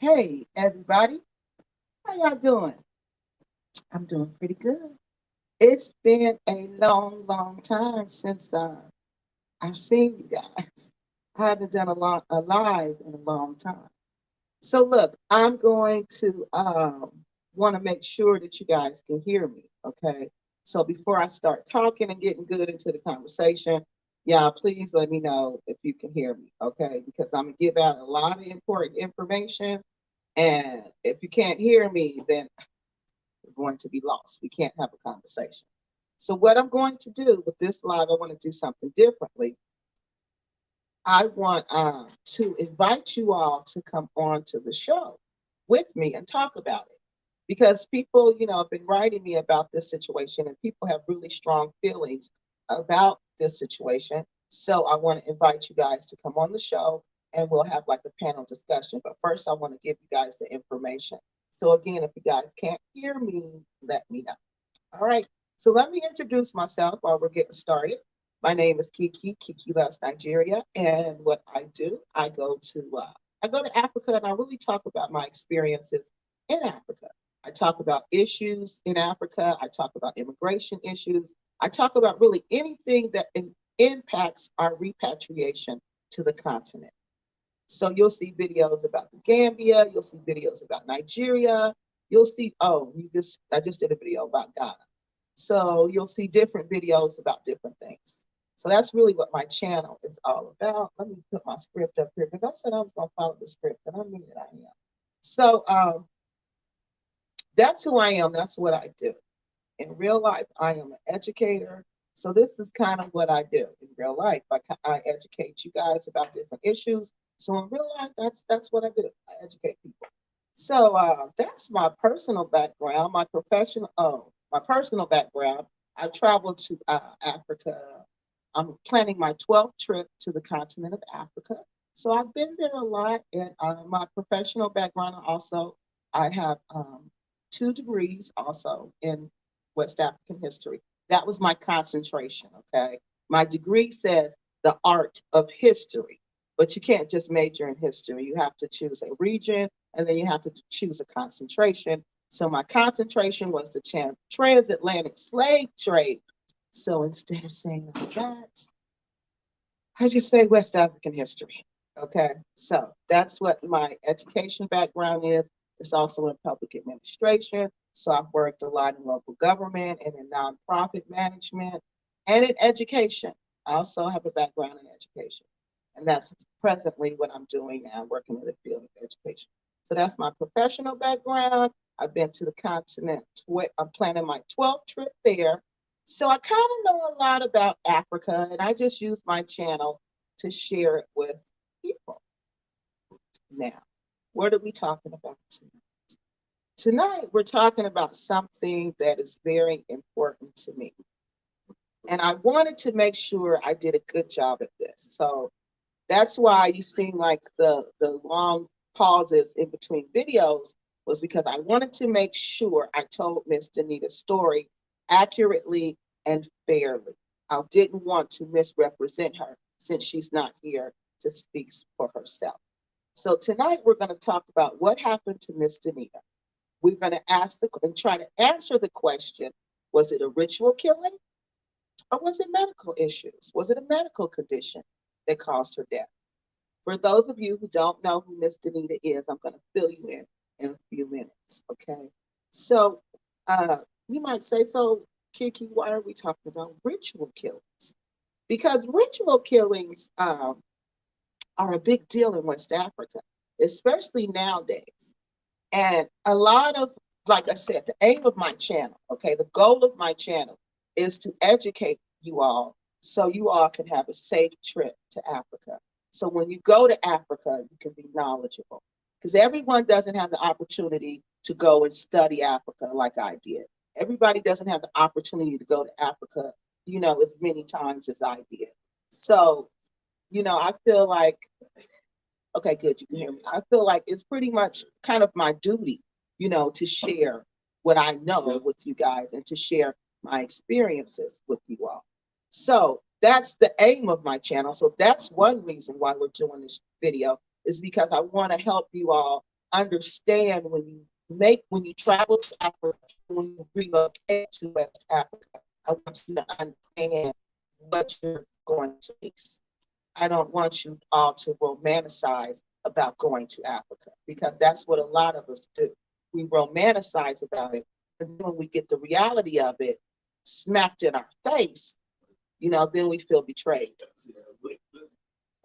Hey, everybody. How y'all doing? I'm doing pretty good. It's been a long, long time since I've seen you guys. I haven't done a live in a long time. So look, I'm going to want to make sure that you guys can hear me. Okay. So before I start talking and getting good into the conversation, y'all please let me know if you can hear me. Okay, because I'm gonna give out a lot of important information. And if you can't hear me, then going to be lost. We can't have a conversation. So, what I'm going to do with this live, I want to do something differently. I want to invite you all to come on to the show with me and talk about it. Because people, have been writing me about this situation and people have really strong feelings about this situation. So I want to invite you guys to come on the show and we'll have like a panel discussion. But first, I want to give you guys the information. So again, if you guys can't hear me, let me know. All right. So let me introduce myself while we're getting started. My name is Kiki. Kiki loves Nigeria, and what I do, I go to Africa, and I really talk about my experiences in Africa. I talk about issues in Africa. I talk about immigration issues. I talk about really anything that impacts our repatriation to the continent. So you'll see videos about the Gambia. You'll see videos about Nigeria. You'll see, I just did a video about Ghana. So you'll see different videos about different things. So that's really what my channel is all about. Let me put my script up here because I said I was going to follow the script, and I mean it, I am. So that's who I am. That's what I do. In real life, I am an educator. So this is kind of what I do in real life. I educate you guys about different issues. So in real life, that's what I do. I educate people. So that's my personal background. My personal background. I traveled to Africa. I'm planning my 12th trip to the continent of Africa. So I've been there a lot. And my professional background also, I have 2 degrees also in West African history. That was my concentration. Okay, my degree says the art of history, but you can't just major in history. You have to choose a region and then you have to choose a concentration. So my concentration was the transatlantic slave trade. So instead of saying all that, I just say West African history. Okay, so that's what my education background is. It's also in public administration. So I've worked a lot in local government and in nonprofit management and in education. I also have a background in education. And that's presently what I'm doing now, working in the field of education. So that's my professional background. I've been to the continent. I'm planning my 12th trip there. So I kind of know a lot about Africa, and I just use my channel to share it with people. Now, what are we talking about tonight? Tonight, we're talking about something that is very important to me. And I wanted to make sure I did a good job at this. So that's why you seem like the long pauses in between videos was because I wanted to make sure I told Miss Denita's story accurately and fairly. I didn't want to misrepresent her since she's not here to speak for herself. So tonight we're going to talk about what happened to Miss Denita. We're going to try to answer the question, was it a ritual killing or was it medical issues? Was it a medical condition that caused her death? For those of you who don't know who Miss Denita is, I'm going to fill you in a few minutes, okay? So you might say, so Kiki, why are we talking about ritual killings? Because ritual killings are a big deal in West Africa, especially nowadays. And a lot of, like I said, the aim of my channel, okay, the goal of my channel is to educate you all so you all can have a safe trip to Africa. So when you go to Africa, you can be knowledgeable because everyone doesn't have the opportunity to go and study Africa like I did. Everybody doesn't have the opportunity to go to Africa, as many times as I did. So, I feel like, okay, good, you can hear me. I feel like it's pretty much kind of my duty, to share what I know with you guys and to share my experiences with you all. So that's the aim of my channel. So that's one reason why we're doing this video is because I want to help you all understand when you travel to Africa, when you relocate to West Africa, I want you to understand what you're going to face. I don't want you all to romanticize about going to Africa, because that's what a lot of us do. We romanticize about it, and then when we get the reality of it smacked in our face, then we feel betrayed.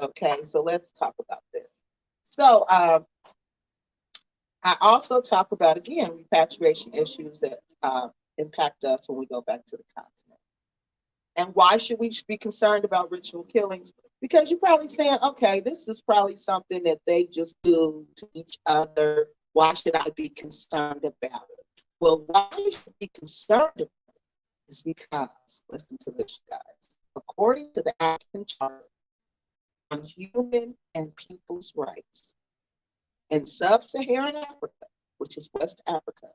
Okay, so let's talk about this. So I also talk about, again, repatriation issues that impact us when we go back to the continent. And why should we be concerned about ritual killings? Because you're probably saying, okay, this is probably something that they just do to each other. Why should I be concerned about it? Well, why you should be concerned about it is because, listen to this, guys. According to the African Charter on Human and People's Rights, in sub-Saharan Africa, which is West Africa,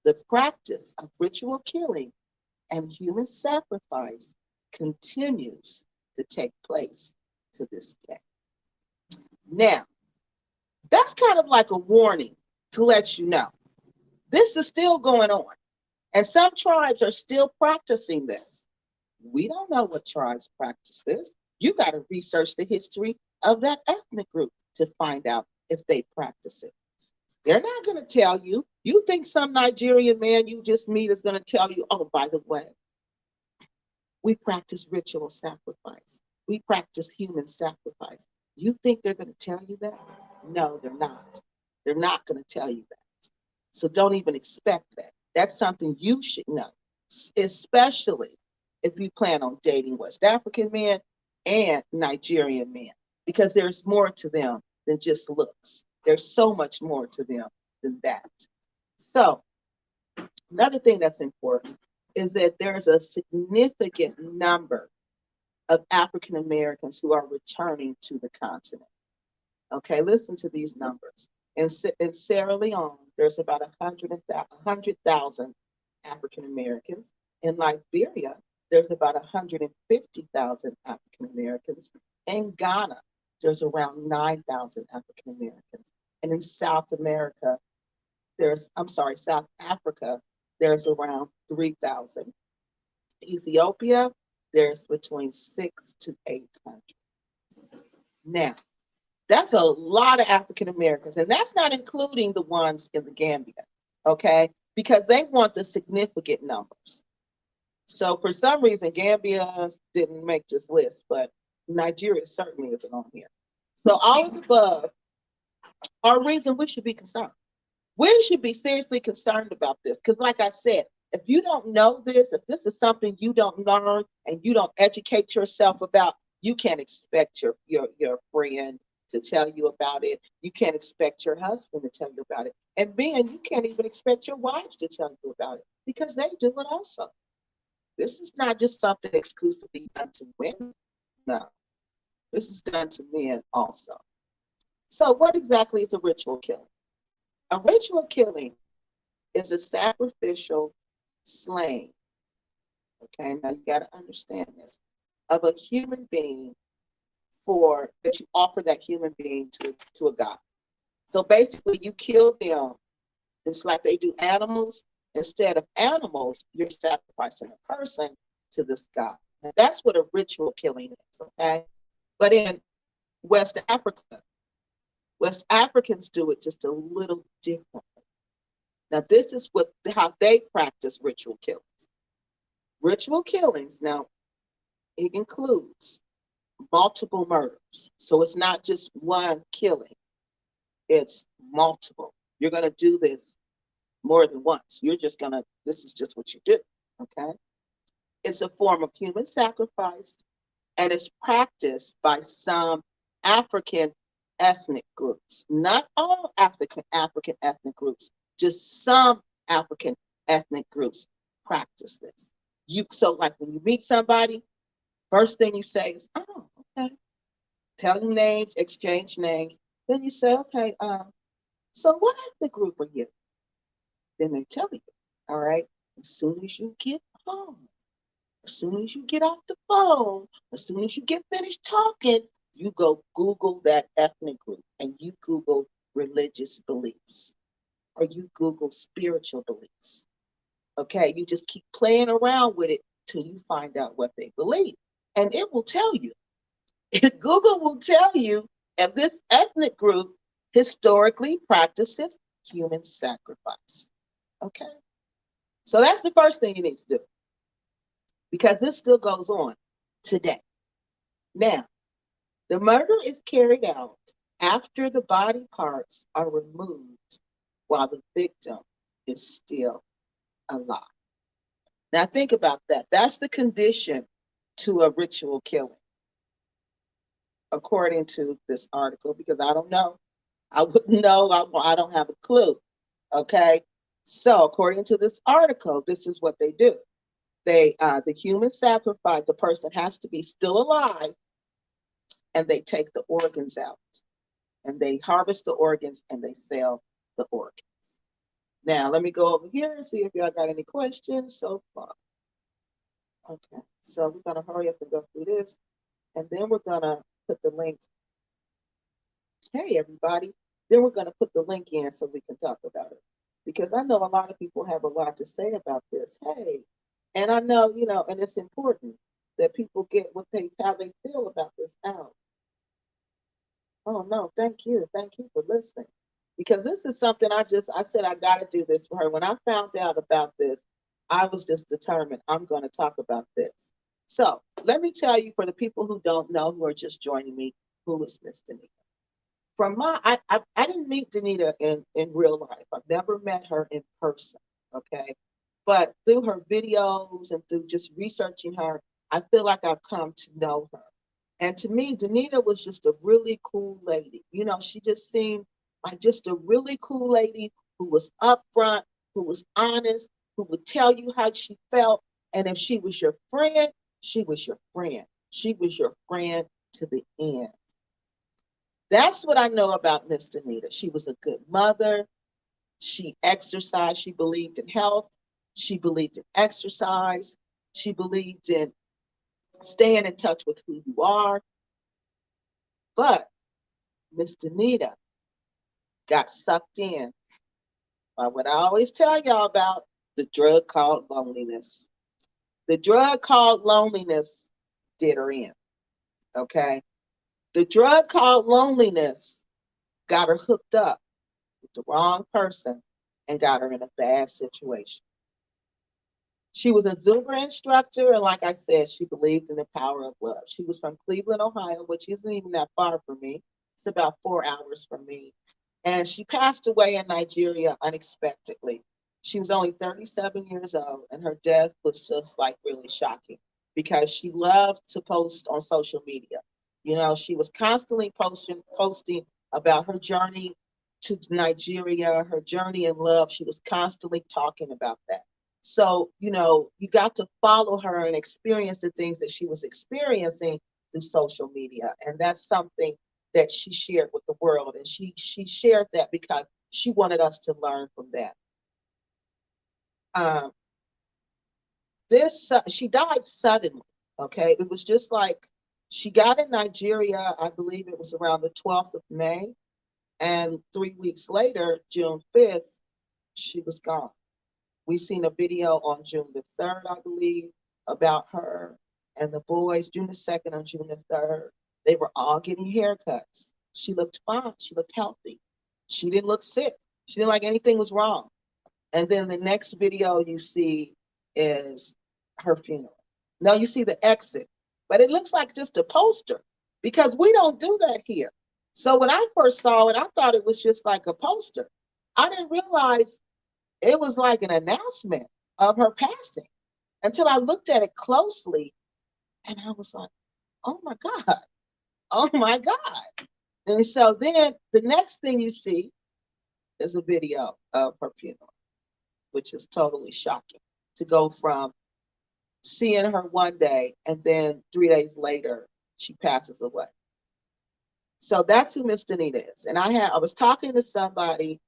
the practice of ritual killing and human sacrifice continues to take place to this day. Now, that's kind of like a warning to let you know this is still going on. And some tribes are still practicing this. We don't know what tribes practice this. You got to research the history of that ethnic group to find out if they practice it. They're not going to tell you. You think some Nigerian man you just meet is going to tell you, oh, by the way, we practice ritual sacrifice. We practice human sacrifice. You think they're going to tell you that? No, they're not. They're not going to tell you that. So don't even expect that. That's something you should know, especially if you plan on dating West African men and Nigerian men, because there's more to them than just looks. There's so much more to them than that. So another thing that's important is that there's a significant number of African Americans who are returning to the continent. Okay, listen to these numbers. In Sierra Leone, there's about 100,000 African Americans. In Liberia, there's about 150,000 African Americans. In Ghana, there's around 9,000 African Americans. And in South Africa, there's around 3,000. Ethiopia, there's between 600 to 800. Now, that's a lot of African Americans, and that's not including the ones in the Gambia, okay? Because they want the significant numbers. So for some reason, Gambia didn't make this list, but Nigeria certainly isn't on here. So all of the above are a reason we should be concerned. We should be seriously concerned about this, because like I said, if you don't know this, if this is something you don't learn and you don't educate yourself about, you can't expect your friend to tell you about it. You can't expect your husband to tell you about it. And men, you can't even expect your wives to tell you about it, because they do it also. This is not just something exclusively done to women. No, this is done to men also. So what exactly is a ritual killing? A ritual killing is a sacrificial slaying, okay, now you got to understand this, of a human being that you offer that human being to a god. So basically you kill them. It's like they do animals. Instead of animals, you're sacrificing a person to this god. And that's what a ritual killing is, okay? But in West Africa, West Africans do it just a little differently. Now, this is how they practice ritual killings. Ritual killings, now, it includes multiple murders. So it's not just one killing, it's multiple. You're going to do this more than once. This is just what you do, okay? It's a form of human sacrifice, and it's practiced by some African ethnic groups. Not all African ethnic groups, just some African ethnic groups practice this. So like when you meet somebody, first thing you say is, oh, okay. Tell them names, exchange names. Then you say, okay, so what ethnic group are you? Then they tell you, all right, as soon as you get home, as soon as you get off the phone, as soon as you get finished talking, you go Google that ethnic group and you Google religious beliefs or you Google spiritual beliefs. Okay, you just keep playing around with it till you find out what they believe. And it will tell you. Google will tell you if this ethnic group historically practices human sacrifice. Okay, so that's the first thing you need to do because this still goes on today. Now, the murder is carried out after the body parts are removed while the victim is still alive. Now, think about that. That's the condition to a ritual killing, according to this article, because I don't know. I wouldn't know. I don't have a clue. Okay. So, according to this article, this is what they do. The human sacrifice, the person has to be still alive, and they take the organs out, and they harvest the organs, and they sell the organs. Now, let me go over here and see if y'all got any questions so far. Okay, so we're gonna hurry up and go through this, and then we're gonna put the link. Hey, everybody. Then we're gonna put the link in so we can talk about it, because I know a lot of people have a lot to say about this. Hey, and I know, and it's important that people get how they feel about this out. Oh no, thank you for listening, because this is something I said I got to do this for her. When I found out about this, I was just determined I'm going to talk about this. So let me tell you, for the people who don't know, who are just joining me, who is Miss Denita. I didn't meet Denita in real life. I've never met her in person. Okay. But through her videos and through just researching her, I feel like I've come to know her. And to me, Denita was just a really cool lady. She just seemed like just a really cool lady who was upfront, who was honest, who would tell you how she felt. And if she was your friend, she was your friend. She was your friend to the end. That's what I know about Miss Denita. She was a good mother. She exercised. She believed in health. She believed in exercise. She believed in staying in touch with who you are. But Miss Denita got sucked in by what I always tell y'all about, the drug called loneliness. The drug called loneliness did her in. Okay. The drug called loneliness got her hooked up with the wrong person and got her in a bad situation. She was a Zumba instructor, and like I said, she believed in the power of love. She was from Cleveland, Ohio, which isn't even that far from me. It's about 4 hours from me. And she passed away in Nigeria unexpectedly. She was only 37 years old, and her death was just like really shocking because she loved to post on social media. She was constantly posting about her journey to Nigeria, her journey in love. She was constantly talking about that. So, you got to follow her and experience the things that she was experiencing through social media. And that's something that she shared with the world. And she shared that because she wanted us to learn from that. She died suddenly. Okay. It was just like she got in Nigeria, I believe it was around the 12th of May. And 3 weeks later, June 5th, she was gone. We seen a video on June the 3rd, I believe, about her and the boys. June the 2nd and June the 3rd, they were all getting haircuts. She looked fine. She looked healthy. She didn't look sick. She didn't like anything was wrong. And then the next video you see is her funeral. Now you see the exit, but it looks like just a poster because we don't do that here. So when I first saw it, I thought it was just like a poster. I didn't realize it was like an announcement of her passing until I looked at it closely and I was like, oh my God, oh my God. And so then the next thing you see is a video of her funeral, which is totally shocking to go from seeing her one day and then 3 days later, she passes away. So that's who Miss Denita is. And I was talking to somebody,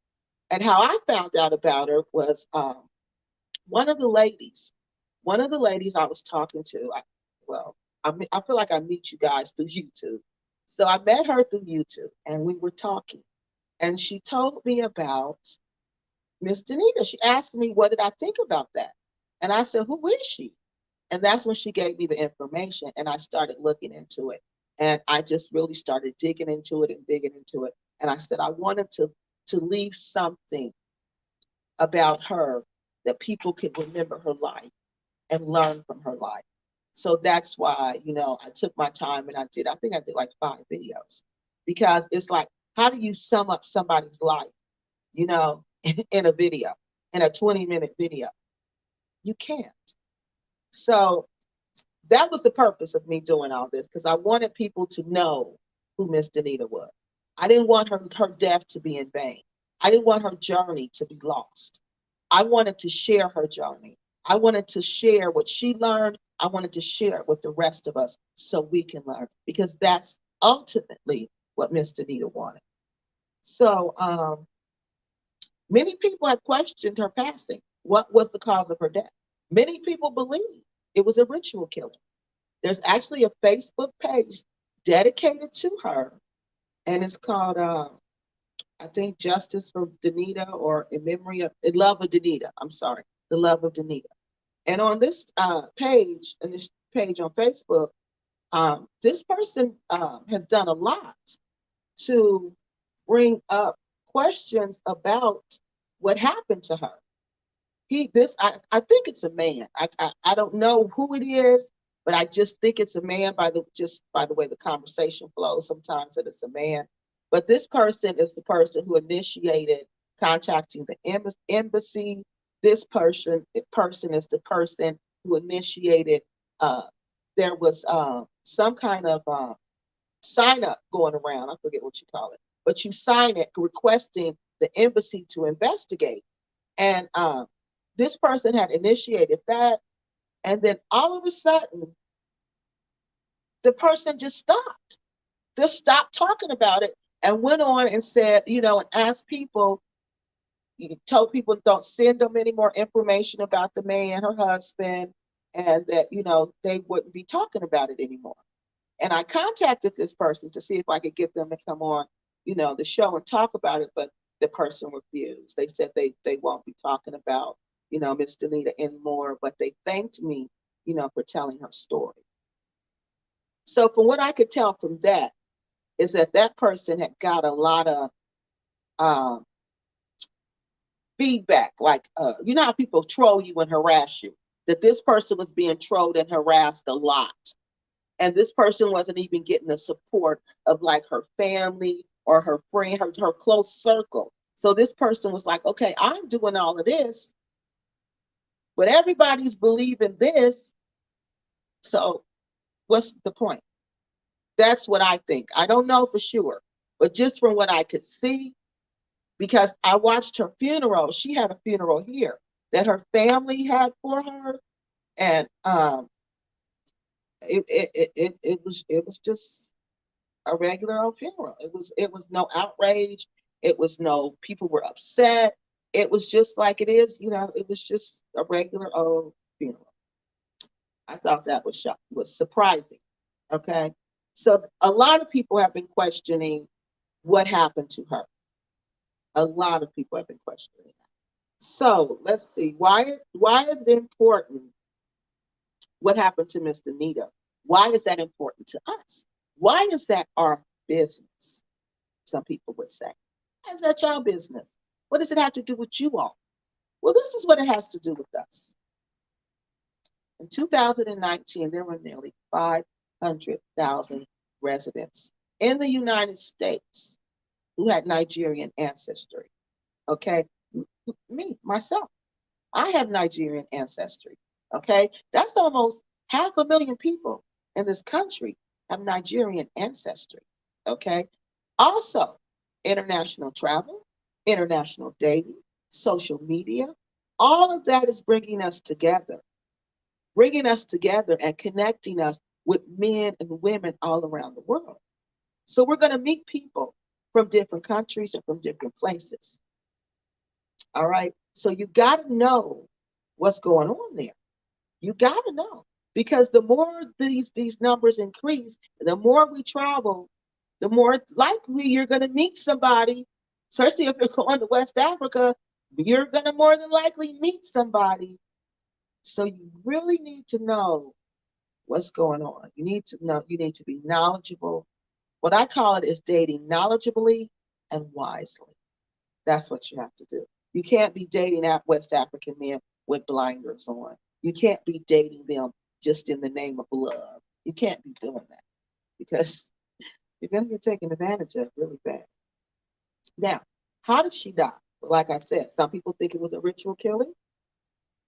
and how I found out about her was one of the ladies I was talking to. I feel like I meet you guys through YouTube. So I met her through YouTube, and we were talking. And she told me about Miss Denita. She asked me, what did I think about that? And I said, who is she? And that's when she gave me the information, and I started looking into it. And I just really started digging into it and digging into it. And I said, I wanted to leave something about her that people could remember her life and learn from her life. So that's why, I took my time and I think I did like 5 videos, because it's like, how do you sum up somebody's life, in a video, in a 20-minute video? You can't. So that was the purpose of me doing all this, because I wanted people to know who Miss Denita was. I didn't want her death to be in vain. I didn't want her journey to be lost. I wanted to share her journey. I wanted to share what she learned. I wanted to share it with the rest of us so we can learn, because that's ultimately what Miss Denita wanted. So many people have questioned her passing. What was the cause of her death? Many people believe it was a ritual killing. There's actually a Facebook page dedicated to her, and it's called, I think, Justice for Denita, or in memory of, in love of Denita. I'm sorry, the love of Denita. And on this page, and this page on Facebook, this person has done a lot to bring up questions about what happened to her. I think it's a man. I don't know who it is, but I just think it's a man by the way the conversation flows. Sometimes that it's a man, but this person is the person who initiated contacting the embassy. This person is the person who initiated. There was some kind of sign up going around. I forget what you call it, but you sign it requesting the embassy to investigate. And this person had initiated that, and then all of a sudden, the person just stopped talking about it, and went on and said, and asked people, told people don't send them any more information about the man, her husband, and that, they wouldn't be talking about it anymore. And I contacted this person to see if I could get them to come on, the show and talk about it, but the person refused. They said they won't be talking about, Miss Denita anymore, but they thanked me, for telling her story. So from what I could tell from that is that person had got a lot of um, feedback, like, how people troll you and harass you, that this person was being trolled and harassed a lot. And this person wasn't even getting the support of like her family or her friend, her close circle. So this person was like, okay, I'm doing all of this, but everybody's believing this. So what's the point? That's what I think. I don't know for sure, but just from what I could see, because I watched her funeral. She had a funeral here that her family had for her. And it was just a regular old funeral. It was no outrage. It was no people were upset. It was just like it is, it was just a regular old funeral. I thought that was surprising. Okay. So a lot of people have been questioning what happened to her. A lot of people have been questioning that. So let's see. Why is it important what happened to Miss Denita? Why is that important to us? Why is that our business? Some people would say. Why is that your business? What does it have to do with you all? Well, this is what it has to do with us. In 2019, there were nearly 500,000 residents in the United States who had Nigerian ancestry. Okay, me, myself, I have Nigerian ancestry. Okay, that's almost 500,000 people in this country have Nigerian ancestry. Okay, also international travel, international dating, social media, all of that is bringing us together and connecting us with men and women all around the world. So we're going to meet people from different countries and from different places. All right. So you got to know what's going on there. You got to know, because the more these numbers increase, the more we travel, the more likely you're going to meet somebody Especially if you're going to West Africa, you're going to more than likely meet somebody. So you really need to know what's going on. You need to know, you need to be knowledgeable. What I call it is dating knowledgeably and wisely. That's what you have to do. You can't be dating West African men with blinders on. You can't be dating them just in the name of love. You can't be doing that because you're going to get taken advantage of really bad. Now, how did she die? Like I said, some people think it was a ritual killing.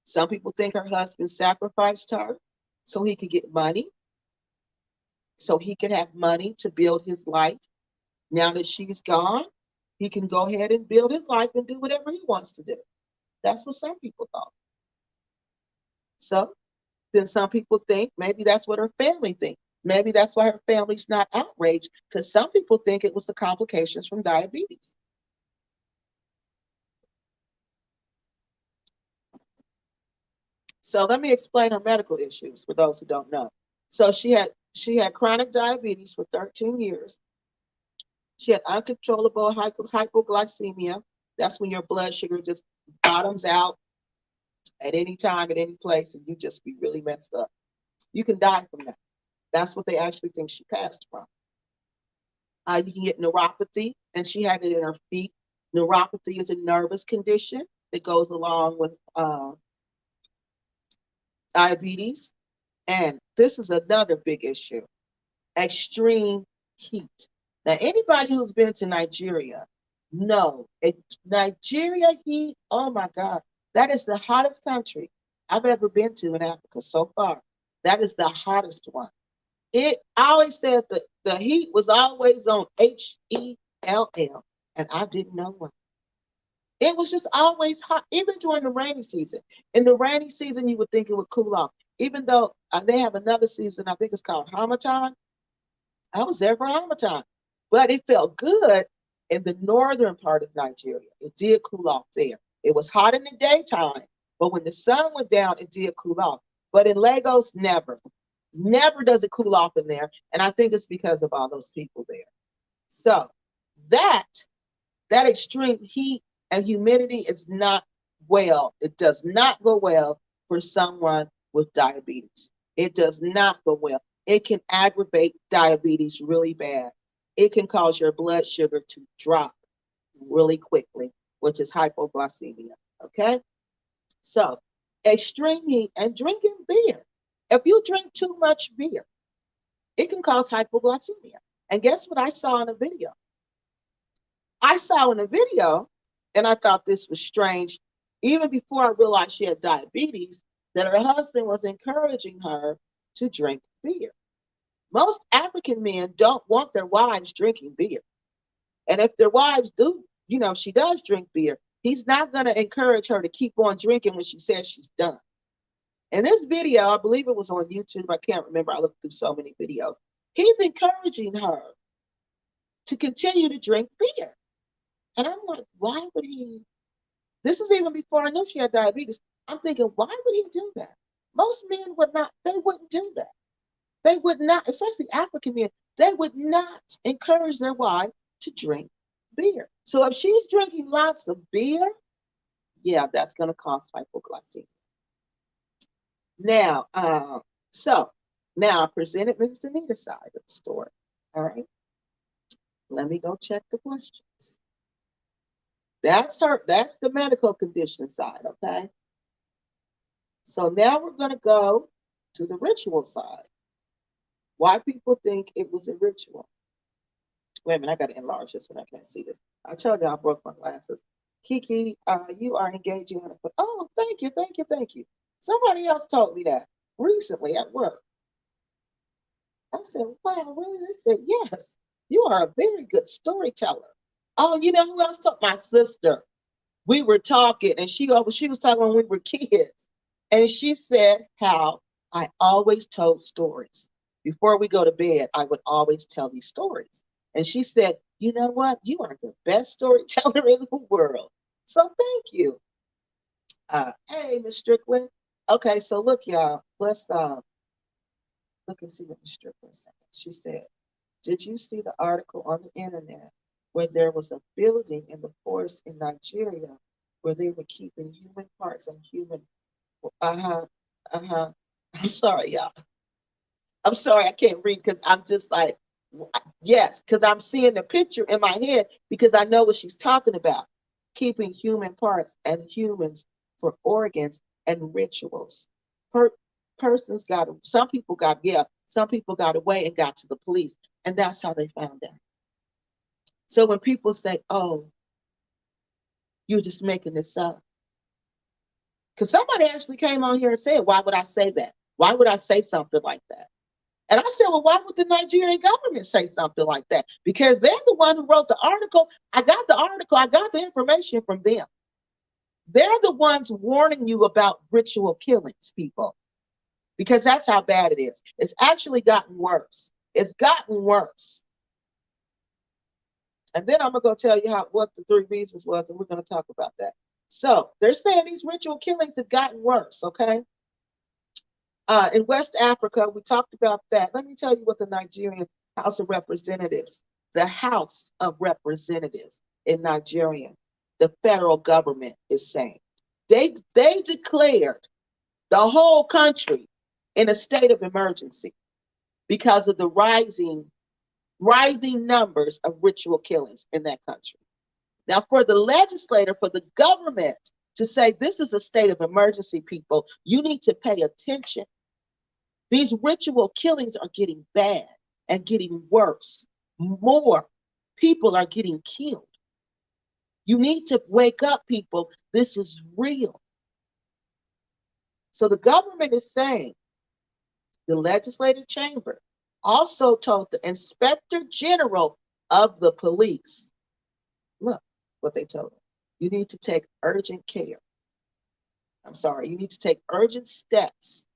Some people think her husband sacrificed her so he could get money, so he could have money to build his life. Now that she's gone, he can go ahead and build his life and do whatever he wants to do. That's what some people thought. So then some people think maybe that's what her family thinks. Maybe that's why her family's not outraged, because some people think it was the complications from diabetes. So let me explain her medical issues for those who don't know. So she had chronic diabetes for 13 years. She had uncontrollable hypoglycemia. That's when your blood sugar just bottoms out at any time, at any place, and you just be really messed up. You can die from that. That's what they actually think she passed from. You can get neuropathy, and she had it in her feet. Neuropathy is a nervous condition that goes along with diabetes. And this is another big issue, extreme heat. Now, anybody who's been to Nigeria, know Nigeria heat, oh my God, that is the hottest country I've ever been to in Africa so far. That is the hottest one. I always said that the heat was always on HELL, and I didn't know why. It was just always hot, even during the rainy season. In the rainy season, you would think it would cool off. Even though they have another season, I think it's called Hamatan. I was there for Hamatan, but it felt good in the northern part of Nigeria. It did cool off there. It was hot in the daytime, but when the sun went down, it did cool off. But in Lagos, never. Never does it cool off in there. And I think it's because of all those people there. So that extreme heat and humidity is not well. It does not go well for someone with diabetes. It does not go well. It can aggravate diabetes really bad. It can cause your blood sugar to drop really quickly, which is hypoglycemia. Okay? So, extreme heat and drinking beer. If you drink too much beer, it can cause hypoglycemia. And guess what I saw in a video? I saw in a video, and I thought this was strange, even before I realized she had diabetes, that her husband was encouraging her to drink beer. Most African men don't want their wives drinking beer. And if their wives do, she does drink beer, he's not going to encourage her to keep on drinking when she says she's done. In this video, I believe it was on YouTube, I can't remember, I looked through so many videos, he's encouraging her to continue to drink beer. And I'm like, why would he? This is even before I knew she had diabetes. I'm thinking, why would he do that? Most men would not, they wouldn't do that. They would not, especially African men, they would not encourage their wife to drink beer. So if she's drinking lots of beer, yeah, that's going to cause hypoglycemia. Now, now I presented Miss Denita's side of the story. All right. Let me go check the questions. That's the medical condition side, okay? So now we're going to go to the ritual side. Why people think it was a ritual. Wait a minute, I got to enlarge this when I can't see this. I told you I broke my glasses. Kiki, you are engaging in it. Oh, thank you, thank you, thank you. Somebody else told me that recently at work. I said, wow, really? They said, yes, you are a very good storyteller. Oh, you know who else told? My sister. We were talking, and she was talking when we were kids, and she said how I always told stories. Before we go to bed, I would always tell these stories. And she said, you know what? You are the best storyteller in the world. So thank you. Hey, Miss Strickland. Okay, so look, y'all. Let's look and see what Miss Strickland said. She said, did you see the article on the internet where there was a building in the forest in Nigeria where they were keeping human parts and human. Uh-huh. Uh-huh. I'm sorry, y'all. I'm sorry, I can't read because I'm just like, yes, because I'm seeing the picture in my head because I know what she's talking about. Keeping human parts and humans for organs and rituals. Per- Persons got, some people got, yeah, some people got away and got to the police, and that's how they found out. So when people say, oh, you're just making this up, because somebody actually came on here and said, why would I say that? Why would I say something like that? And I said, well, why would the Nigerian government say something like that? Because they're the one who wrote the article. I got the article. I got the information from them. They're the ones warning you about ritual killings, people, because that's how bad it is. It's actually gotten worse. It's gotten worse. And then I'm going to tell you what the 3 reasons was, and we're going to talk about that. So they're saying these ritual killings have gotten worse, okay? In West Africa, we talked about that. Let me tell you what the Nigerian House of Representatives, the House of Representatives in Nigeria, the federal government is saying. They declared the whole country in a state of emergency because of the rising numbers of ritual killings in that country. Now, for the legislator, for the government to say this is a state of emergency, people, you need to pay attention. These ritual killings are getting bad and getting worse. More people are getting killed. You need to wake up, people. This is real. So the government is saying, the legislative chamber also told the inspector general of the police, look what they told him. You need to take urgent care. I'm sorry, you need to take urgent steps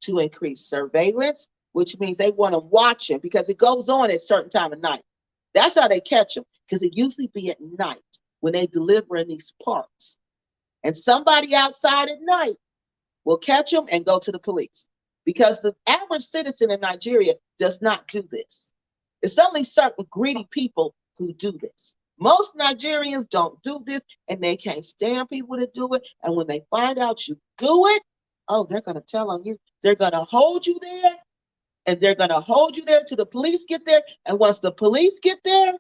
to increase surveillance, which means they want to watch him because it goes on at a certain time of night. That's how they catch him, because it usually be at night when they deliver in these parts. And somebody outside at night will catch them and go to the police, because the average citizen in Nigeria does not do this. It's only certain greedy people who do this. Most Nigerians don't do this, and they can't stand people to do it. And when they find out you do it, oh, they're going to tell on you. They're going to hold you there, and they're going to hold you there till the police get there. And once the police get there,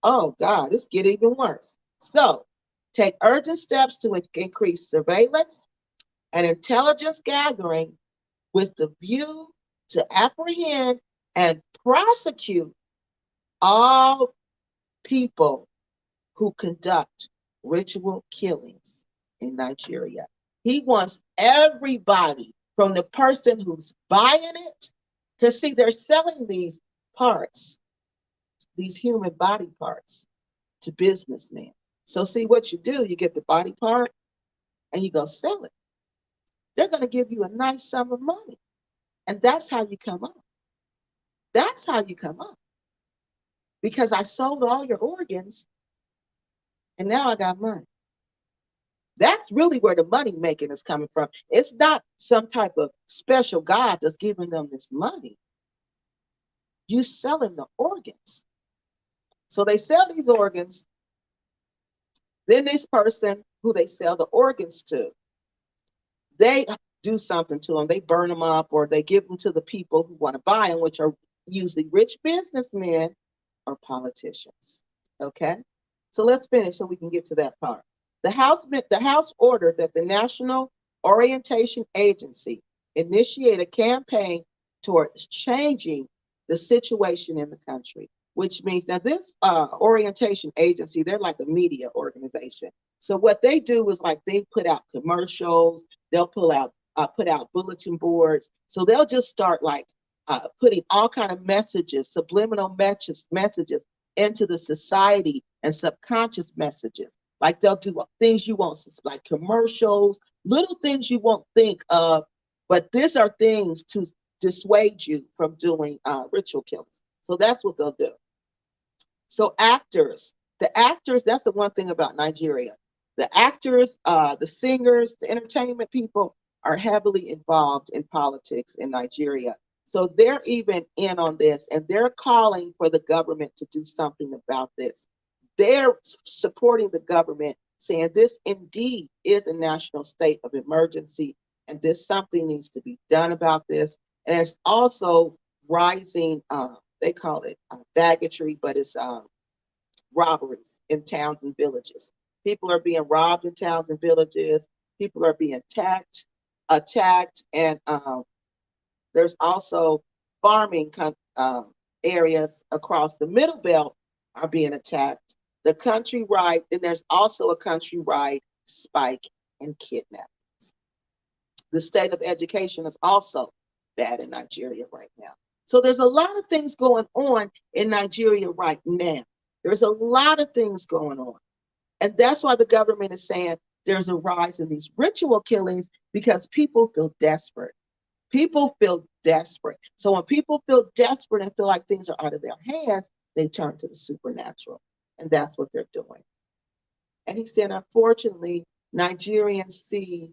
oh, God, it's getting even worse. So take urgent steps to increase surveillance and intelligence gathering with the view to apprehend and prosecute all people who conduct ritual killings in Nigeria. He wants everybody, from the person who's buying it, because see, they're selling these parts, these human body parts, to businessmen. So see what you do, you get the body part and you go sell it. They're going to give you a nice sum of money. And that's how you come up. That's how you come up. Because I sold all your organs and now I got money. That's really where the money making is coming from. It's not some type of special God that's giving them this money. You selling the organs. So they sell these organs. Then this person who they sell the organs to, they do something to them. They burn them up, or they give them to the people who want to buy them, which are usually rich businessmen or politicians. Okay? So let's finish so we can get to that part. The House ordered that the National Orientation Agency initiate a campaign towards changing the situation in the country, which means that this orientation agency, they're like a media organization. So what they do is like they put out commercials, they'll put out bulletin boards. So they'll just start like putting all kind of messages, subliminal messages into the society, and subconscious messages. Like they'll do things you won't, like commercials, little things you won't think of, but these are things to dissuade you from doing ritual killings. So that's what they'll do. So the actors, that's the one thing about Nigeria. The actors, the singers, the entertainment people are heavily involved in politics in Nigeria. So they're even in on this, and they're calling for the government to do something about this. they're supporting the government, saying this indeed is a national state of emergency, and this something needs to be done about this. And it's also rising, they call it bigotry, but it's robberies in towns and villages. People are being robbed in towns and villages. People are being attacked, and there's also farming areas across the Middle Belt are being attacked. The countrywide, and there's also a countrywide spike in kidnapping. The state of education is also bad in Nigeria right now. So there's a lot of things going on in Nigeria right now. There's a lot of things going on. And that's why the government is saying there's a rise in these ritual killings, because people feel desperate. People feel desperate. So when people feel desperate and feel like things are out of their hands, they turn to the supernatural. And that's what they're doing. And he said, unfortunately, Nigerians see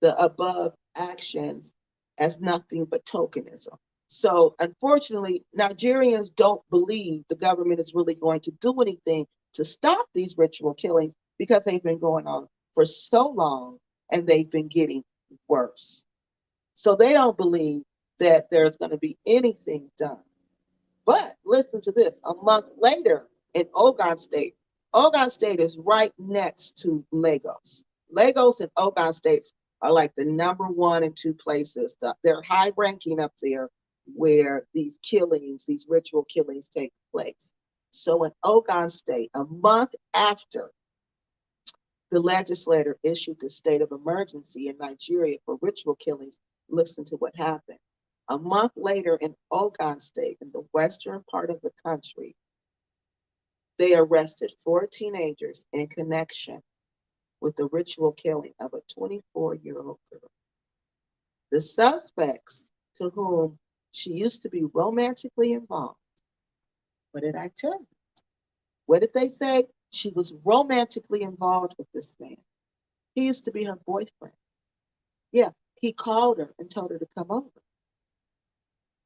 the above actions as nothing but tokenism. So unfortunately, Nigerians don't believe the government is really going to do anything to stop these ritual killings, because they've been going on for so long and they've been getting worse. So they don't believe that there's going to be anything done. But listen to this. A month later in Ogun State is right next to Lagos. Lagos and Ogun States are like the number 1 and 2 places. They're high ranking up there where these killings, these ritual killings take place. So in Ogun State, a month after the legislator issued the state of emergency in Nigeria for ritual killings, listen to what happened. A month later in Ogun State, in the western part of the country, they arrested 4 teenagers in connection with the ritual killing of a 24-year-old girl. The suspects, to whom she used to be romantically involved, what did I tell you? What did they say? She was romantically involved with this man. He used to be her boyfriend. Yeah, he called her and told her to come over.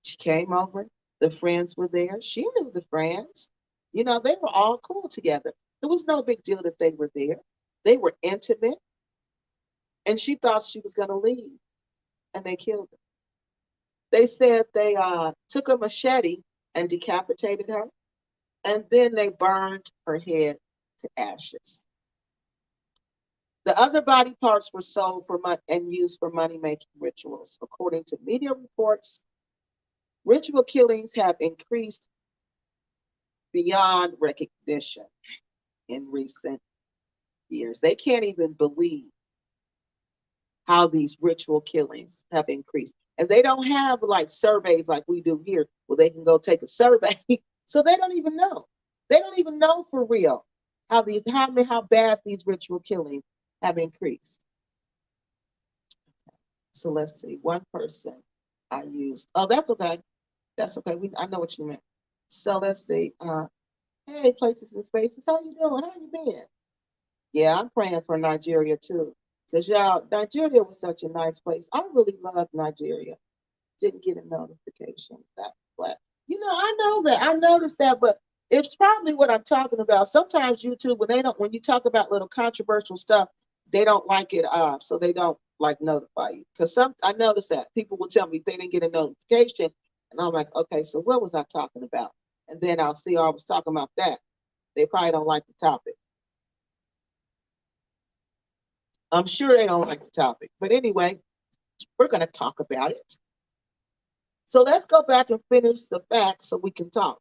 She came over. The friends were there. She knew the friends. You know, they were all cool together. It was no big deal that they were there. They were intimate. And she thought she was going to leave. And they killed her. They said they took a machete and decapitated her. And then they burned her head to ashes. The other body parts were sold for money and used for money-making rituals. According to media reports, ritual killings have increased beyond recognition in recent years. They can't even believe how these ritual killings have increased. And they don't have like surveys like we do here where they can go take a survey. So they don't even know. They don't even know for real how bad these ritual killings have increased. So let's see. One person I used. Oh, that's okay. That's okay. I know what you meant. So let's see. Hey, Places and Spaces. How you doing? How you been? Yeah, I'm praying for Nigeria too. Because y'all, Nigeria was such a nice place. I really loved Nigeria. Didn't get a notification. But I know that. I noticed that, but it's probably what I'm talking about. Sometimes YouTube, when you talk about little controversial stuff, they don't like it so they don't like notify you. Because I noticed that people will tell me they didn't get a notification, and I'm like, okay, so what was I talking about? And then I'll see, I was talking about that. They probably don't like the topic. I'm sure they don't like the topic. But anyway, we're going to talk about it. So let's go back and finish the facts so we can talk.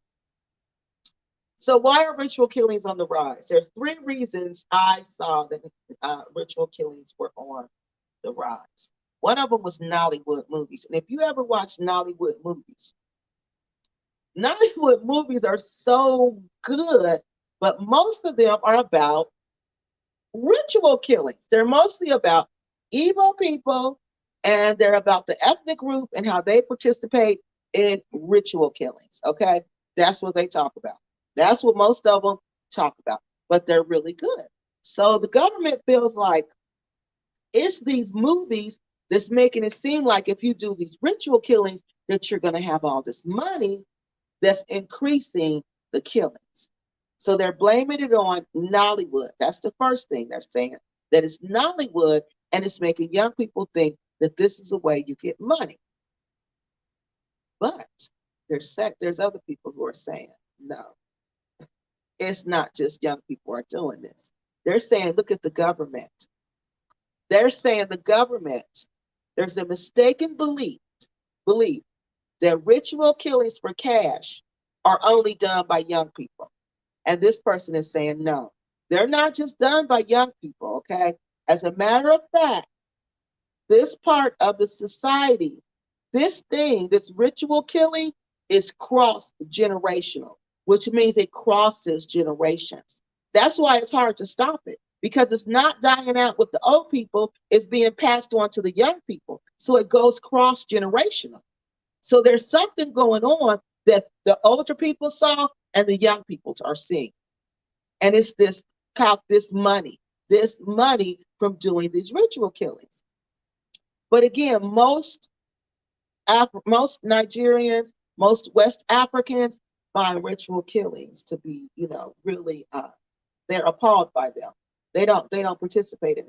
So why are ritual killings on the rise? There's 3 reasons I saw that ritual killings were on the rise. One of them was Nollywood movies. And if you ever watch Nollywood movies are so good, but most of them are about ritual killings. They're mostly about evil people, and they're about the ethnic group and how they participate in ritual killings. Okay, that's what they talk about. That's what most of them talk about, but they're really good. So the government feels like it's these movies that's making it seem like if you do these ritual killings, that you're going to have all this money that's increasing the killings. So they're blaming it on Nollywood. That's the first thing they're saying, that it's Nollywood, and it's making young people think that this is the way you get money. But there's other people who are saying, no, it's not just young people are doing this. They're saying, look at the government. They're saying the government, there's a mistaken belief that ritual killings for cash are only done by young people. And this person is saying, no, they're not just done by young people, okay? As a matter of fact, this part of the society, this ritual killing is cross generational, which means it crosses generations. That's why it's hard to stop it, because it's not dying out with the old people, it's being passed on to the young people. So it goes cross generational. So there's something going on that the older people saw and the young people are seeing. And it's this money from doing these ritual killings. But again, most Nigerians, most West Africans find ritual killings to be, really, they're appalled by them. They don't participate in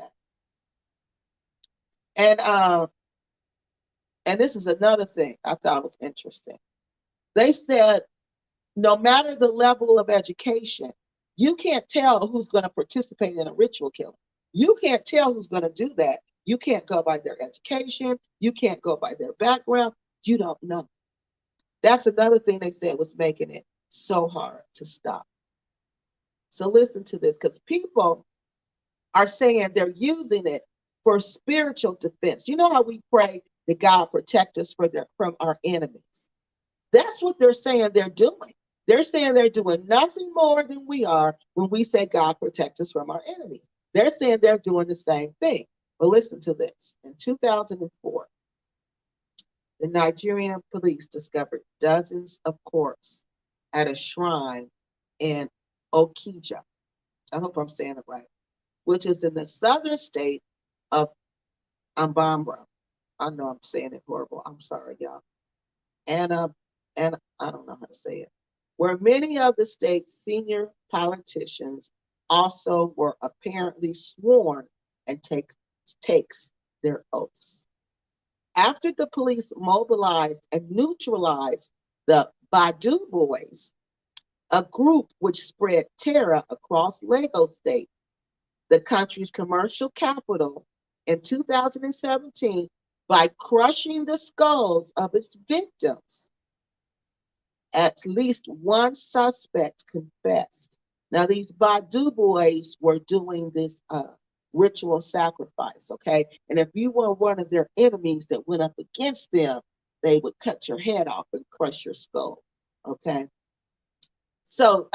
that. And this is another thing I thought was interesting. They said no matter the level of education, you can't tell who's going to participate in a ritual killing. You can't tell who's going to do that. You can't go by their education. You can't go by their background. You don't know. That's another thing they said was making it so hard to stop. So listen to this, because people are saying they're using it for spiritual defense. You know how we pray that God protect us from our enemies? That's what they're saying they're doing. They're saying they're doing nothing more than we are when we say God protect us from our enemies. They're saying they're doing the same thing. But listen to this. In 2004, the Nigerian police discovered dozens of corpses at a shrine in Okija. I hope I'm saying it right, which is in the southern state of Ambambra. I know I'm saying it horrible. I'm sorry, y'all. And I don't know how to say it. Where many of the state's senior politicians also were apparently sworn and takes their oaths. After the police mobilized and neutralized the Badu Boys, a group which spread terror across Lagos State, the country's commercial capital, in 2017 by crushing the skulls of its victims. At least one suspect confessed. Now, these Badu Boys were doing this ritual sacrifice, okay? And if you were one of their enemies that went up against them, they would cut your head off and crush your skull, okay? So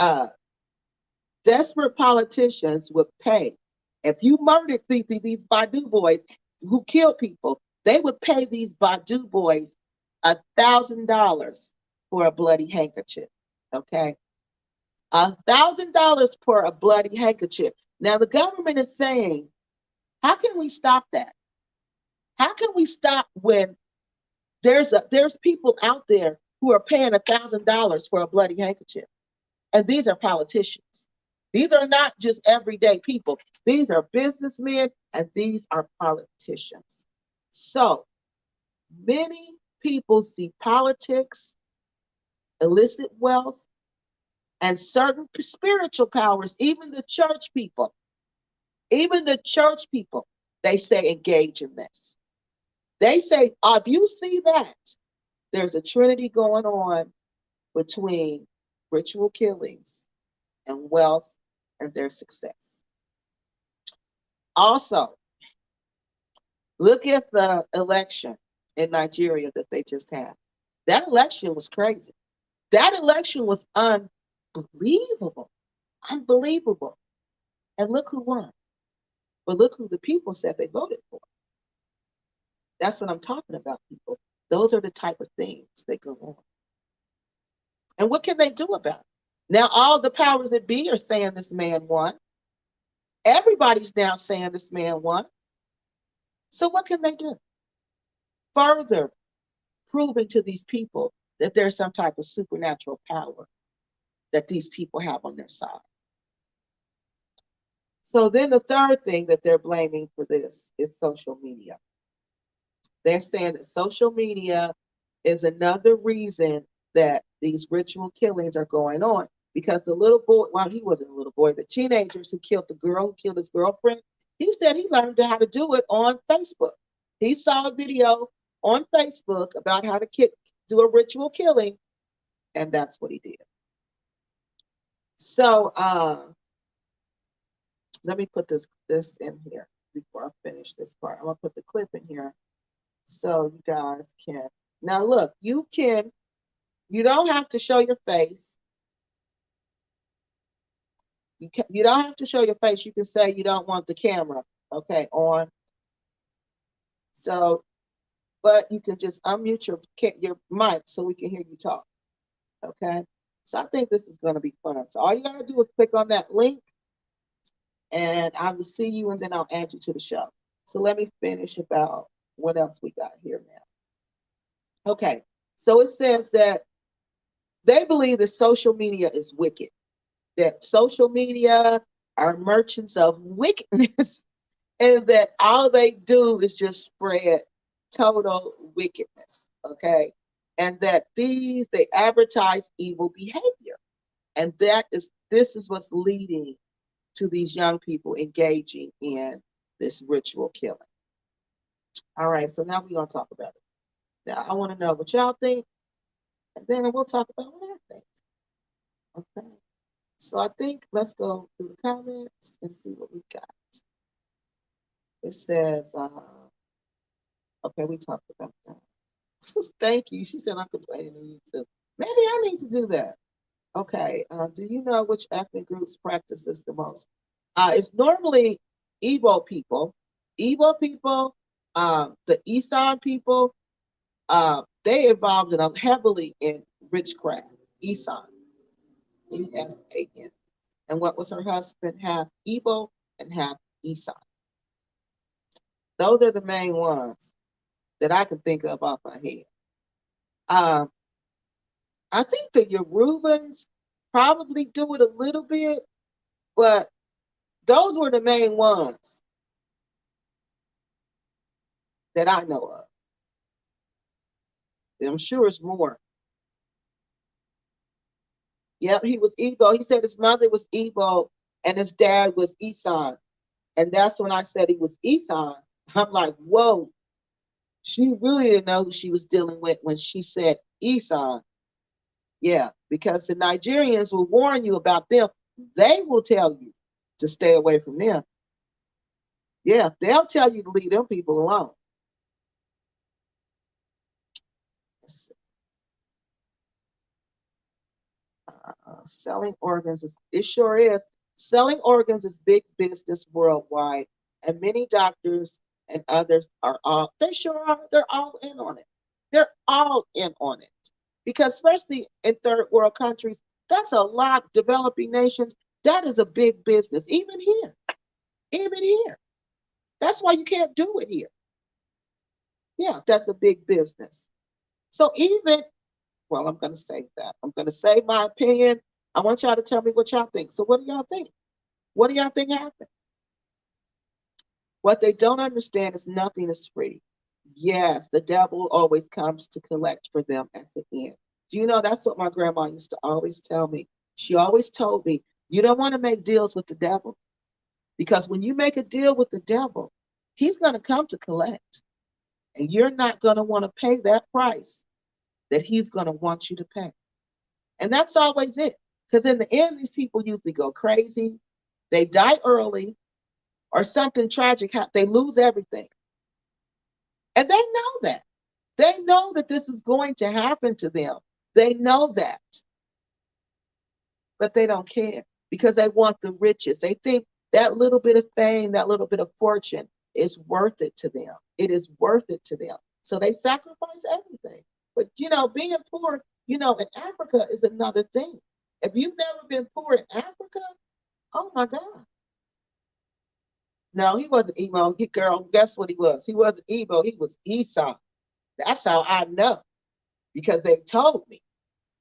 desperate politicians would pay. If you murdered these Badu Boys who killed people, they would pay these Badu Boys $1,000 for a bloody handkerchief, okay? $1,000 for a bloody handkerchief. Now the government is saying, how can we stop that? How can we stop when there's people out there who are paying $1,000 for a bloody handkerchief? And these are politicians. These are not just everyday people. These are businessmen and these are politicians. So many people see politics, illicit wealth, and certain spiritual powers, even the church people, they say engage in this. They say, if you see that, there's a trinity going on between ritual killings and wealth and their success. Also, look at the election in Nigeria that they just had. That election was crazy. That election was unbelievable. Unbelievable. And look who won. But look who the people said they voted for. That's what I'm talking about, people. Those are the type of things that go on. And what can they do about it? Now, all the powers that be are saying this man won. Everybody's now saying this man won. So what can they do? Further proving to these people that there's some type of supernatural power that these people have on their side. So then the third thing that they're blaming for this is social media. They're saying that social media is another reason that these ritual killings are going on, because the little boy, well, he wasn't a little boy, the teenagers who killed the girl, who killed his girlfriend, he said he learned how to do it on Facebook. He saw a video on Facebook about how to do a ritual killing, and that's what he did. So let me put this in here before I finish this part. I'm gonna put the clip in here so you guys can. Now look, you don't have to show your face. You don't have to show your face. You can say you don't want the camera, okay, on. So, but you can just unmute your mic so we can hear you talk, okay? So I think this is going to be fun. So all you got to do is click on that link, and I will see you, and then I'll add you to the show. So let me finish about what else we got here now. Okay, so it says that they believe that social media is wicked, that social media are merchants of wickedness, and that all they do is just spread total wickedness, okay? And that they advertise evil behavior. And this is what's leading to these young people engaging in this ritual killing. All right, so now we're going to talk about it. Now, I want to know what y'all think, and then we'll talk about what I think. Okay, so I think let's go through the comments and see what we got. It says, okay, we talked about that. Thank you. She said I'm complaining to you too. Maybe I need to do that. Okay, do you know which ethnic groups practice this the most? It's normally Igbo people. Igbo people, the Isan people, they involved heavily in witchcraft. Isan, Esan. And what was her husband? Half Igbo and half Isan. Those are the main ones that I can think of off my head. I think the Yorubans probably do it a little bit, but those were the main ones that I know of. I'm sure it's more. Yep, he was Igbo. He said his mother was Igbo and his dad was Isan. And that's when I said he was Isan. I'm like, whoa, she really didn't know who she was dealing with when she said Isan. Yeah, because the Nigerians will warn you about them. They will tell you to stay away from them. Yeah, they'll tell you to leave them people alone. Selling organs it sure is. Selling organs is big business worldwide, and many doctors and others they sure are. They're all in on it. They're all in on it. Because especially in third world countries, that's a lot. Developing nations, that is a big business. Even here. Even here. That's why you can't do it here. Yeah, that's a big business. So well, I'm going to say that. I'm going to say my opinion. I want y'all to tell me what y'all think. So what do y'all think? What do y'all think happened? What they don't understand is nothing is free. Yes, the devil always comes to collect for them at the end. Do you know that's what my grandma used to always tell me? She always told me, you don't want to make deals with the devil, because when you make a deal with the devil, he's going to come to collect, and you're not going to want to pay that price that he's going to want you to pay. And that's always it. Because in the end, these people usually go crazy, they die early, or something tragic happens. They lose everything. And they know that. They know that this is going to happen to them. They know that. But they don't care because they want the riches. They think that little bit of fame, that little bit of fortune is worth it to them. It is worth it to them. So they sacrifice everything. But, being poor, in Africa is another thing. If you've never been poor in Africa, oh my God. No, he wasn't emo. Girl, guess what he was? He wasn't emo. He was Esau. That's how I know, because they told me.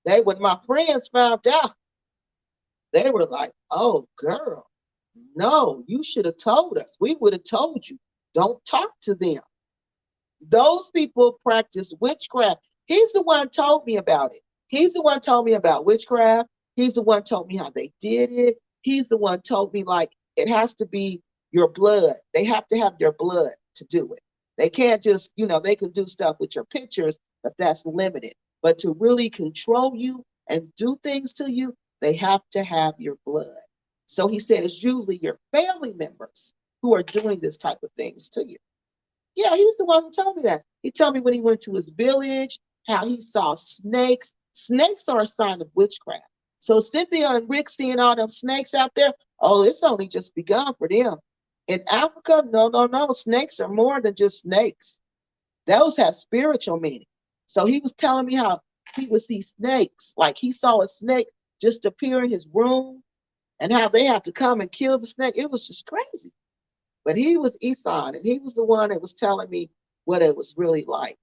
When my friends found out, They were like, oh, girl, no, you should have told us. We would have told you. Don't talk to them. Those people practice witchcraft. He's the one told me about it. He's the one told me about witchcraft. He's the one told me how they did it. He's the one told me like it has to be your blood. They have to have your blood to do it. They can't just, they can do stuff with your pictures, but that's limited. But to really control you and do things to you, they have to have your blood. So he said it's usually your family members who are doing this type of things to you. Yeah, he's the one who told me that. He told me when he went to his village, how he saw snakes. Snakes are a sign of witchcraft. So Cynthia and Rick seeing all them snakes out there, oh, it's only just begun for them. In Africa, no, no, no. Snakes are more than just snakes. Those have spiritual meaning. So he was telling me how he would see snakes. Like he saw a snake just appear in his room and how they had to come and kill the snake. It was just crazy. But he was Isan, and he was the one that was telling me what it was really like.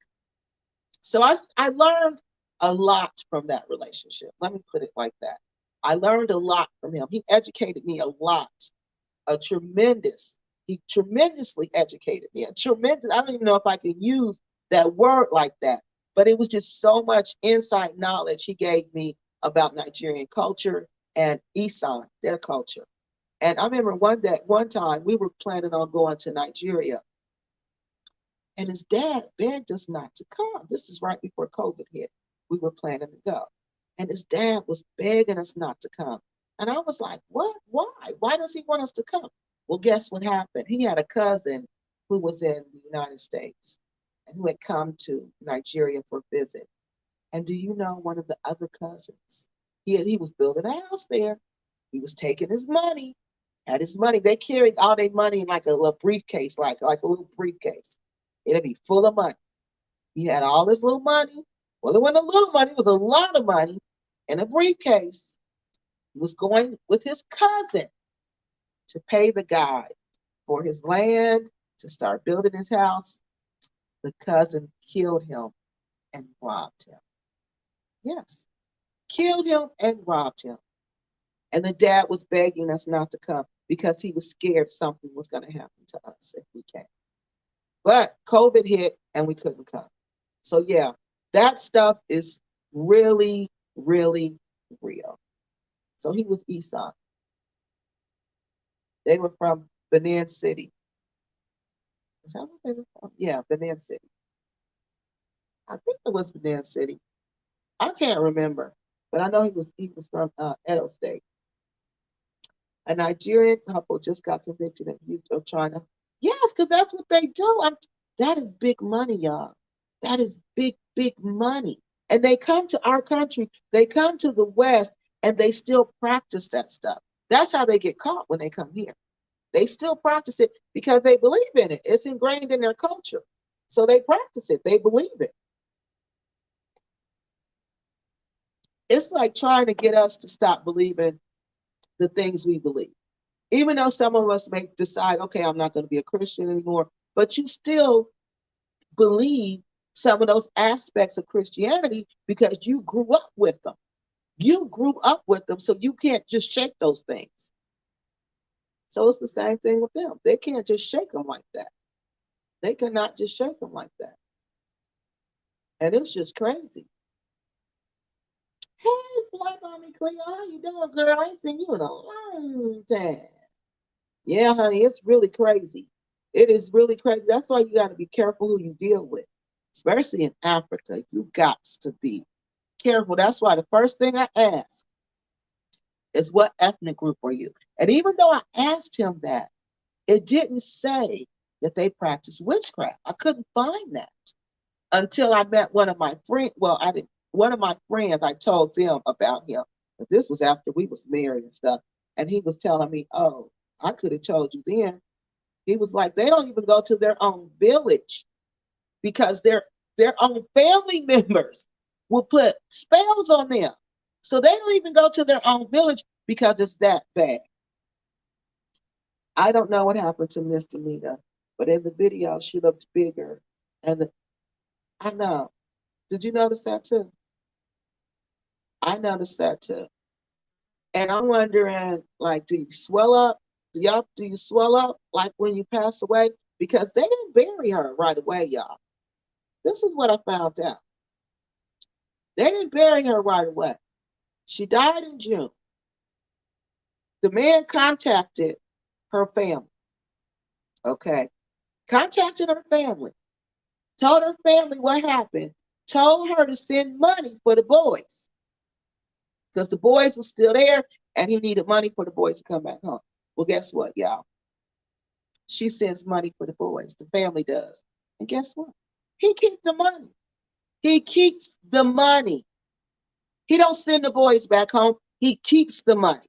So I learned a lot from that relationship. Let me put it like that. I learned a lot from him. He educated me a lot, he tremendously educated me. I don't even know if I can use that word like that, but it was just so much insight knowledge he gave me about Nigerian culture and Isan, their culture. And I remember one time we were planning on going to Nigeria, and his dad begged us not to come. This is right before COVID hit. We were planning to go, and his dad was begging us not to come. And I was like, what? Why? Why does he want us to come? Well, guess what happened? He had a cousin who was in the United States and who had come to Nigeria for a visit. And do you know one of the other cousins? He was building a house there. He was taking his money, had his money. They carried all their money in like a little briefcase, like a little briefcase. It'd be full of money. He had all this little money. Well, it wasn't a little money, it was a lot of money in a briefcase. He was going with his cousin to pay the guy for his land to start building his house. The cousin killed him and robbed him. Yes, killed him and robbed him. And the dad was begging us not to come because he was scared something was going to happen to us if we came. But COVID hit and we couldn't come. So yeah, that stuff is really, really real. So he was Esau. They were from Benin City. Is that what they were from? Yeah, Benin City. I think it was Benin City. I can't remember, but I know he was from Edo State. A Nigerian couple just got convicted of trying to. Yes, because that's what they do. That is big money, y'all. That is big, big money. And they come to our country, they come to the West, and they still practice that stuff. That's how they get caught when they come here. They still practice it because they believe in it. It's ingrained in their culture. So they practice it. They believe it. It's like trying to get us to stop believing the things we believe. Even though some of us may decide, okay, I'm not going to be a Christian anymore, but you still believe some of those aspects of Christianity because you grew up with them. You grew up with them, so you can't just shake those things. So it's the same thing with them. They can't just shake them like that. They cannot just shake them like that. And it's just crazy. Hey, Fly Mommy Cleo, how you doing, girl? I ain't seen you in a long time. Yeah, honey, it's really crazy. It is really crazy. That's why you got to be careful who you deal with, especially in Africa. You got to be careful. That's why the first thing I ask is what ethnic group are you? And even though I asked him that, it didn't say that they practice witchcraft. I couldn't find that until I met one of my friends. Well, I didn't. One of my friends, I told them about him, but this was after we was married and stuff. And he was telling me, "Oh, I could have told you then." He was like, "They don't even go to their own village because their own family members will put spells on them. So they don't even go to their own village because it's that bad." I don't know what happened to Miss Denita, but in the video she looked bigger. And I know. Did you notice that too? I noticed that too. And I'm wondering, like, do you swell up? Do you swell up like when you pass away? Because they didn't bury her right away, y'all. This is what I found out. They didn't bury her right away. She died in June. The man contacted her family, okay? Contacted her family, told her family what happened, told her to send money for the boys because the boys were still there and he needed money for the boys to come back home. Well, guess what, y'all? She sends money for the boys. The family does. And guess what? He keeps the money. He keeps the money. He don't send the boys back home. He keeps the money.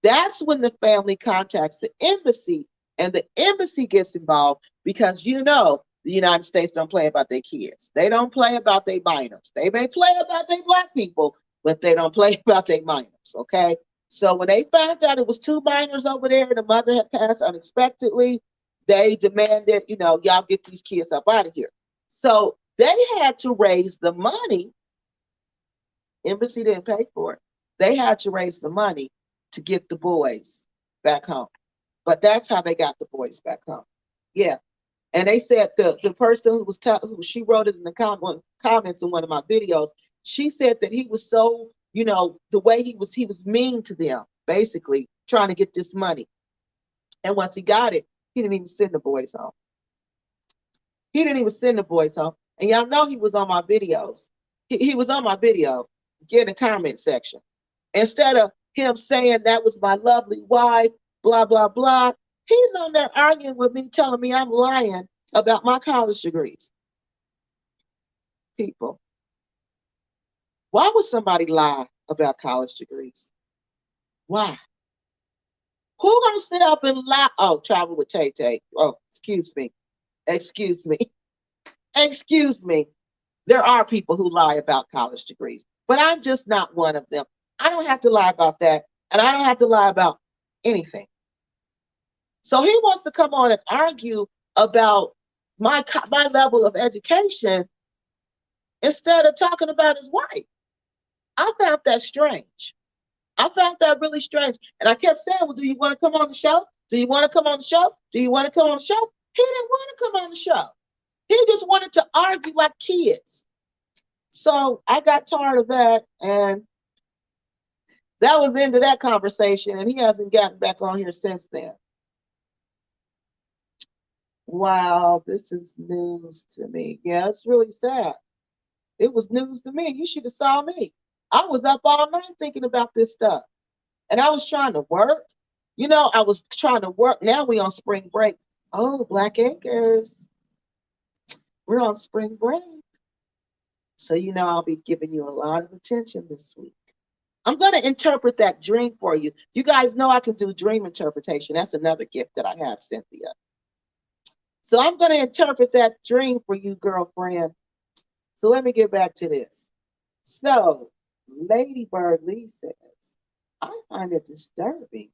That's when the family contacts the embassy and the embassy gets involved because you know the United States don't play about their kids. They don't play about their minors. They may play about their black people, but they don't play about their minors, okay? So when they found out it was 2 minors over there and the mother had passed unexpectedly, they demanded, y'all get these kids up out of here. So they had to raise the money. Embassy didn't pay for it. They had to raise the money to get the boys back home. But that's how they got the boys back home. Yeah. And they said the person who was who she wrote it in the comments in one of my videos, she said that he was so, the way he was mean to them, basically trying to get this money. And once he got it, he didn't even send the boys home. He didn't even send the boys home. And y'all know he was on my videos. He was on my video, get in the comment section. Instead of him saying that was my lovely wife, blah, blah, blah, he's on there arguing with me, telling me I'm lying about my college degrees. People, why would somebody lie about college degrees? Why? Who gonna sit up and lie? Oh, travel with Tay Tay. Oh, excuse me. Excuse me. Excuse me. There are people who lie about college degrees, but I'm just not one of them. I don't have to lie about that, and I don't have to lie about anything. So he wants to come on and argue about my level of education instead of talking about his wife. I found that strange. I found that really strange. And I kept saying, well, do you want to come on the show? Do you want to come on the show? Do you want to come on the show? He didn't want to come on the show. He just wanted to argue like kids. So I got tired of that, and that was the end of that conversation, and he hasn't gotten back on here since then. Wow, this is news to me. Yeah, it's really sad. It was news to me. You should have saw me. I was up all night thinking about this stuff. And I was trying to work. I was trying to work. Now we on spring break. Oh, Black Acres. We're on spring break. So I'll be giving you a lot of attention this week. I'm going to interpret that dream for you. You guys know I can do dream interpretation. That's another gift that I have, Cynthia. So I'm going to interpret that dream for you, girlfriend. So let me get back to this. So Lady Bird Lee says, I find it disturbing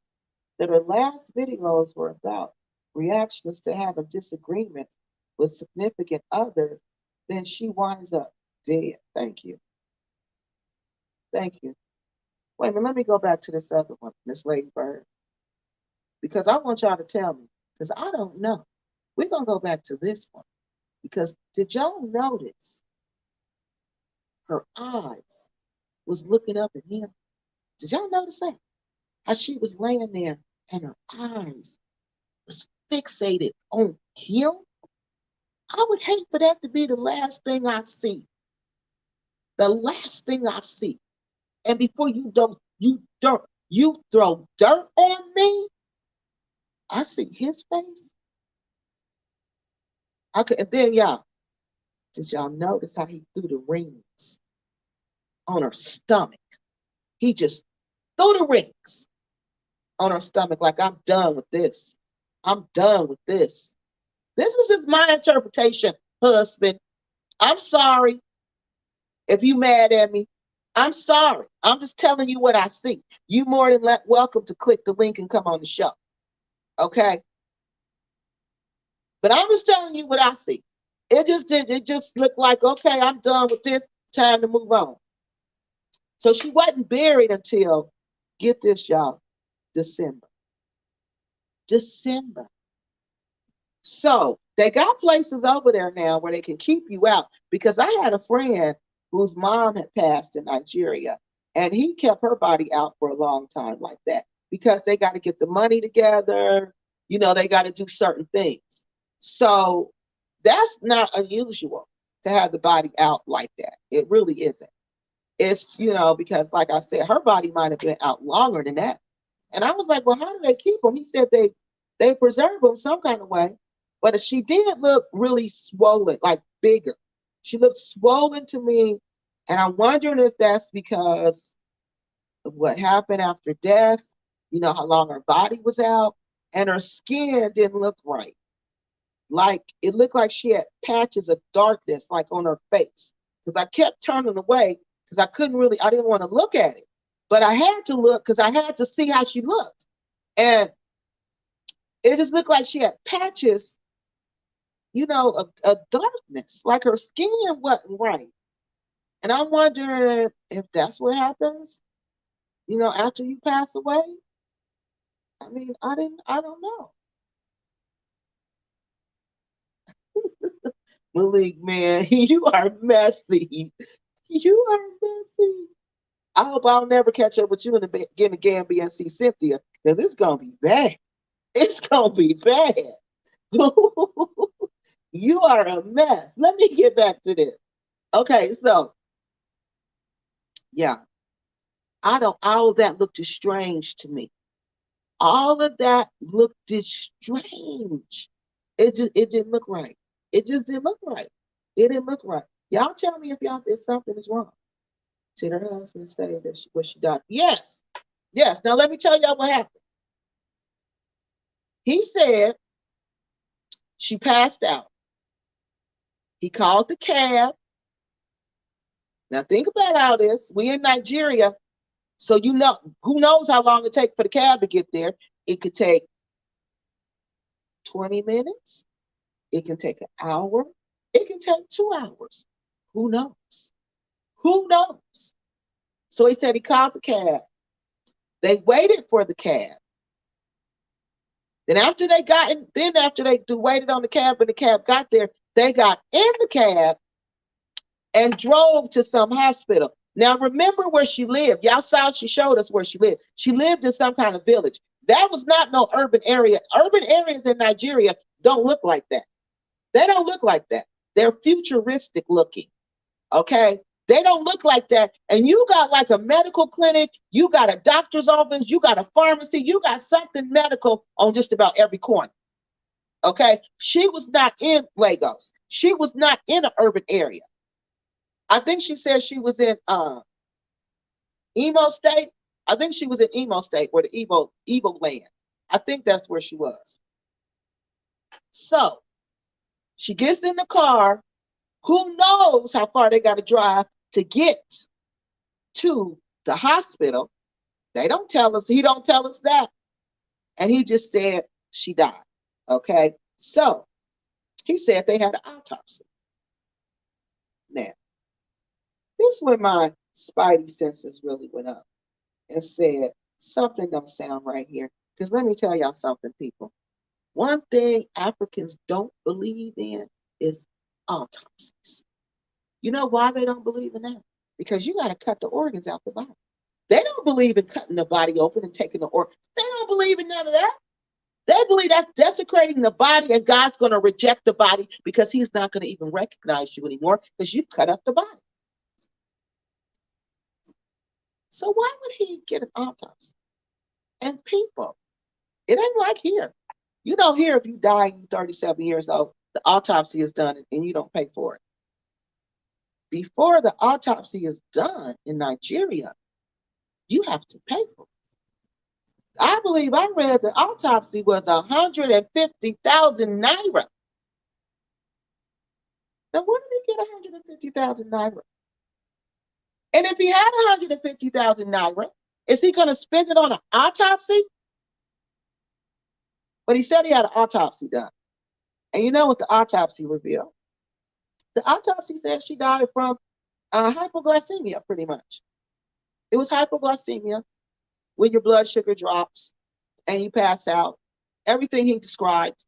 that her last videos were about reactions to having disagreements with significant others. Then she winds up dead. Thank you. Thank you. Wait a minute, let me go back to this other one, Miss Lady Bird. Because I want y'all to tell me, because I don't know. We're going to go back to this one. Because did y'all notice her eyes was looking up at him? Did y'all notice that? How she was laying there and her eyes was fixated on him? I would hate for that to be the last thing I see. The last thing I see. And before you throw dirt on me, I see his face. And then did y'all notice how he threw the rings on her stomach? He just threw the rings on her stomach like, I'm done with this. I'm done with this. This is just my interpretation, husband. I'm sorry if you mad at me. I'm sorry. I'm just telling you what I see. You more than welcome to click the link and come on the show. Okay? But I'm just telling you what I see. It just looked like, okay, I'm done with this. Time to move on. So she wasn't buried until Get this, y'all. December. December. So they got places over there now where they can keep you out, because I had a friend whose mom had passed in Nigeria, and he kept her body out for a long time like that, because they got to get the money together. They got to do certain things. So that's not unusual to have the body out like that. It really isn't. It's, because like I said, her body might have been out longer than that. And I was like, well, how do they keep them? He said they preserve them some kind of way. But she did look really swollen, like bigger. She looked swollen to me. And I'm wondering if that's because of what happened after death, how long her body was out. And her skin didn't look right. Like, it looked like she had patches of darkness, like on her face. Because I kept turning away because I didn't want to look at it. But I had to look because I had to see how she looked. And it just looked like she had patches, of darkness, like her skin wasn't right. And I'm wondering if that's what happens, after you pass away. I mean, I don't know. Malik, man, you are messy. You are messy. I hope I'll never catch up with you in the Gambia and see Cynthia, because it's going to be bad. It's going to be bad. You are a mess. Let me get back to this. Okay, so, yeah, all of that looked strange to me. All of that looked strange. It didn't look right. It just didn't look right. It didn't look right. Y'all tell me if something is wrong. Did her husband say that she died? Yes. Yes. Now let me tell y'all what happened. He said she passed out. He called the cab. Now think about all this. We in Nigeria, so who knows how long it takes for the cab to get there. It could take 20 minutes. It can take an hour. It can take 2 hours. Who knows? Who knows? So he said he called the cab. They waited for the cab. Then after they waited on the cab and the cab got there, they got in the cab and drove to some hospital. Now remember where she lived. Y'all saw she showed us where she lived. She lived in some kind of village. That was not no urban area. Urban areas in Nigeria don't look like that. They don't look like that. They're futuristic looking. Okay? They don't look like that. And you got like a medical clinic, you got a doctor's office, you got a pharmacy, you got something medical on just about every corner. Okay? She was not in Lagos. She was not in an urban area. I think she said she was in Imo State. I think she was in Imo State, where the Igbo land. I think that's where she was. So she gets in the car. Who knows how far they got to drive to get to the hospital? They don't tell us. He don't tell us that. And he just said she died. Okay. So he said they had an autopsy. Now, this is when my spidey senses really went up and said, something don't sound right here. Because let me tell y'all something, people. One thing Africans don't believe in is autopsies. You know why they don't believe in that? Because you got to cut the organs out the body. They don't believe in cutting the body open and taking the organ. They don't believe in none of that. They believe that's desecrating the body, and God's going to reject the body because he's not going to even recognize you anymore because you've cut up the body. So why would he get an autopsy? And people, it ain't like here. You don't hear if you die and you're 37 years old, the autopsy is done and you don't pay for it. Before the autopsy is done in Nigeria, you have to pay for it. I believe I read the autopsy was 150,000 naira. Now, where did he get 150,000 naira? And if he had 150,000 naira, is he going to spend it on an autopsy? But he said he had an autopsy done. And you know what the autopsy revealed? The autopsy said she died from hypoglycemia, pretty much. It was hypoglycemia. when your blood sugar drops and you pass out. Everything he described.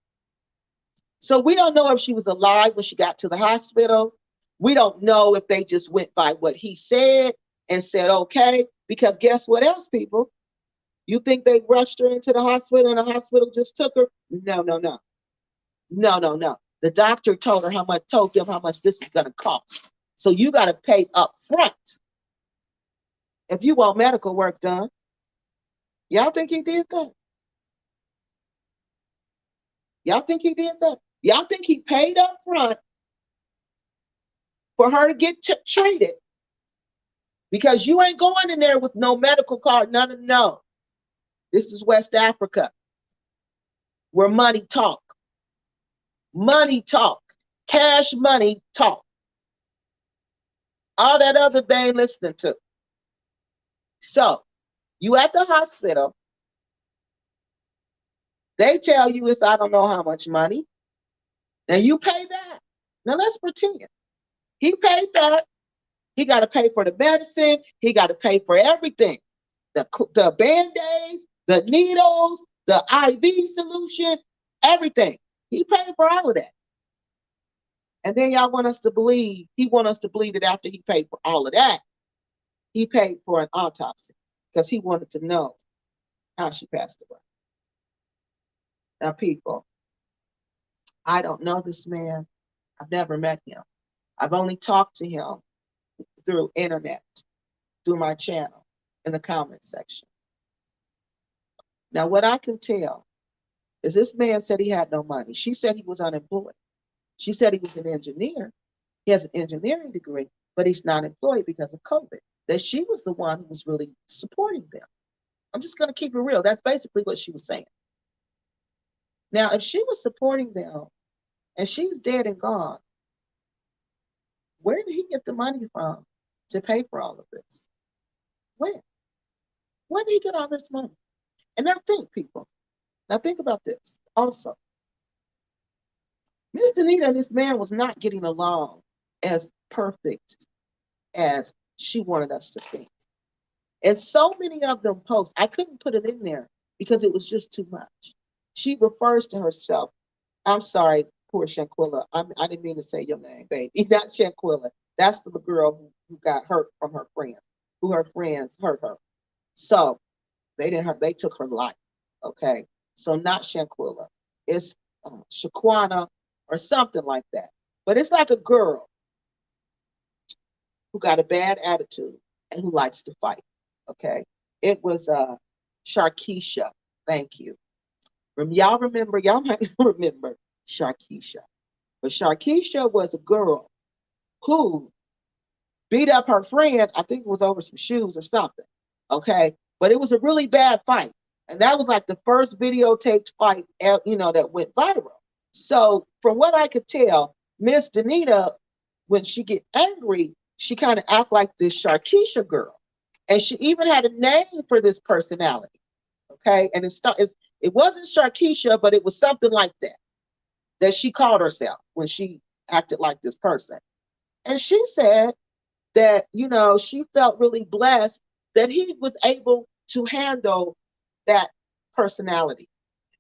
So we don't know if she was alive when she got to the hospital. We don't know if they just went by what he said and said, okay, because guess what else, people? You think they rushed her into the hospital and the hospital just took her? No, no, no. No, no, no. The doctor told her told them how much this is going to cost. So you got to pay up front if you want medical work done. Y'all think he did that? Y'all think he did that? Y'all think he paid up front for her to get treated? Because you ain't going in there with no medical card, none. No. This is West Africa, where money talk. Money talk. Cash money talk. All that other they ain't listening to. So, you at the hospital, they tell you it's I don't know how much money. Now you pay that. Now let's pretend. He paid that. He got to pay for the medicine. He got to pay for everything. The Band-Aids, the needles, the IV solution, everything. He paid for all of that. And then y'all want us to believe, he want us to believe that after he paid for all of that, he paid for an autopsy because he wanted to know how she passed away. Now, people, I don't know this man. I've never met him. I've only talked to him through internet, through my channel, in the comment section. Now, what I can tell is this man said he had no money. She said he was unemployed. She said he was an engineer. He has an engineering degree, but he's not employed because of COVID. That she was the one who was really supporting them. I'm just going to keep it real. That's basically what she was saying. Now, if she was supporting them and she's dead and gone, where did he get the money from to pay for all of this? Where? Where did he get all this money? And now think, people. Now think about this also. Miss Denita and this man was not getting along as perfect as she wanted us to think. And so many of them posts, I couldn't put it in there because it was just too much. She refers to herself, I'm sorry, poor Shanquilla. I didn't mean to say your name, baby. Not Shanquilla. That's the girl who got hurt from her friend, who her friends hurt her. So they took her life. Okay. So not Shanquilla. It's Shaquana or something like that. But it's like a girl who got a bad attitude and who likes to fight. Okay. It was Sharkeisha. Thank you. Y'all might remember Sharkeisha. But Sharkeisha was a girl who beat up her friend. I think it was over some shoes or something. Okay. But it was a really bad fight. And that was like the first videotaped fight, that went viral. So from what I could tell, Miss Denita, when she get angry, she kind of act like this Sharkeisha girl. And she even had a name for this personality. Okay. And it wasn't Sharkeisha, but it was something like that she called herself when she acted like this person. And she said that, she felt really blessed that he was able to handle that personality,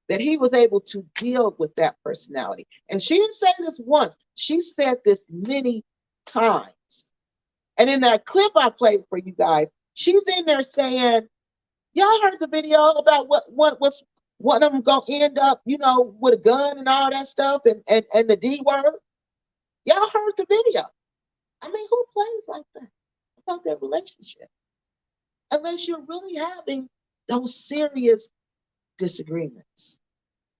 that he was able to deal with that personality. And she didn't say this once. She said this many times. And in that clip I played for you guys, she's in there saying, y'all heard the video about what's one of them gonna end up, with a gun and all that stuff and the D word. Y'all heard the video. I mean, who plays like that about their relationship? Unless you're really having those serious disagreements.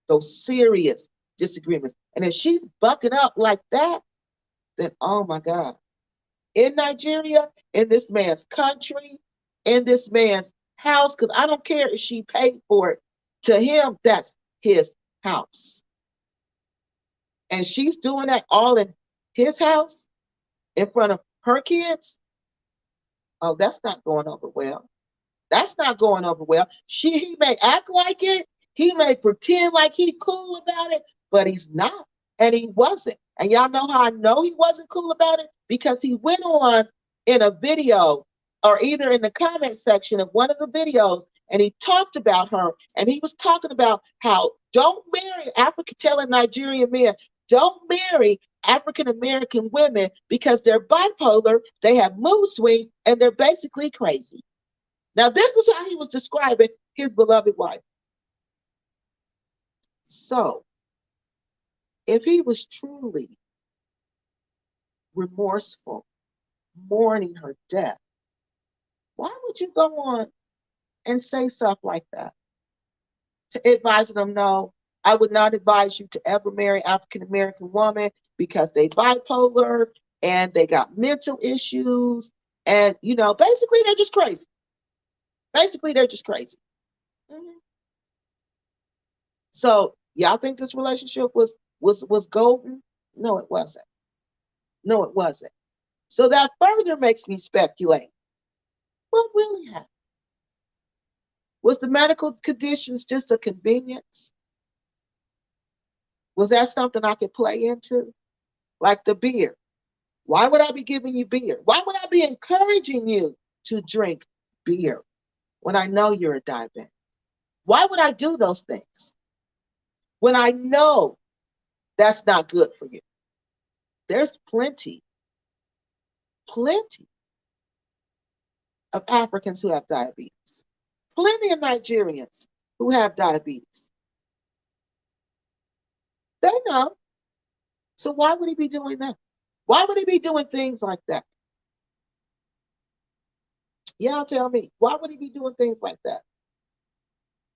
Those serious disagreements. And if she's bucking up like that, then oh my God. In Nigeria, in this man's country, in this man's house, because I don't care if she paid for it. To him, that's his house. And she's doing that all in his house, in front of her kids. Oh, that's not going over well. That's not going over well. He may act like it. He may pretend like he's cool about it, but he's not. And he wasn't. And y'all know how I know he wasn't cool about it? Because he went on in a video or either in the comment section of one of the videos, and he talked about her, and he was talking about how don't marry African, telling Nigerian men, don't marry African American women because they're bipolar, they have mood swings, and they're basically crazy. Now, this is how he was describing his beloved wife. So, if he was truly remorseful, mourning her death, why would you go on and say stuff like that? To advising them, no, I would not advise you to ever marry African American woman because they bipolar and they got mental issues, and basically they're just crazy. Basically, they're just crazy. Mm-hmm. So y'all think this relationship was golden? No, it wasn't. No, it wasn't. So that further makes me speculate. What really happened? Was the medical conditions just a convenience? Was that something I could play into? Like the beer. Why would I be giving you beer? Why would I be encouraging you to drink beer when I know you're a diabetic? Why would I do those things when I know that's not good for you? There's plenty of Africans who have diabetes, plenty of Nigerians who have diabetes. They know. So why would he be doing that? Why would he be doing things like that? Y'all tell me, why would he be doing things like that?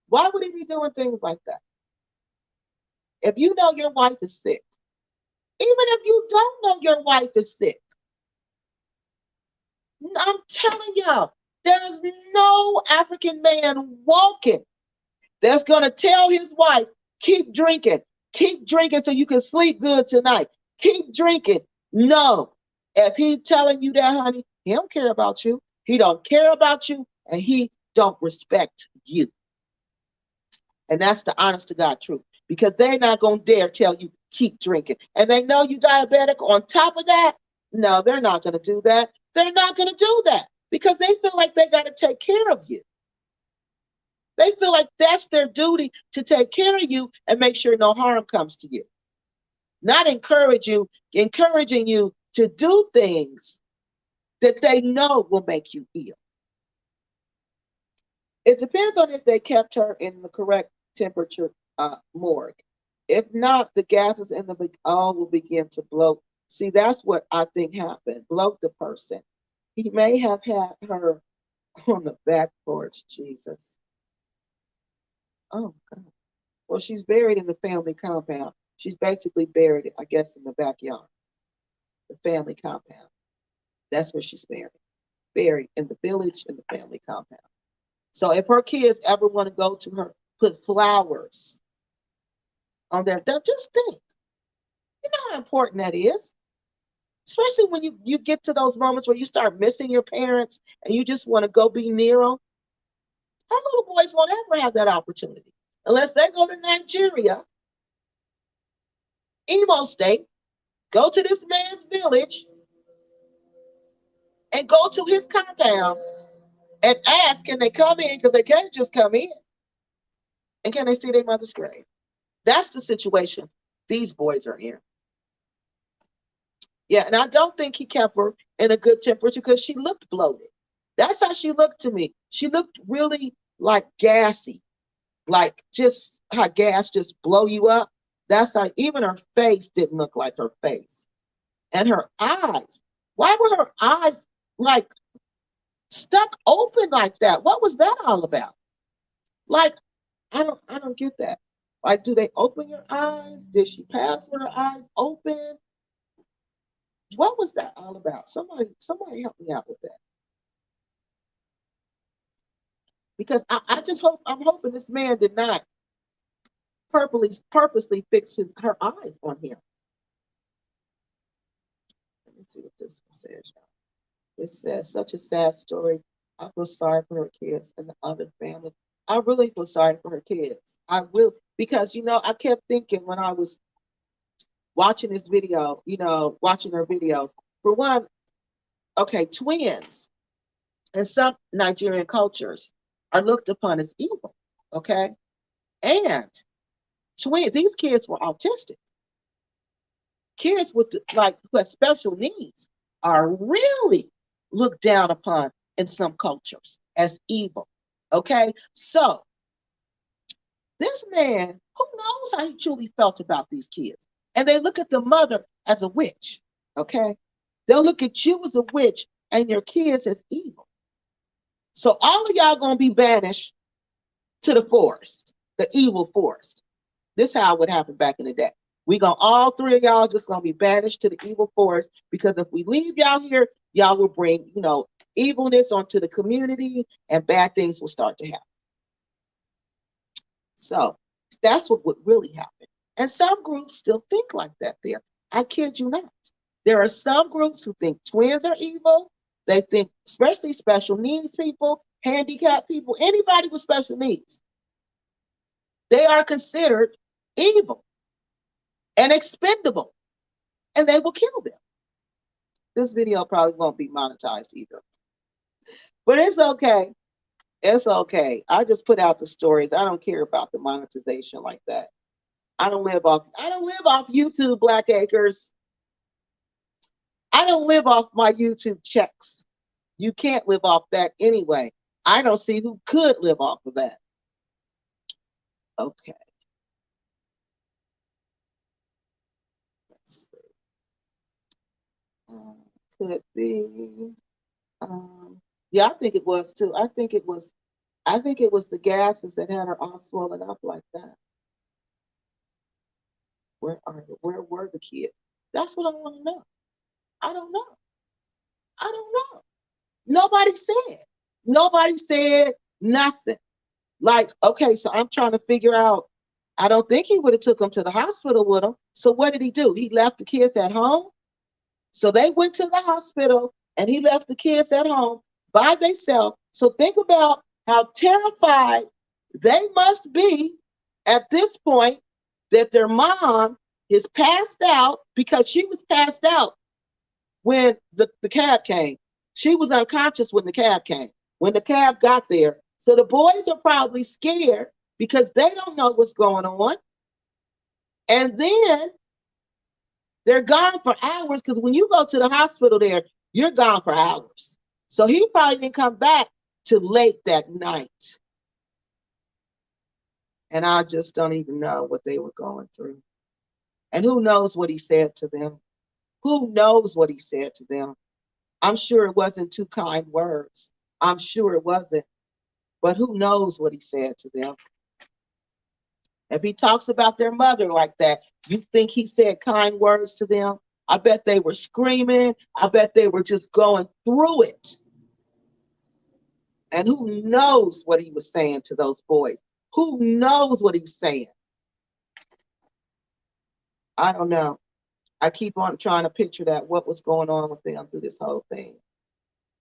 Why would he be doing things like that? If you know your wife is sick, even if you don't know your wife is sick, I'm telling y'all, there's no African man walking that's going to tell his wife, keep drinking so you can sleep good tonight. Keep drinking. No. If he's telling you that, honey, he don't care about you. He don't care about you, and he don't respect you. And that's the honest to God truth, because they're not going to dare tell you keep drinking. And they know you diabetic on top of that. No, they're not going to do that. They're not going to do that because they feel like they got to take care of you. They feel like that's their duty, to take care of you and make sure no harm comes to you. Not encouraging you to do things that they know will make you ill. It depends on if they kept her in the correct temperature morgue. If not, the gases in the all will begin to bloat. See, that's what I think happened. Bloat the person. He may have had her on the back porch. Jesus. Oh, God. Well, she's buried in the family compound. She's basically buried, I guess, in the backyard. The family compound. That's where she's buried. Buried in the village, in the family compound. So if her kids ever want to go to her, put flowers on there, just think. You know how important that is. Especially when you get to those moments where you start missing your parents and you just want to go be near them. Our little boys won't ever have that opportunity unless they go to Nigeria, Imo State, go to this man's village, and go to his compound and ask, can they come in? Because they can't just come in. And can they see their mother's grave? That's the situation these boys are in. Yeah, and I don't think he kept her in a good temperature because she looked bloated. That's how she looked to me. She looked really like gassy, like just how gas just blow you up. That's how even her face didn't look like her face. And her eyes, why were her eyes like stuck open like that? What was that all about? Like, I don't get that. Like, do they open your eyes? Did she pass with her eyes open? What was that all about? Somebody help me out with that. Because I just hope, I'm hoping this man did not purposely fix her eyes on him. Let me see what this one says, y'all. It says, such a sad story. I feel sorry for her kids and the other family. I really feel sorry for her kids. I will, because I kept thinking when I was watching this video, watching her videos. For one, okay, twins. And some Nigerian cultures are looked upon as evil. Okay. And these kids were autistic. Kids with like who have special needs are really looked down upon in some cultures as evil. Okay. So this man, who knows how he truly felt about these kids? And they look at the mother as a witch. Okay. They'll look at you as a witch and your kids as evil. So all of y'all gonna be banished to the forest, the evil forest. This is how it would happen back in the day. We gonna all three of y'all just gonna be banished to the evil forest, because if we leave y'all here, y'all will bring, evilness onto the community and bad things will start to happen. So that's what would really happen. And some groups still think like that there. I kid you not. There are some groups who think twins are evil. They think, especially special needs people, handicapped people, anybody with special needs, they are considered evil and expendable, and they will kill them. This video probably won't be monetized either, but it's okay. It's okay. I just put out the stories. I don't care about the monetization like that. I don't live off YouTube, Black Acres. I don't live off my YouTube checks. You can't live off that anyway. I don't see who could live off of that. Okay. Let's see. Could be. Yeah, I think it was too. I think it was the gases that had her all swollen up like that. Where were the kids? That's what I want to know. I don't know. I don't know. Nobody said nothing. Like, okay, so I'm trying to figure out. I don't think he would have took them to the hospital with him. So what did he do? He left the kids at home. So they went to the hospital and he left the kids at home by themselves. So think about how terrified they must be at this point that their mom is passed out, because she was passed out when the cab came. She was unconscious when the cab came, when the cab got there. So the boys are probably scared because they don't know what's going on. And then they're gone for hours, because when you go to the hospital there, you're gone for hours. So he probably didn't come back till late that night. And I just don't even know what they were going through. And who knows what he said to them? Who knows what he said to them? I'm sure it wasn't too kind words. I'm sure it wasn't. But who knows what he said to them? If he talks about their mother like that, you think he said kind words to them? I bet they were screaming. I bet they were just going through it. And who knows what he was saying to those boys? Who knows what he's saying? I don't know. I keep on trying to picture that, what was going on with them through this whole thing,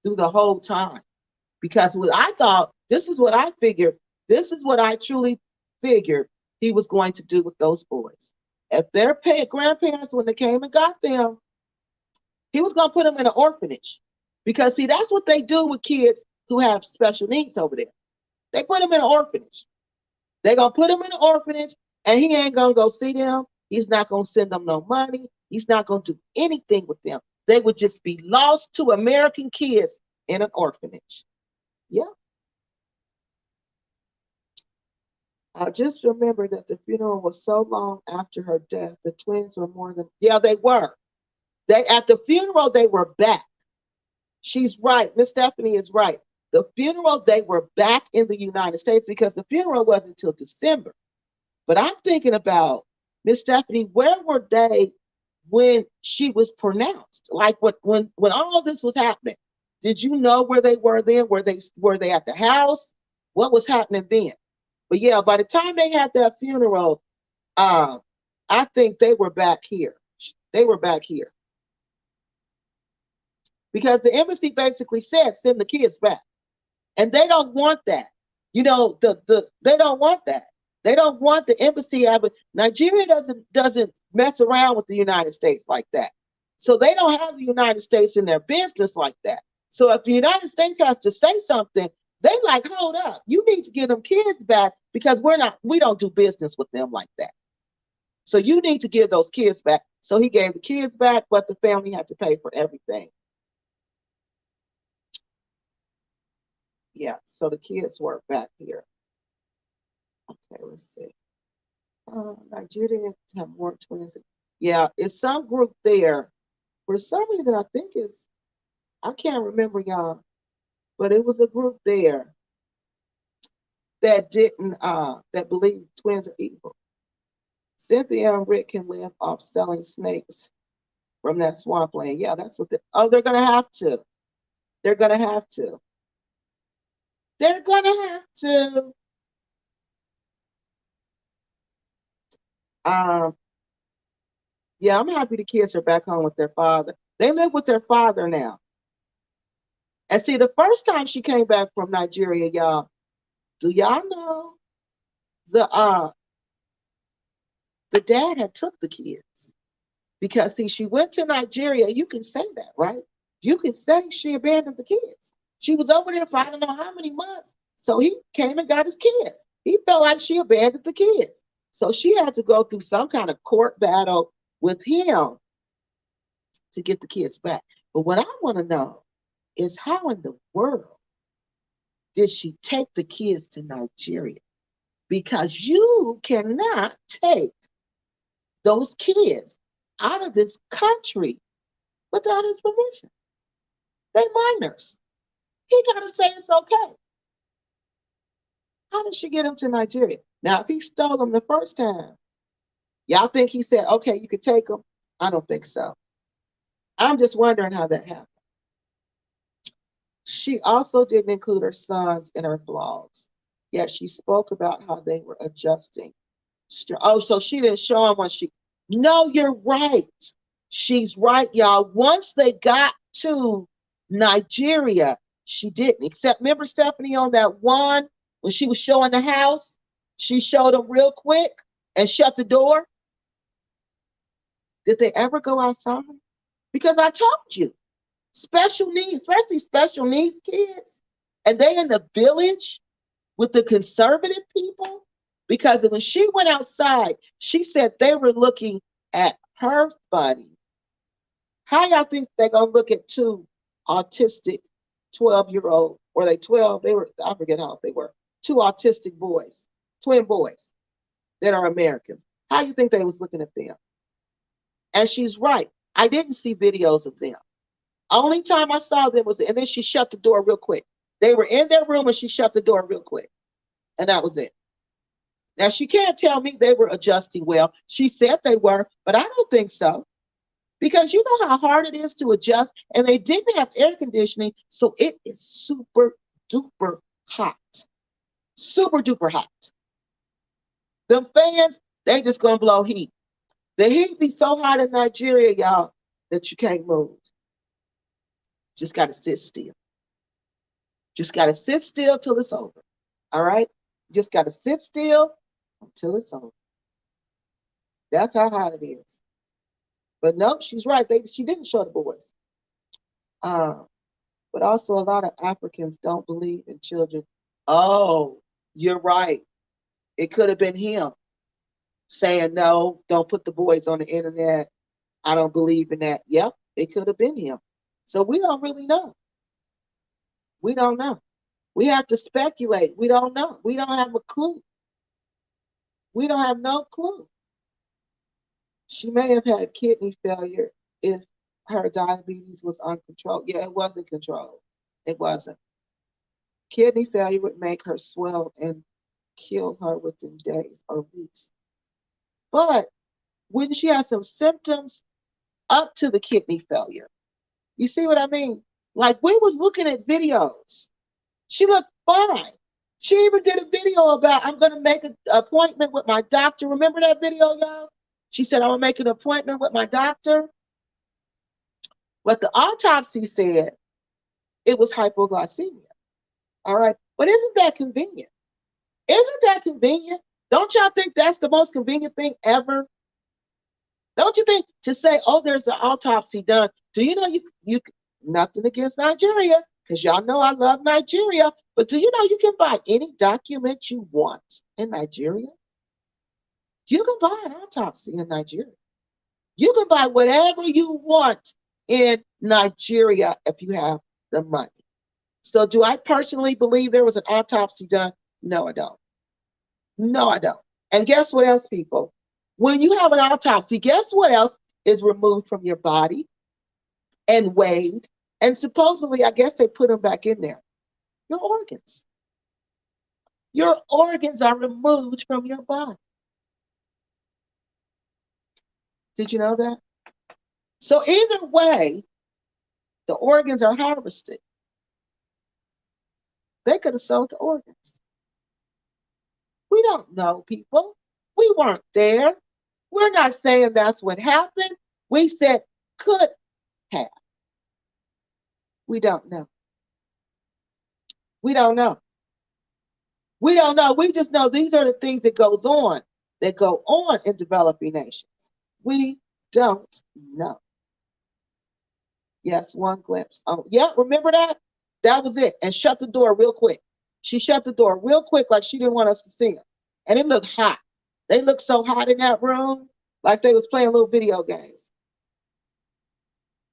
through the whole time. Because what I thought, this is what I figured, this is what I truly figured he was going to do with those boys. If their grandparents, when they came and got them, he was going to put them in an orphanage. Because, see, that's what they do with kids who have special needs over there. They put them in an orphanage. They're going to put them in an orphanage, and he ain't going to go see them. He's not going to send them no money. He's not going to do anything with them. They would just be lost to American kids in an orphanage. Yeah. I just remember that the funeral was so long after her death. The twins were more than, yeah, they were. At the funeral, they were back. She's right. Miss Stephanie is right. The funeral, they were back in the United States, because the funeral wasn't until December. But I'm thinking about, Miss Stephanie, where were they when she was pronounced? Like when all this was happening, did you know where they were then? Were they at the house? What was happening then? But yeah, by the time they had that funeral, I think they were back here. They were back here. Because the embassy basically said, send the kids back. And they don't want that. They don't want that. They don't want the embassy. Nigeria doesn't mess around with the United States like that. So they don't have the United States in their business like that. So if the United States has to say something, they like, hold up, you need to get them kids back because we don't do business with them like that. So you need to give those kids back. So he gave the kids back, but the family had to pay for everything. Yeah, so the kids were back here. Okay, let's see. Nigeria have more twins. Yeah, it's some group there. For some reason, I think I can't remember y'all, but it was a group there that didn't, that believed twins are evil. Cynthia and Rick can live off selling snakes from that swampland. Yeah, that's what they're going to have to. They're going to have to. They're going to have to. Yeah, I'm happy the kids are back home with their father. They live with their father now. And see, the first time she came back from Nigeria, y'all, do y'all know the dad had took the kids? Because see, she went to Nigeria. You can say that, right? You can say she abandoned the kids. She was over there for I don't know how many months. So he came and got his kids. He felt like she abandoned the kids. So she had to go through some kind of court battle with him to get the kids back. But what I want to know is how in the world did she take the kids to Nigeria? Because you cannot take those kids out of this country without his permission. They minors. He got to say it's okay. How did she get them to Nigeria? Now, if he stole them the first time, y'all think he said, okay, you could take them? I don't think so. I'm just wondering how that happened. She also didn't include her sons in her blogs. Yet she spoke about how they were adjusting. Oh, so she didn't show them when she. No, you're right. She's right, y'all. Once they got to Nigeria, she didn't. Except, remember Stephanie on that one when she was showing the house? She showed them real quick and shut the door. Did they ever go outside? Because I told you, special needs, especially special needs kids, and they in the village with the conservative people, because when she went outside, she said they were looking at her funny. How y'all think they're gonna look at two autistic 12-year-old, or they 12, they were, I forget how old they were, two autistic boys, twin boys that are Americans. How you think they was looking at them? And she's right. I didn't see videos of them. Only time I saw them was, and then she shut the door real quick. They were in their room and she shut the door real quick. And that was it. Now, she can't tell me they were adjusting well. She said they were, but I don't think so. Because you know how hard it is to adjust, and they didn't have air conditioning, so it is super duper hot. Super duper hot. Them fans, they just gonna blow heat. The heat be so hot in Nigeria, y'all, that you can't move. Just gotta sit still. Just gotta sit still till it's over. All right? Just gotta sit still until it's over. That's how hot it is. But no, she's right. She didn't show the boys. But also, a lot of Africans don't believe in children. Oh, you're right. It could have been him saying, no, don't put the boys on the internet. I don't believe in that. Yep, it could have been him. So we don't really know. We don't know. We have to speculate. We don't know. We don't have a clue. We don't have no clue. She may have had kidney failure if her diabetes was uncontrolled. Yeah, it wasn't controlled. It wasn't. Kidney failure would make her swell and kill her within days or weeks. But when she had some symptoms up to the kidney failure, you see what I mean? Like, we was looking at videos. She looked fine. She even did a video about, I'm going to make an appointment with my doctor. Remember that video, y'all? She said, I'm going to make an appointment with my doctor. What the autopsy said, it was hypoglycemia. All right. But isn't that convenient? Isn't that convenient? Don't y'all think that's the most convenient thing ever? Don't you think to say, oh, there's an autopsy done? Do you know Nothing against Nigeria, because y'all know I love Nigeria. But do you know you can buy any document you want in Nigeria? You can buy an autopsy in Nigeria. You can buy whatever you want in Nigeria if you have the money. So do I personally believe there was an autopsy done? No, I don't. No, I don't. And guess what else, people? When you have an autopsy, guess what else is removed from your body and weighed? And supposedly, I guess they put them back in there. Your organs. Your organs are removed from your body. Did you know that? So either way, the organs are harvested. They could have sold the organs. We don't know, people. We weren't there. We're not saying that's what happened. We said could have. We don't know. We don't know. We don't know. We just know these are the things that go on in developing nations. We don't know. Yes, one glimpse. Oh, yeah, remember that? That was it. And shut the door real quick. She shut the door real quick like she didn't want us to see them. And it looked hot. They looked so hot in that room, like they was playing little video games.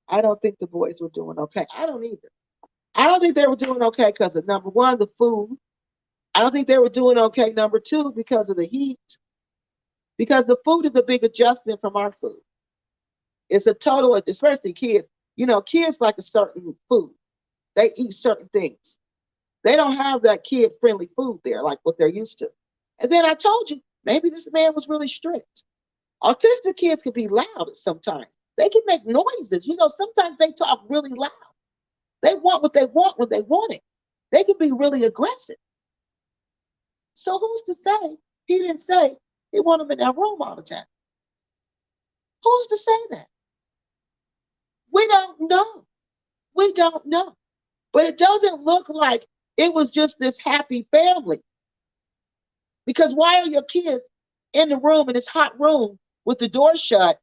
I don't think the boys were doing okay. I don't either. I don't think they were doing okay because of, number one, the food. I don't think they were doing okay, number two, because of the heat. Because the food is a big adjustment from our food. It's a total, especially kids. You know, kids like a certain food. They eat certain things. They don't have that kid-friendly food there like what they're used to. And then I told you, maybe this man was really strict. Autistic kids can be loud sometimes. They can make noises. You know, sometimes they talk really loud. They want what they want when they want it. They can be really aggressive. So who's to say he didn't say he wanted them in that room all the time? Who's to say that? We don't know. We don't know. But it doesn't look like it was just this happy family. Because why are your kids in the room, in this hot room, with the door shut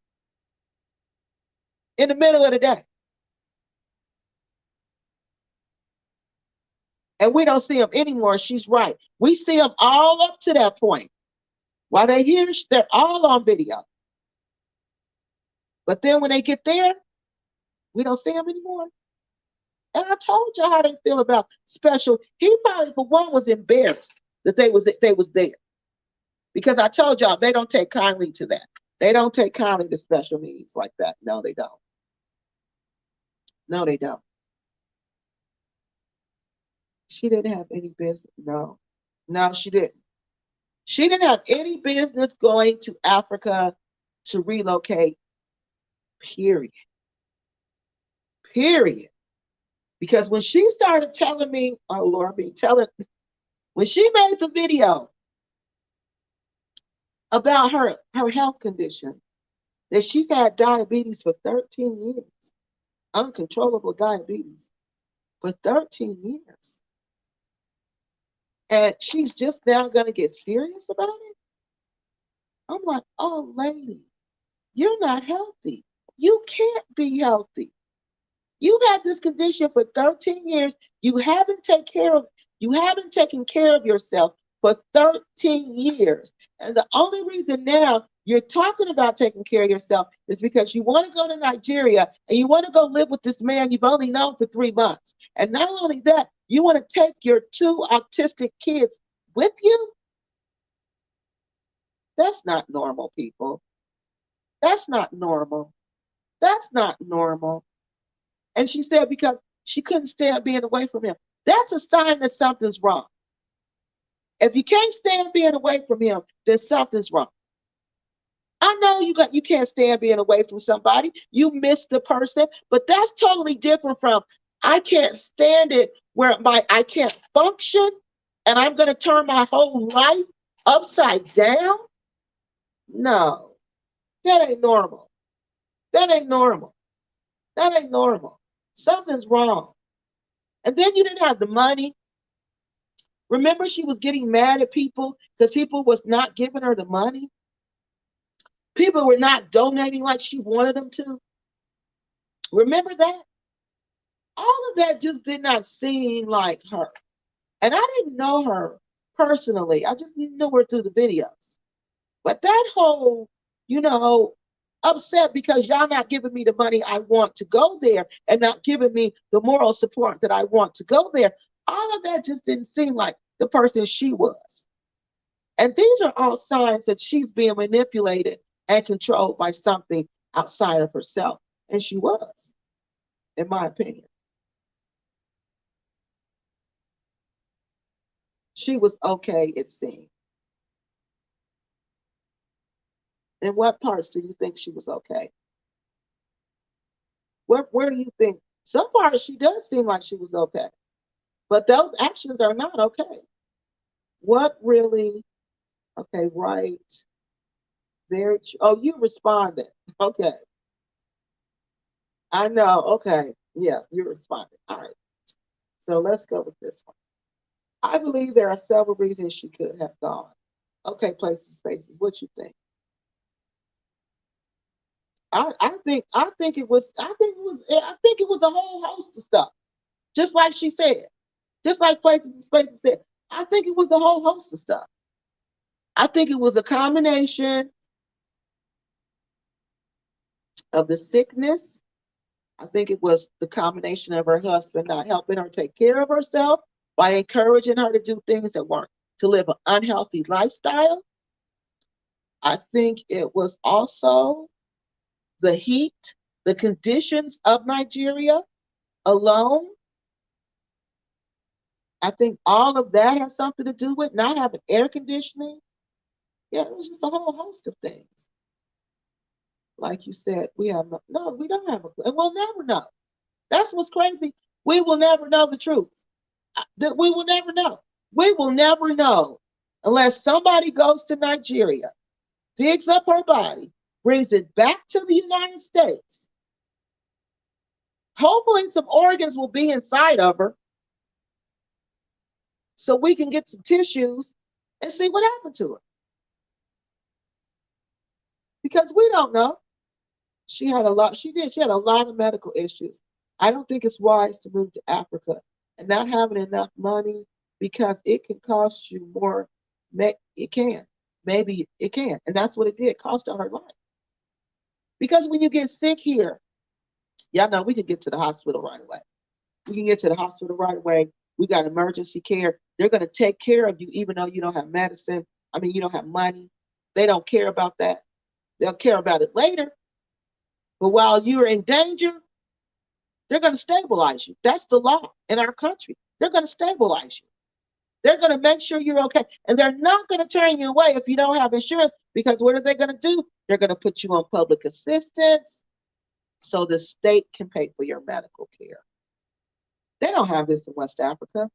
in the middle of the day? And we don't see them anymore. She's right. We see them all up to that point. While they're here, they're all on video. But then when they get there, we don't see them anymore. And I told you how they feel about special. He probably, for one, was embarrassed that they was there. Because I told y'all they don't take kindly to that. They don't take kindly to special needs like that. No, they don't. No, they don't. She didn't have any business. No. No, she didn't. She didn't have any business going to Africa to relocate, period. Period. Because when she started telling me, oh Lord, when she made the video about her health condition, that she's had diabetes for 13 years, uncontrollable diabetes for 13 years. And she's just now going to get serious about it? I'm like, oh, lady, you're not healthy. You can't be healthy. You've had this condition for 13 years. You haven't taken care of yourself for 13 years. And the only reason now you're talking about taking care of yourself is because you want to go to Nigeria and you want to go live with this man you've only known for 3 months. And not only that, you want to take your 2 autistic kids with you? That's not normal, people. That's not normal. That's not normal. And she said because she couldn't stand being away from him. That's a sign that something's wrong. If you can't stand being away from him, then something's wrong. I know you can't stand being away from somebody. You miss the person, but that's totally different from I can't stand it where I can't function and I'm going to turn my whole life upside down. No, that ain't normal. That ain't normal. That ain't normal. Something's wrong. And then you didn't have the money. Remember, she was getting mad at people because people was not giving her the money. People were not donating like she wanted them to. Remember that? All of that just did not seem like her. And I didn't know her personally. I just knew her through the videos. But that whole, you know, upset because y'all not giving me the money I want to go there and not giving me the moral support that I want to go there, all of that just didn't seem like the person she was. And these are all signs that she's being manipulated and controlled by something outside of herself. And she was, in my opinion. She was okay, it seemed. In what parts do you think she was okay? Where do you think? Some parts she does seem like she was okay, but those actions are not okay. What really? Okay, right. Very. Oh, you responded. Okay, I know. Okay, yeah, you responded. All right. So let's go with this one. I believe there are several reasons she could have gone. Okay, places, spaces. What you think? I think it was a whole host of stuff. Just like she said, just like places and spaces said. I think it was a whole host of stuff. I think it was a combination of the sickness. I think it was the combination of her husband not helping her take care of herself by encouraging her to do things that weren't to live an unhealthy lifestyle. I think it was also the heat, the conditions of Nigeria alone. I think all of that has something to do with not having air conditioning. Yeah, it was just a whole host of things. Like you said, we have no, we don't have a clue, and we'll never know. That's what's crazy. We will never know the truth. That we will never know. We will never know unless somebody goes to Nigeria, digs up her body, brings it back to the United States. Hopefully, some organs will be inside of her so we can get some tissues and see what happened to her. Because we don't know. She had a lot, she did, she had a lot of medical issues. I don't think it's wise to move to Africa and not having enough money because it can cost you more. It can. Maybe it can. And that's what it did, cost her life. Because when you get sick here, y'all know we can get to the hospital right away. We can get to the hospital right away. We got emergency care. They're going to take care of you even though you don't have medicine. I mean, you don't have money. They don't care about that. They'll care about it later. But while you're in danger, they're going to stabilize you. That's the law in our country. They're going to stabilize you. They're going to make sure you're okay. And they're not going to turn you away if you don't have insurance because what are they going to do? They're going to put you on public assistance so the state can pay for your medical care. They don't have this in West Africa.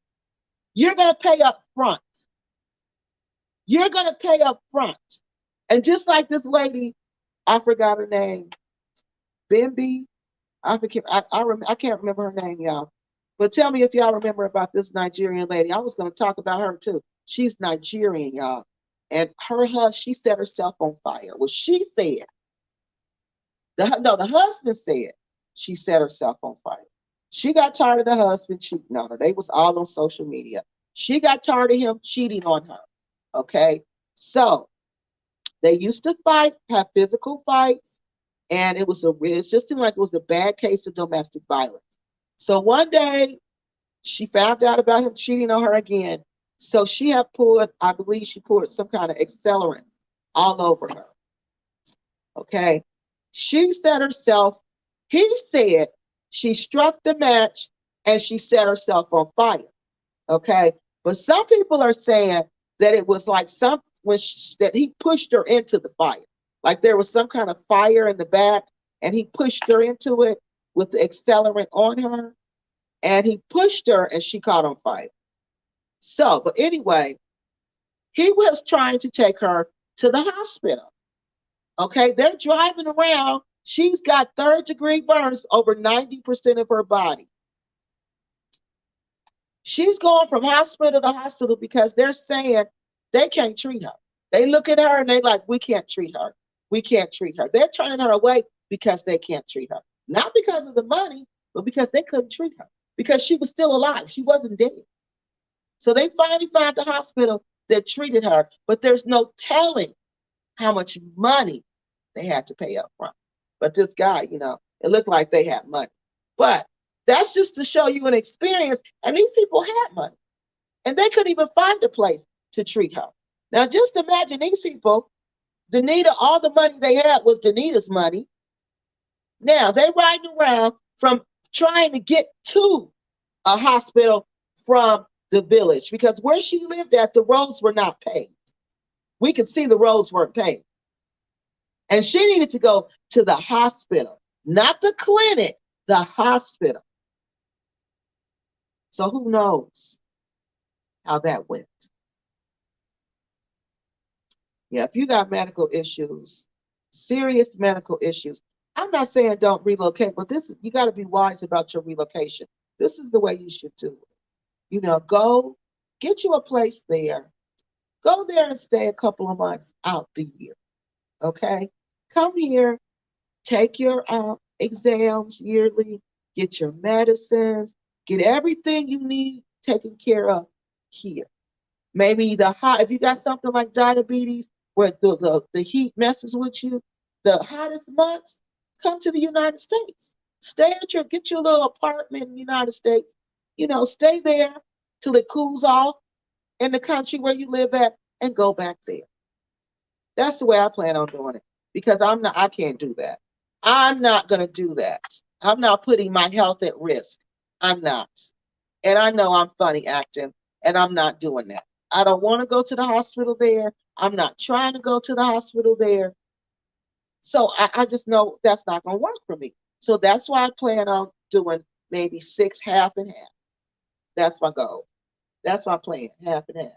You're going to pay up front. You're going to pay up front. And just like this lady, I forgot her name, Bimby. I can't remember her name, y'all. But tell me if y'all remember about this Nigerian lady. I was going to talk about her too. She's Nigerian, y'all. And her husband, she set herself on fire. Well, she said, the husband said she set herself on fire. She got tired of the husband cheating on her. They was all on social media. She got tired of him cheating on her. Okay. So they used to fight, have physical fights, and it just seemed like it was a bad case of domestic violence. So one day she found out about him cheating on her again. So she had I believe she poured some kind of accelerant all over her. Okay. She set herself, he said she struck the match and she set herself on fire. Okay. But some people are saying that it was like that he pushed her into the fire. Like there was some kind of fire in the back and he pushed her into it with the accelerant on her and he pushed her and she caught on fire. So, but anyway, he was trying to take her to the hospital. Okay, they're driving around. She's got third-degree burns over 90% of her body. She's going from hospital to hospital because they're saying they can't treat her. They look at her and they like, we can't treat her. We can't treat her. They're turning her away because they can't treat her. Not because of the money, but because they couldn't treat her because she was still alive. She wasn't dead. So they finally found the hospital that treated her, but there's no telling how much money they had to pay up front. But this guy, it looked like they had money. But that's just to show you an experience. And these people had money. And they couldn't even find a place to treat her. Now just imagine these people, Denita, all the money they had was Denita's money. Now they're riding around from trying to get to a hospital from the village because where she lived at, the roads were not paved. We could see the roads weren't paved. And she needed to go to the hospital, not the clinic, the hospital. So who knows how that went? Yeah, if you got medical issues, serious medical issues, I'm not saying don't relocate, but you got to be wise about your relocation. This is the way you should do it. Go get you a place there. Go there and stay a couple of months out the year. Okay? Come here, take your exams yearly, get your medicines, get everything you need taken care of here. Maybe if you got something like diabetes where the heat messes with you, the hottest months, come to the United States. Get your little apartment in the United States. Stay there till it cools off in the country where you live at and go back there. That's the way I plan on doing it because I can't do that. I'm not going to do that. I'm not putting my health at risk. I'm not. And I know I'm funny acting, and I'm not doing that. I don't want to go to the hospital there. I'm not trying to go to the hospital there. So I just know that's not going to work for me. So that's why I plan on doing maybe 6, half and half. That's my goal. That's my plan, half and half.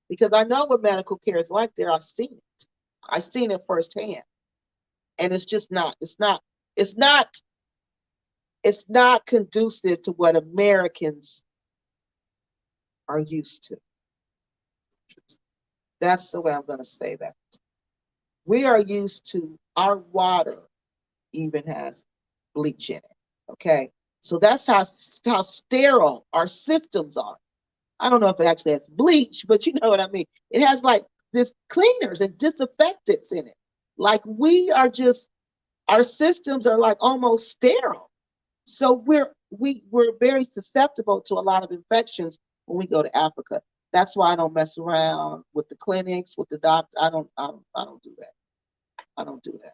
Because I know what medical care is like there. I've seen it. I've seen it firsthand. And it's just not, it's not conducive to what Americans are used to. That's the way I'm going to say that. We are used to our water even has bleach in it. Okay. So that's how sterile our systems are. I don't know if it actually has bleach, but you know what I mean. It has like this cleaners and disinfectants in it. Like our systems are like almost sterile. So we're very susceptible to a lot of infections when we go to Africa. That's why I don't mess around with the clinics, with the doctor. I don't do that. I don't do that.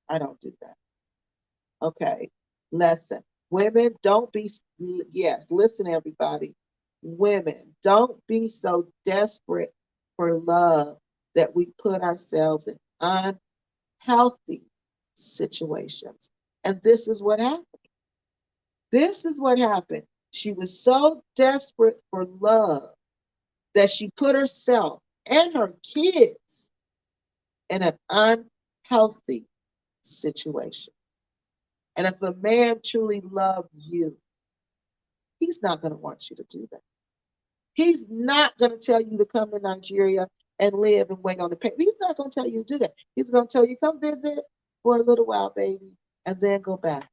I don't do that. Okay. Lesson. Women, don't be, yes, listen, everybody. Women, don't be so desperate for love that we put ourselves in unhealthy situations. And this is what happened. This is what happened. She was so desperate for love that she put herself and her kids in an unhealthy situation. And if a man truly loved you, he's not going to want you to do that. He's not going to tell you to come to Nigeria and live and wait on the paper. He's not going to tell you to do that. He's going to tell you, come visit for a little while, baby, and then go back.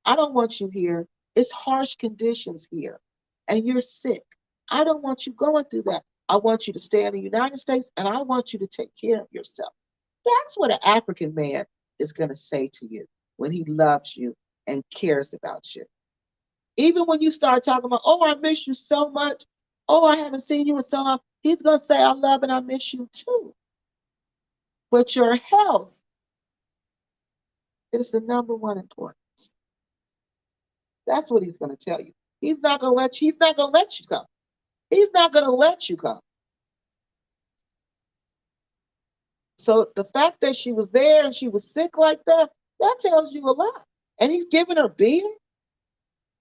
I don't want you here. It's harsh conditions here, and you're sick. I don't want you going through that. I want you to stay in the United States, and I want you to take care of yourself. That's what an African man is going to say to you when he loves you and cares about you. Even when you start talking about, oh, I miss you so much. Oh, I haven't seen you in so long. He's going to say, I love and I miss you too. But your health is the number one importance. That's what he's going to tell you. He's not going to let you come. He's not going to let you come. So the fact that she was there and she was sick like that tells you a lot. And he's giving her beer.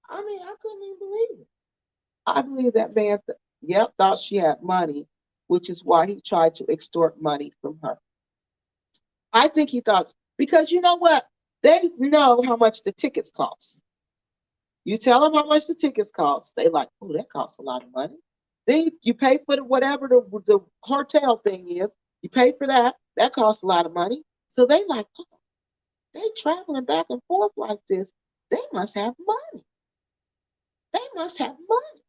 I mean, I couldn't even believe it. I believe that man, thought she had money, which is why he tried to extort money from her. I think he thought, because you know what? They know how much the tickets cost. You tell them how much the tickets cost. They like, oh, that costs a lot of money. Then you pay for whatever the hotel thing is. You pay for that. That costs a lot of money. So they like, oh. They traveling back and forth like this. They must have money. They must have money.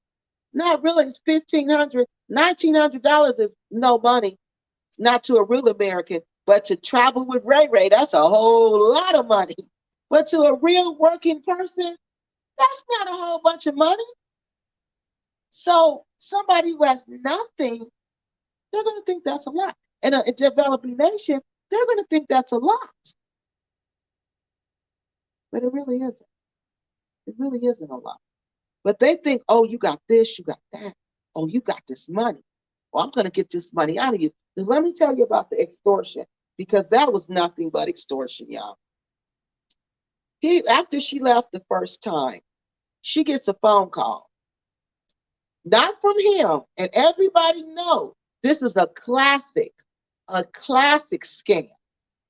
Not really. It's $1,500, $1,900 is no money, not to a real American, but to travel with Ray Ray, that's a whole lot of money. But to a real working person, that's not a whole bunch of money. So somebody who has nothing, they're going to think that's a lot. In a developing nation, they're going to think that's a lot. But it really isn't. It really isn't a lot. But they think, oh, you got this, you got that. Oh, you got this money. Well, I'm going to get this money out of you. Because let me tell you about the extortion, because that was nothing but extortion, y'all. After she left the first time, she gets a phone call. Not from him. And everybody know this is a classic scam.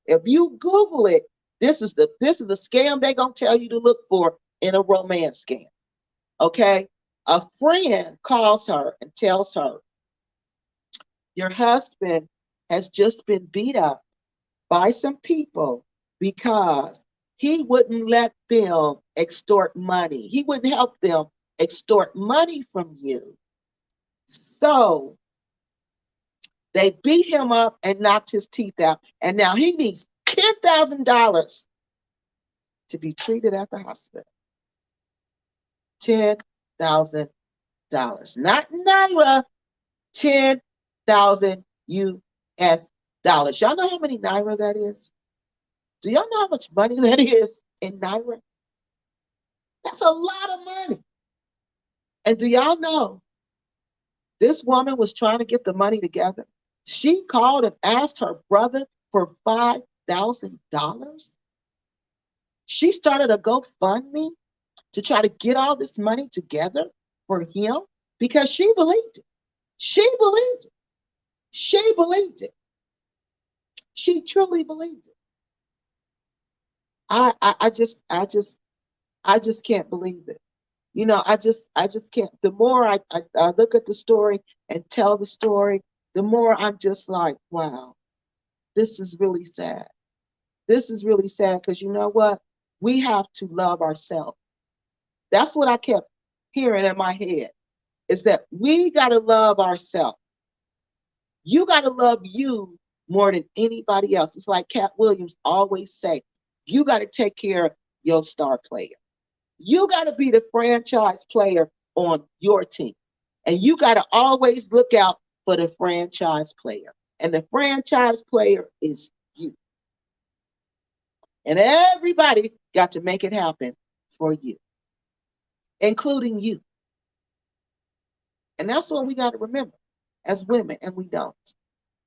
If you Google it, this is the scam they're going to tell you to look for in a romance scam. Okay? A friend calls her and tells her, your husband has just been beat up by some people because he wouldn't let them extort money. He wouldn't help them extort money from you. So they beat him up and knocked his teeth out. And now he needs $10,000 to be treated at the hospital. $10,000. Not Naira, 10,000 US dollars. Y'all know how many Naira that is? Do y'all know how much money that is in Naira? That's a lot of money. And do y'all know this woman was trying to get the money together? She called and asked her brother for $5,000. She started a GoFundMe to try to get all this money together for him because she believed it. She believed it. She believed it. She truly believed it. I just can't believe it. You know, I just can't. The more I look at the story and tell the story, the more I'm just like, wow, this is really sad. This is really sad because you know what? We have to love ourselves. That's what I kept hearing in my head, is that we got to love ourselves. You got to love you more than anybody else. It's like Cat Williams always say, you got to take care of your star player. You got to be the franchise player on your team. And you got to always look out for the franchise player. And the franchise player is you. And everybody got to make it happen for you, including you. And that's what we got to remember as women, and we don't.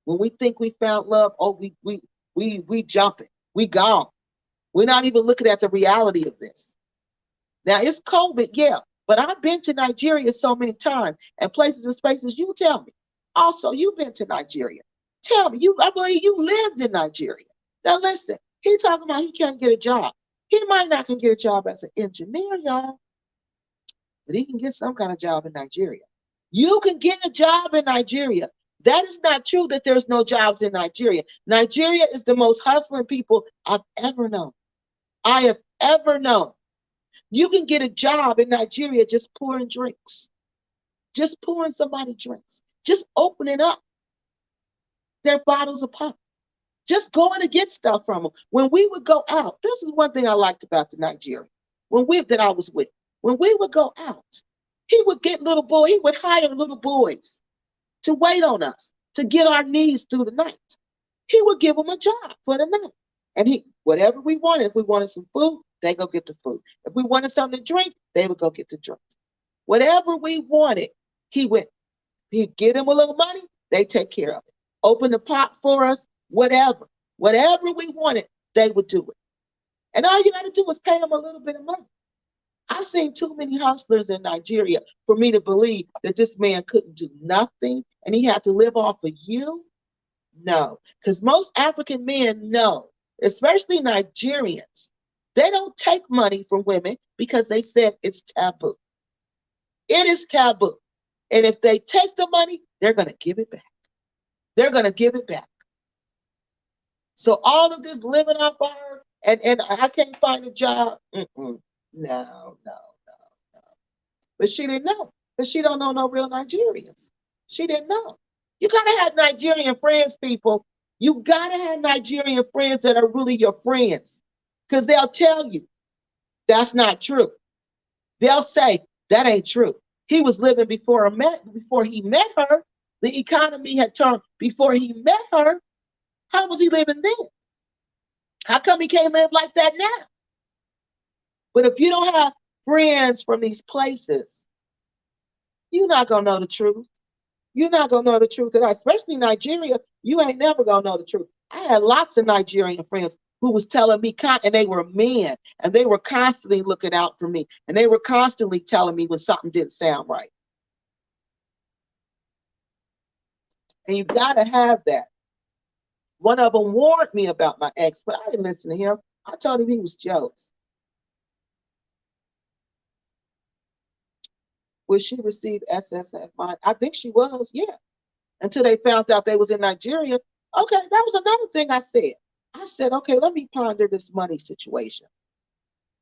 When we think we found love, oh, we jumping. We gone. We're not even looking at the reality of this. Now, it's COVID, yeah, but I've been to Nigeria so many times and places and spaces. You tell me. Also, you've been to Nigeria. Tell me. I believe you lived in Nigeria. Now, listen, he talking about he can't get a job. He might not can get a job as an engineer, y'all, but he can get some kind of job in Nigeria. You can get a job in Nigeria. That is not true that there's no jobs in Nigeria. Nigeria is the most hustling people I've ever known. I have ever known. You can get a job in Nigeria just pouring drinks. Just pouring somebody drinks. Just opening up their bottles of pop. Just going to get stuff from them. When we would go out, this is one thing I liked about the Nigerian that I was with. When we would go out, he would hire little boys to wait on us, to get our needs through the night. He would give them a job for the night. And whatever we wanted, if we wanted some food, they go get the food. If we wanted something to drink, they would go get the drink. Whatever we wanted, he'd give them a little money, they take care of it. Open the pot for us, whatever. Whatever we wanted, they would do it. And all you got to do is pay them a little bit of money. I've seen too many hustlers in Nigeria for me to believe that this man couldn't do nothing and he had to live off of you. No, because most African men know, especially Nigerians, they don't take money from women because they said it's taboo. It is taboo. And if they take the money, they're going to give it back. They're going to give it back. So all of this living off of her and I can't find a job. Mm-mm. No, no, no. But she didn't know. But she don't know no real Nigerians. She didn't know. You gotta have Nigerian friends, people. You gotta have Nigerian friends that are really your friends. Because they'll tell you that's not true. They'll say that ain't true. He was living before he met her. The economy had turned before he met her. How was he living then? How come he can't live like that now? But if you don't have friends from these places, you're not gonna know the truth. You're not gonna know the truth at all. Especially Nigeria, you ain't never gonna know the truth. I had lots of Nigerian friends who was telling me, and they were men, and they were constantly looking out for me, and they were constantly telling me when something didn't sound right. And you gotta have that. One of them warned me about my ex, but I didn't listen to him. I told him he was jealous. Will she receive SSF? I think she was, yeah. Until they found out they was in Nigeria. Okay, that was another thing I said. I said, okay, let me ponder this money situation.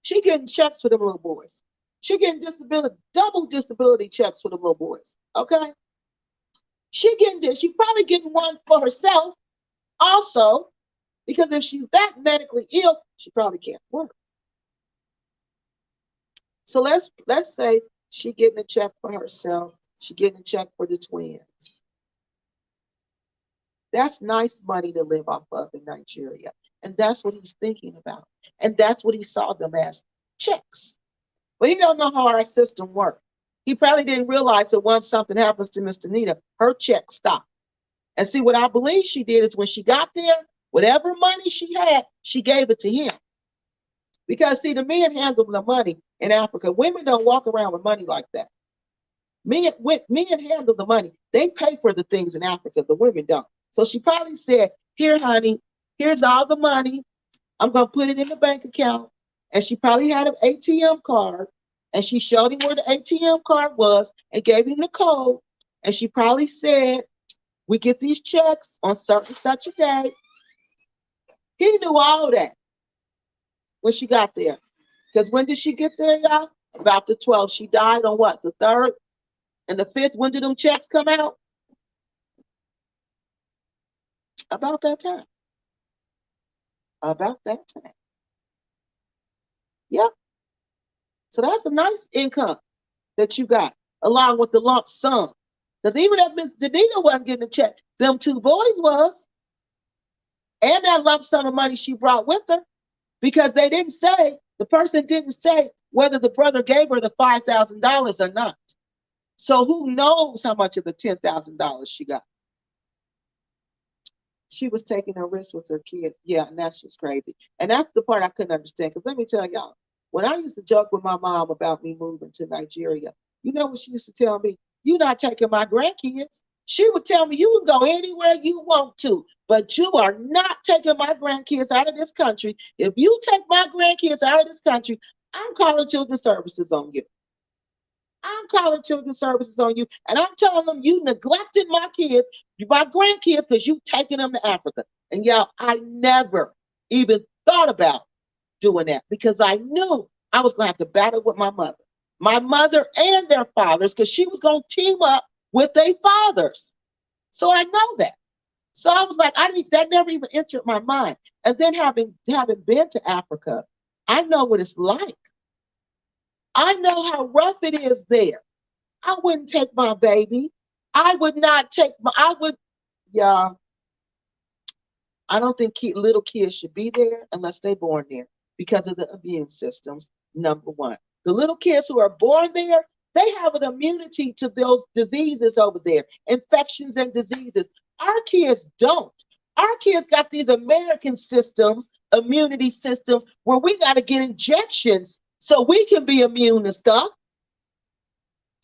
She getting checks for them little boys. She getting disability, double disability checks for the little boys. Okay. She getting this. She probably getting one for herself also, because if she's that medically ill, she probably can't work. So let's say she getting a check for herself. She getting a check for the twins. That's nice money to live off of in Nigeria. And that's what he's thinking about. And that's what he saw them as, checks. But he don't know how our system works. He probably didn't realize that once something happens to Miss Denita, her check stopped. And see, what I believe she did is when she got there, whatever money she had, she gave it to him. Because see, the men handle the money in Africa. Women don't walk around with money like that. Men handle the money. They pay for the things in Africa. The women don't. So she probably said, here, honey, here's all the money. I'm going to put it in the bank account. And she probably had an ATM card. And she showed him where the ATM card was and gave him the code. And she probably said, we get these checks on such a day. He knew all that when she got there. Because when did she get there, y'all? About the 12th. She died on what? The 3rd? And the 5th, when did them checks come out? About that time. About that time. Yep. So that's a nice income that you got, along with the lump sum. Because even if Miss Denita wasn't getting a check, them 2 boys was. And that lump sum of money she brought with her. Because the person didn't say whether the brother gave her the $5,000 or not. So who knows how much of the $10,000 she got? She was taking a risk with her kids. Yeah, and that's just crazy. And that's the part I couldn't understand. Because let me tell y'all, when I used to joke with my mom about me moving to Nigeria, you know what she used to tell me? You're not taking my grandkids. She would tell me, you can go anywhere you want to, but you are not taking my grandkids out of this country. If you take my grandkids out of this country, I'm calling children's services on you. I'm calling children's services on you, and I'm telling them you neglected my kids, my grandkids, because you taking them to Africa. And y'all, I never even thought about doing that because I knew I was going to have to battle with my mother and their fathers, because she was going to team up with their fathers. So I know that. So I was like, that never even entered my mind. And then having been to Africa, I know what it's like. I know how rough it is there. I wouldn't take my baby. I would not take yeah, I don't think little kids should be there unless they're born there because of the immune systems, number one. The little kids who are born there, they have an immunity to those diseases over there, infections and diseases. Our kids don't. Our kids got these American systems, immunity systems, where we got to get injections so we can be immune to stuff.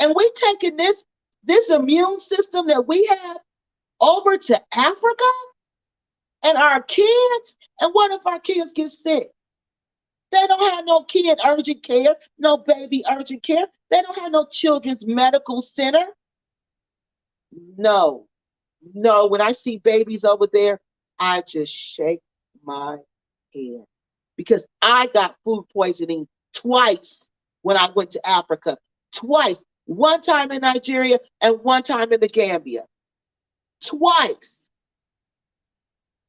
And we taking this immune system that we have over to Africa and our kids. And what if our kids get sick? They don't have no kid urgent care, no baby urgent care. They don't have no children's medical center. No, no. When I see babies over there, I just shake my head. because I got food poisoning twice when I went to Africa. Twice. One time in Nigeria and one time in the Gambia. Twice.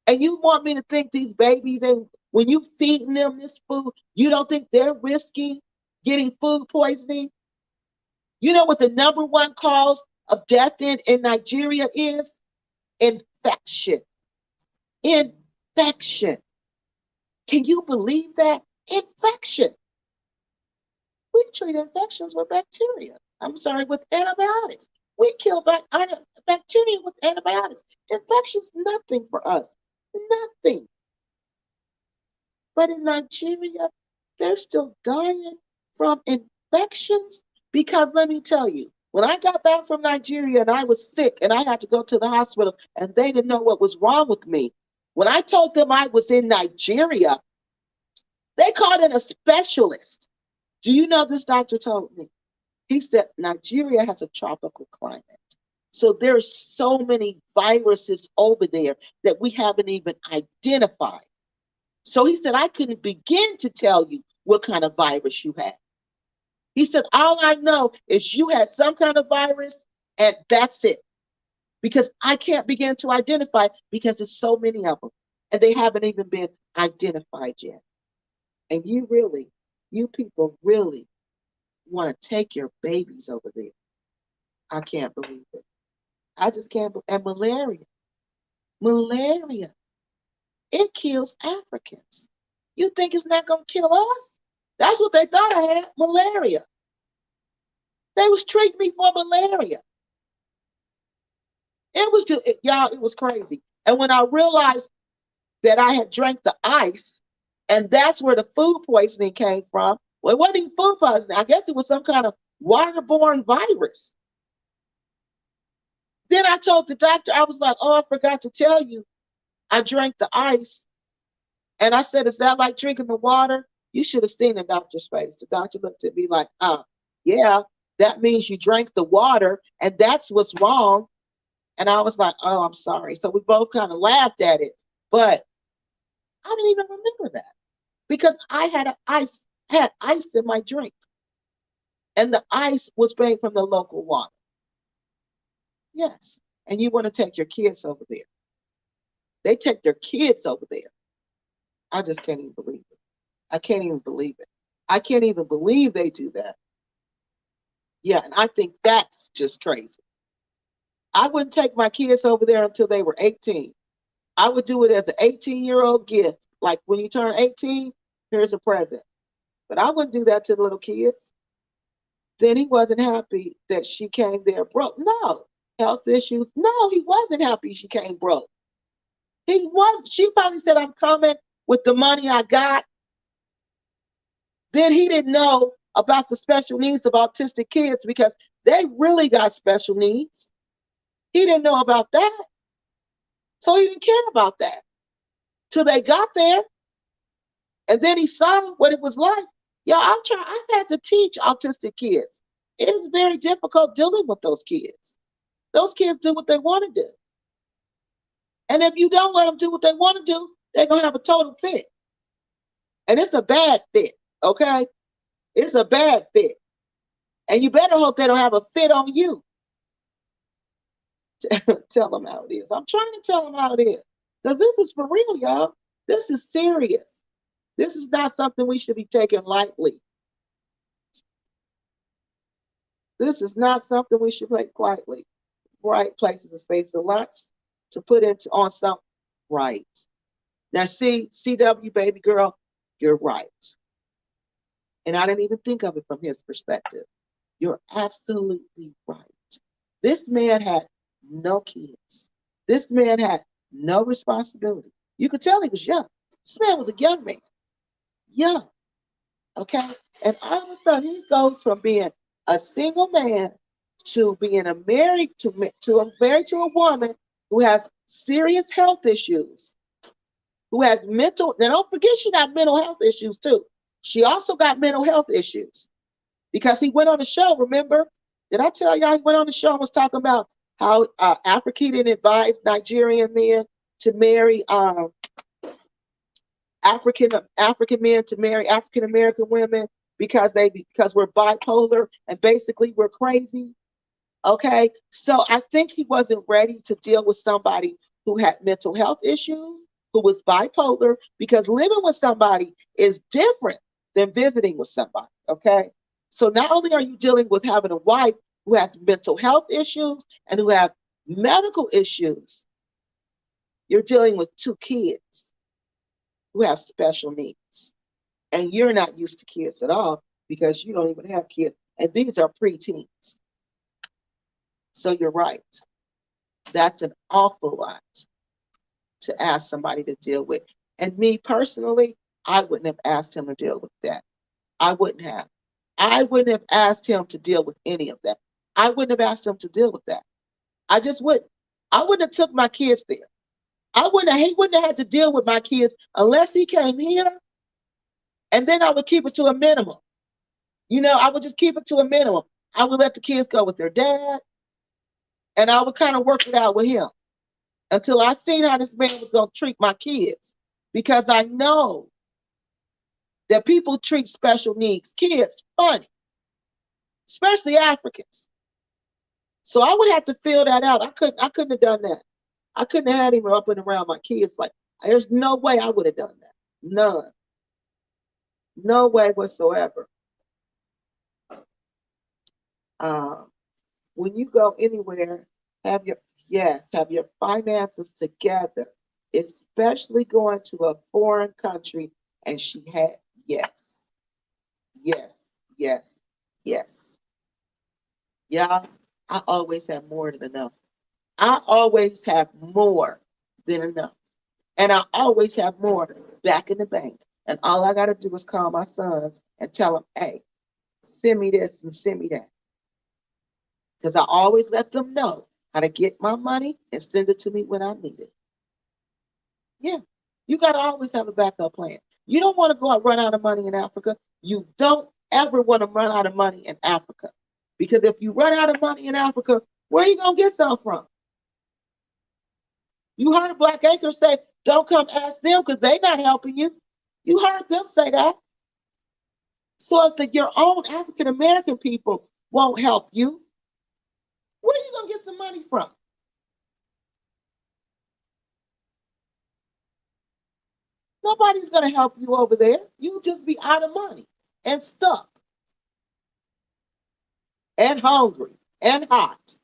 And you want me to think these babies, and when you feeding them this food, you don't think they're risking getting food poisoning? You know what the number one cause of death in Nigeria is? Infection. Infection. Can you believe that? Infection. We treat infections with bacteria. I'm sorry, with antibiotics. We kill bacteria with antibiotics. Infection's nothing for us. Nothing. But in Nigeria, they're still dying from infections. Because let me tell you, when I got back from Nigeria and I was sick and I had to go to the hospital and they didn't know what was wrong with me, when I told them I was in Nigeria, they called in a specialist. Do you know this doctor told me? He said Nigeria has a tropical climate. So there's so many viruses over there that we haven't even identified. So he said, I couldn't begin to tell you what kind of virus you had. He said, all I know is you had some kind of virus and that's it. Because I can't begin to identify because there's so many of them and they haven't even been identified yet. And you people really want to take your babies over there. I can't believe it. I just can't believe it. And malaria, it kills Africans. You think it's not going to kill us? That's what they thought I had, malaria. They was treating me for malaria. It was just, y'all, it was crazy. And when I realized that I had drank the ice, and that's where the food poisoning came from. Well, it wasn't even food poisoning. I guess it was some kind of waterborne virus. Then I told the doctor, I was like, oh, I forgot to tell you, I drank the ice. And I said, is that like drinking the water? You should have seen the doctor's face. The doctor looked at me like, yeah, that means you drank the water, and that's what's wrong. And I was like, oh, I'm sorry. So we both kind of laughed at it. But I didn't even remember that because I had ice in my drink. And the ice was made from the local water. Yes. And you want to take your kids over there. They take their kids over there. I just can't even believe it. I can't even believe it. I can't even believe they do that. Yeah, and I think that's just crazy. I wouldn't take my kids over there until they were 18. I would do it as an 18-year-old gift. Like when you turn 18, here's a present. But I wouldn't do that to the little kids. Then he wasn't happy that she came there broke. No. Health issues. No, he wasn't happy she came broke. She probably said, I'm coming with the money I got. Then he didn't know about the special needs of autistic kids because they really got special needs. He didn't know about that. So he didn't care about that till they got there. And then he saw what it was like. Yeah, I've had to teach autistic kids. It is very difficult dealing with those kids. Those kids do what they want to do. And if you don't let them do what they want to do, they're going to have a total fit. And it's a bad fit, okay? It's a bad fit. And you better hope they don't have a fit on you. Tell them how it is. I'm trying to tell them how it is. Because this is for real, y'all. This is serious. This is not something we should be taking lightly. This is not something we should take lightly. Right places and spaces, a lot to put into on some right. Now, CW, baby girl, you're right. And I didn't even think of it from his perspective. You're absolutely right. This man had no kids. This man had no responsibility. You could tell he was young. This man was a young man. Young. Okay? And all of a sudden, he goes from being a single man to being married to a woman who has serious health issues, who has mental. Now, don't forget, she got mental health issues too. She also got mental health issues because he went on the show. Remember? Did I tell y'all he went on the show and was talking about how Africa didn't advise Nigerian men to marry African men to marry African American women because we're bipolar and basically we're crazy. Okay, so I think he wasn't ready to deal with somebody who had mental health issues, who was bipolar, because living with somebody is different than visiting with somebody. Okay, so not only are you dealing with having a wife who has mental health issues and who have medical issues, you're dealing with two kids who have special needs. And you're not used to kids at all because you don't even have kids. And these are preteens. So you're right. That's an awful lot to ask somebody to deal with. And me personally, I wouldn't have asked him to deal with that. I wouldn't have. I wouldn't have asked him to deal with any of that. I wouldn't have asked him to deal with that. I just wouldn't. I wouldn't have took my kids there. He wouldn't have had to deal with my kids unless he came here. And then I would keep it to a minimum. I would just keep it to a minimum. I would let the kids go with their dad, and I would kind of work it out with him until I seen how this man was going to treat my kids. Because I know that people treat special needs kids funny, especially Africans. So I would have to fill that out. I couldn't have done that. I couldn't have had him up and around my kids. Like, there's no way I would have done that. None. No way whatsoever. When you go anywhere, have your have your finances together, especially going to a foreign country. And she had yes, yes, yes, yes. Y'all, I always have more than enough. I always have more than enough. And I always have more back in the bank. And all I got to do is call my sons and tell them, hey, send me this and send me that. Because I always let them know how to get my money and send it to me when I need it. Yeah, you got to always have a backup plan. You don't want to go out run out of money in Africa. You don't ever want to run out of money in Africa. Because if you run out of money in Africa, where are you going to get some from? You heard Black Acres say, don't come ask them because they're not helping you. You heard them say that. So if your own African American people won't help you, where are you going to get some money from? Nobody's going to help you over there. You'll just be out of money and stuck and hungry and hot.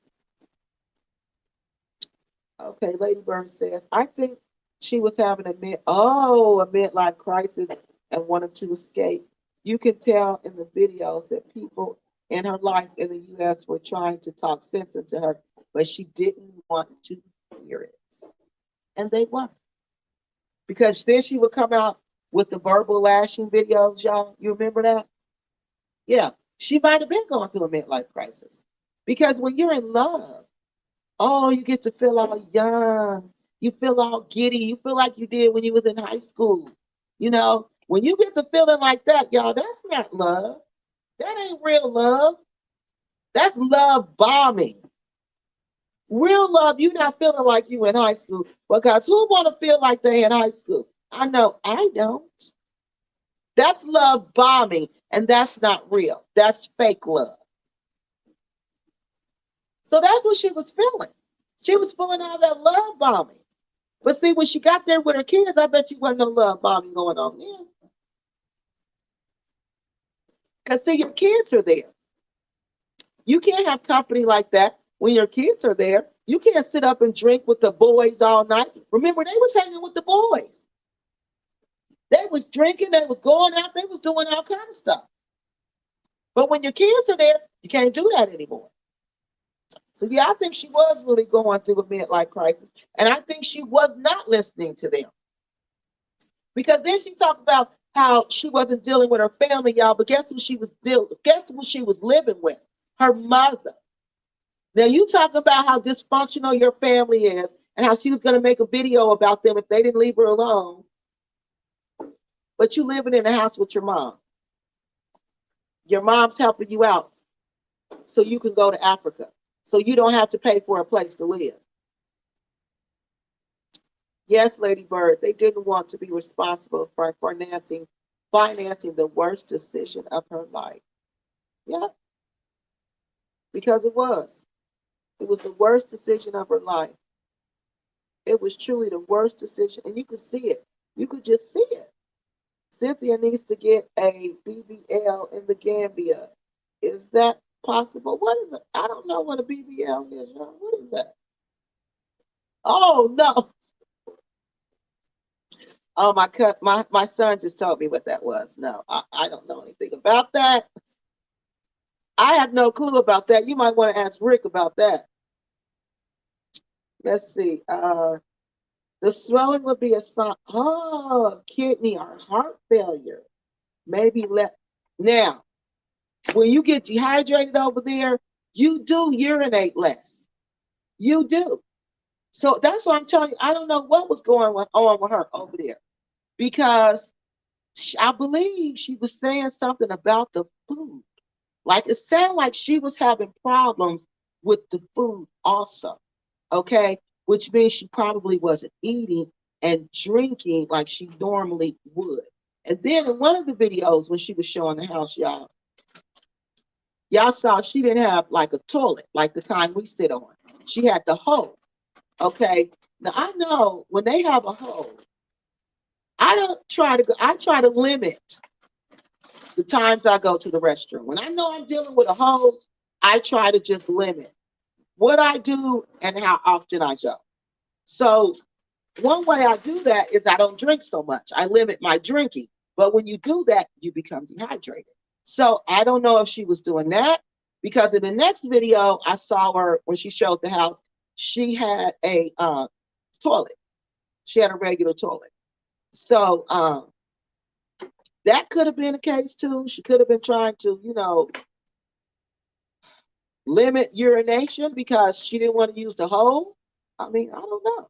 Okay, Lady Bird says, I think she was having a midlife crisis and wanted to escape. You can tell in the videos that people in her life in the U.S. were trying to talk sense into her, but she didn't want to hear it. And they weren't. Because then she would come out with the verbal lashing videos, y'all. You remember that? Yeah. She might have been going through a midlife crisis. Because when you're in love, oh, you get to feel all young. You feel all giddy. You feel like you did when you was in high school. When you get to feeling like that, y'all, that's not love. That ain't real love. That's love bombing. Real love, you not feeling like you in high school. Because who want to feel like they in high school? I know I don't. That's love bombing, and that's not real. That's fake love. So that's what she was feeling. She was feeling all that love bombing. But see, when she got there with her kids, I bet you wasn't no love bombing going on there. Because see, your kids are there. You can't have company like that when your kids are there. You can't sit up and drink with the boys all night. Remember, they was hanging with the boys. They was drinking, they was going out, they was doing all kinds of stuff. But when your kids are there, you can't do that anymore. So yeah, I think she was really going through a midlife crisis. And I think she was not listening to them. Because then she talked about how she wasn't dealing with her family, y'all. But guess who she was living with? Her mother. Now you talk about how dysfunctional your family is and how she was going to make a video about them if they didn't leave her alone. But you living in the house with your mom. Your mom's helping you out so you can go to Africa. So you don't have to pay for a place to live. Yes, Lady Bird, they didn't want to be responsible for financing the worst decision of her life. Yeah, because it was. It was the worst decision of her life. It was truly the worst decision, and you could see it. You could just see it. Cynthia needs to get a BBL in the Gambia. Is that possible? What is it? I don't know what a BBL is. What is that? Oh no! Oh my son just told me what that was. No, I don't know anything about that. I have no clue about that. You might want to ask Rick about that. Let's see. The swelling would be a sign. Oh, kidney or heart failure. Maybe let now. When you get dehydrated over there, you do urinate less. You do. So that's what I'm telling you. I don't know what was going on with her over there because I believe she was saying something about the food. Like it sounded like she was having problems with the food also. Okay. Which means she probably wasn't eating and drinking like she normally would. And then in one of the videos when she was showing the house, y'all saw she didn't have like a toilet, like the kind we sit on. She had the hole. Okay. Now I know when they have a hole, I don't try to go, I try to limit the times I go to the restroom. When I know I'm dealing with a hole, I try to just limit what I do and how often I go. So one way I do that is I don't drink so much. I limit my drinking. But when you do that, you become dehydrated. So I don't know if she was doing that because in the next video I saw her when she showed the house, she had a toilet. She had a regular toilet. So that could have been the case too. She could have been trying to, limit urination because she didn't want to use the hole. I mean, I don't know.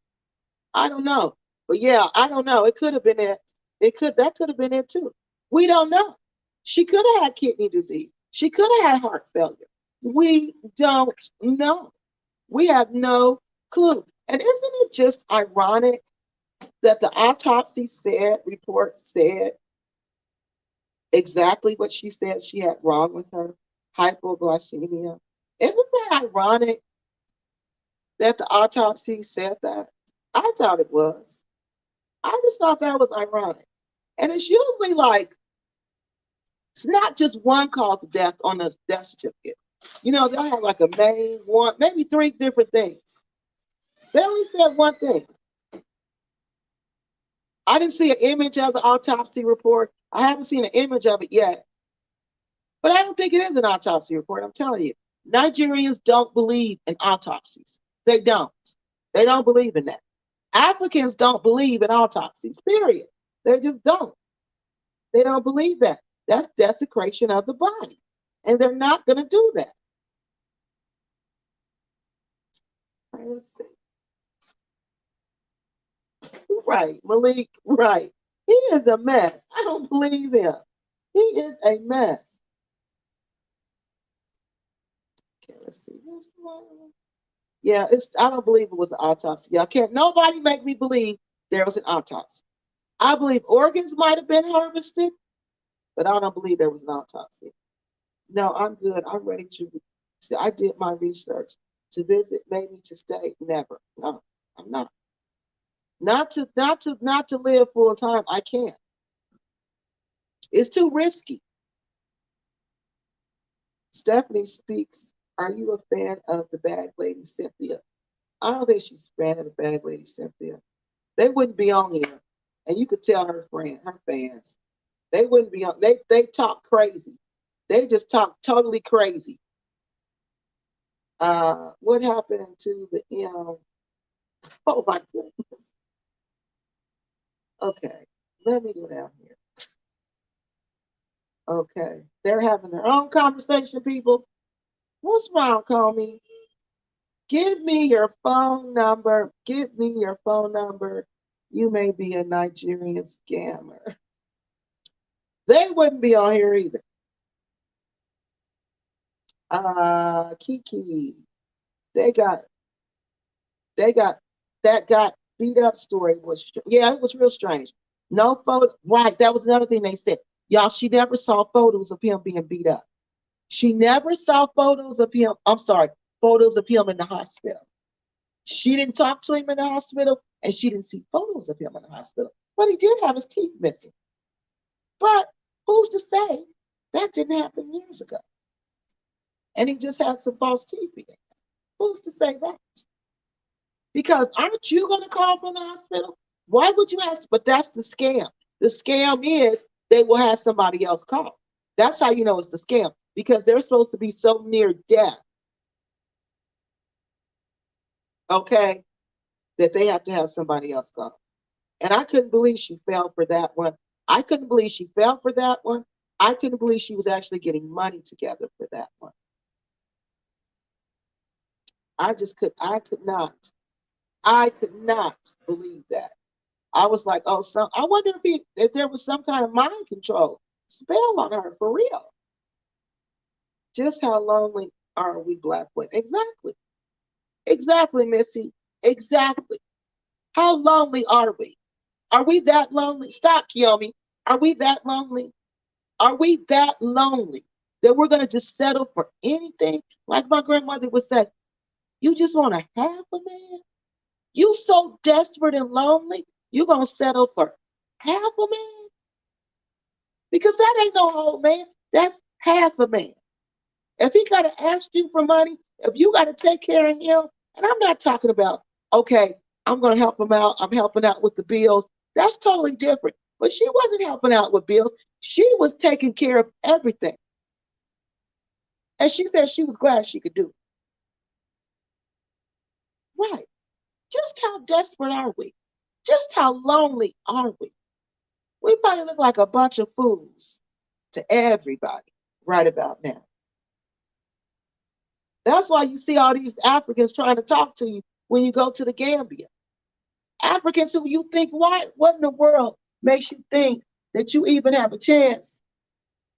I don't know. But yeah, I don't know. It could have been it. That could have been it too. We don't know. She could have had kidney disease. She could have had heart failure. We don't know. We have no clue. And isn't it just ironic that the report said exactly what she said she had wrong with her, hypoglycemia? Isn't that ironic that the autopsy said that? I thought it was. I just thought that was ironic. And it's usually like, it's not just one cause of death on the death certificate. They'll have like a main one, maybe three different things. They only said one thing. I didn't see an image of the autopsy report. I haven't seen an image of it yet. But I don't think it is an autopsy report. I'm telling you. Nigerians don't believe in autopsies. They don't. They don't believe in that. Africans don't believe in autopsies, period. They just don't. They don't believe that. That's desecration of the body. And they're not going to do that. Let's see. Right, Malik, right. He is a mess. I don't believe him. He is a mess. Okay, let's see this one. Yeah, I don't believe it was an autopsy. Y'all can't nobody make me believe there was an autopsy. I believe organs might have been harvested, but I don't believe there was an autopsy. No, I'm good. I'm ready to I did my research. To visit, maybe to stay, never. No, I'm not. Not to live full time. I can't. It's too risky. Stephanie speaks. Are you a fan of the bag lady Cynthia? I don't think she's a fan of the bag lady Cynthia. They wouldn't be on here. And you could tell her fans. They wouldn't be on. They talk crazy. They just talk totally crazy. What happened to the oh my goodness. Okay, let me go down here. Okay, they're having their own conversation, people. What's wrong, Comey? Give me your phone number. Give me your phone number. You may be a Nigerian scammer. They wouldn't be on here either. Kiki. They got that got beat up story was, yeah, it was real strange. No photo, right? That was another thing they said. Y'all, she never saw photos of him being beat up. She never saw photos of him. I'm sorry, photos of him in the hospital. She didn't talk to him in the hospital, and she didn't see photos of him in the hospital. But he did have his teeth missing. But who's to say that didn't happen years ago? And he just had some false teeth in. Who's to say that? Because aren't you going to call from the hospital? Why would you ask? But that's the scam. The scam is they will have somebody else call. That's how you know it's the scam, because they're supposed to be so near death, okay, that they have to have somebody else call. And I couldn't believe she fell for that one. I couldn't believe she fell for that one. I couldn't believe she was actually getting money together for that one. I could not believe that. I was like, oh, I wonder if there was some kind of mind control spell on her for real. Just how lonely are we Black women? Exactly. Exactly, Missy. Exactly. How lonely are we? Are we that lonely? Stop, Kiyomi. Are we that lonely? Are we that lonely that we're going to just settle for anything? Like my grandmother would say, you just want to have a man? You so desperate and lonely, you're going to settle for half a man? Because that ain't no whole man. That's half a man. If he got to ask you for money, if you got to take care of him, and I'm not talking about, okay, I'm going to help him out. I'm helping out with the bills. That's totally different. But she wasn't helping out with bills. She was taking care of everything. And she said she was glad she could do it. Right. Just how desperate are we? Just how lonely are we? We probably look like a bunch of fools to everybody right about now. That's why you see all these Africans trying to talk to you when you go to the Gambia. Africans who you think, what in the world makes you think that you even have a chance?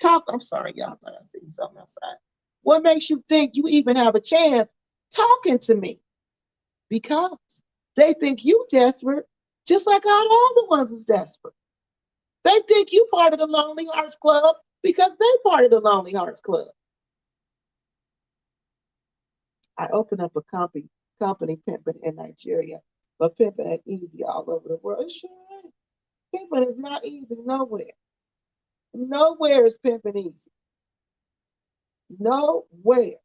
I'm sorry, y'all, I thought I seen something outside. What makes you think you even have a chance talking to me? Because they think you desperate, just like all the other ones is desperate. They think you part of the Lonely Hearts Club because they part of the Lonely Hearts Club. I opened up a company pimping in Nigeria, but pimping ain't easy all over the world. It sure ain't. Pimping is not easy nowhere. Nowhere is pimping easy. Nowhere.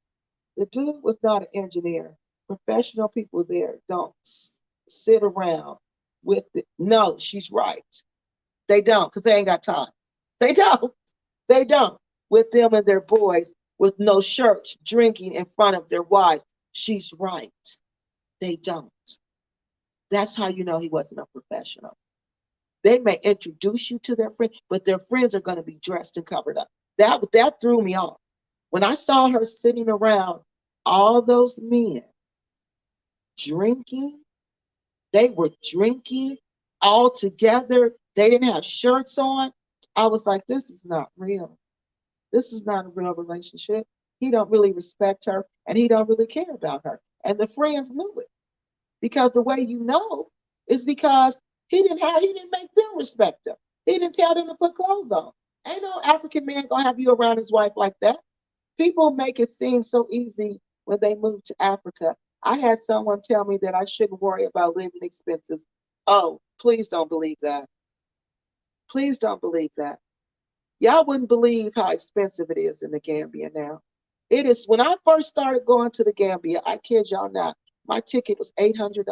The dude was not an engineer. Professional people there don't sit around with it. No, she's right. They don't, because they ain't got time. They don't. They don't. With them and their boys with no shirts drinking in front of their wife. She's right. They don't. That's how you know he wasn't a professional. They may introduce you to their friends, but their friends are going to be dressed and covered up. That threw me off. When I saw her sitting around all those men drinking, they were drinking all together. They didn't have shirts on. I was like, this is not real. This is not a real relationship. He don't really respect her, and he don't really care about her. And the friends knew it, because the way you know is because he didn't make them respect him. He didn't tell them to put clothes on. Ain't no African man gonna have you around his wife like that. People make it seem so easy when they move to Africa. I had someone tell me that I shouldn't worry about living expenses. Oh, please don't believe that. Please don't believe that. Y'all wouldn't believe how expensive it is in the Gambia now. It is. When I first started going to the Gambia, I kid y'all not, my ticket was $800.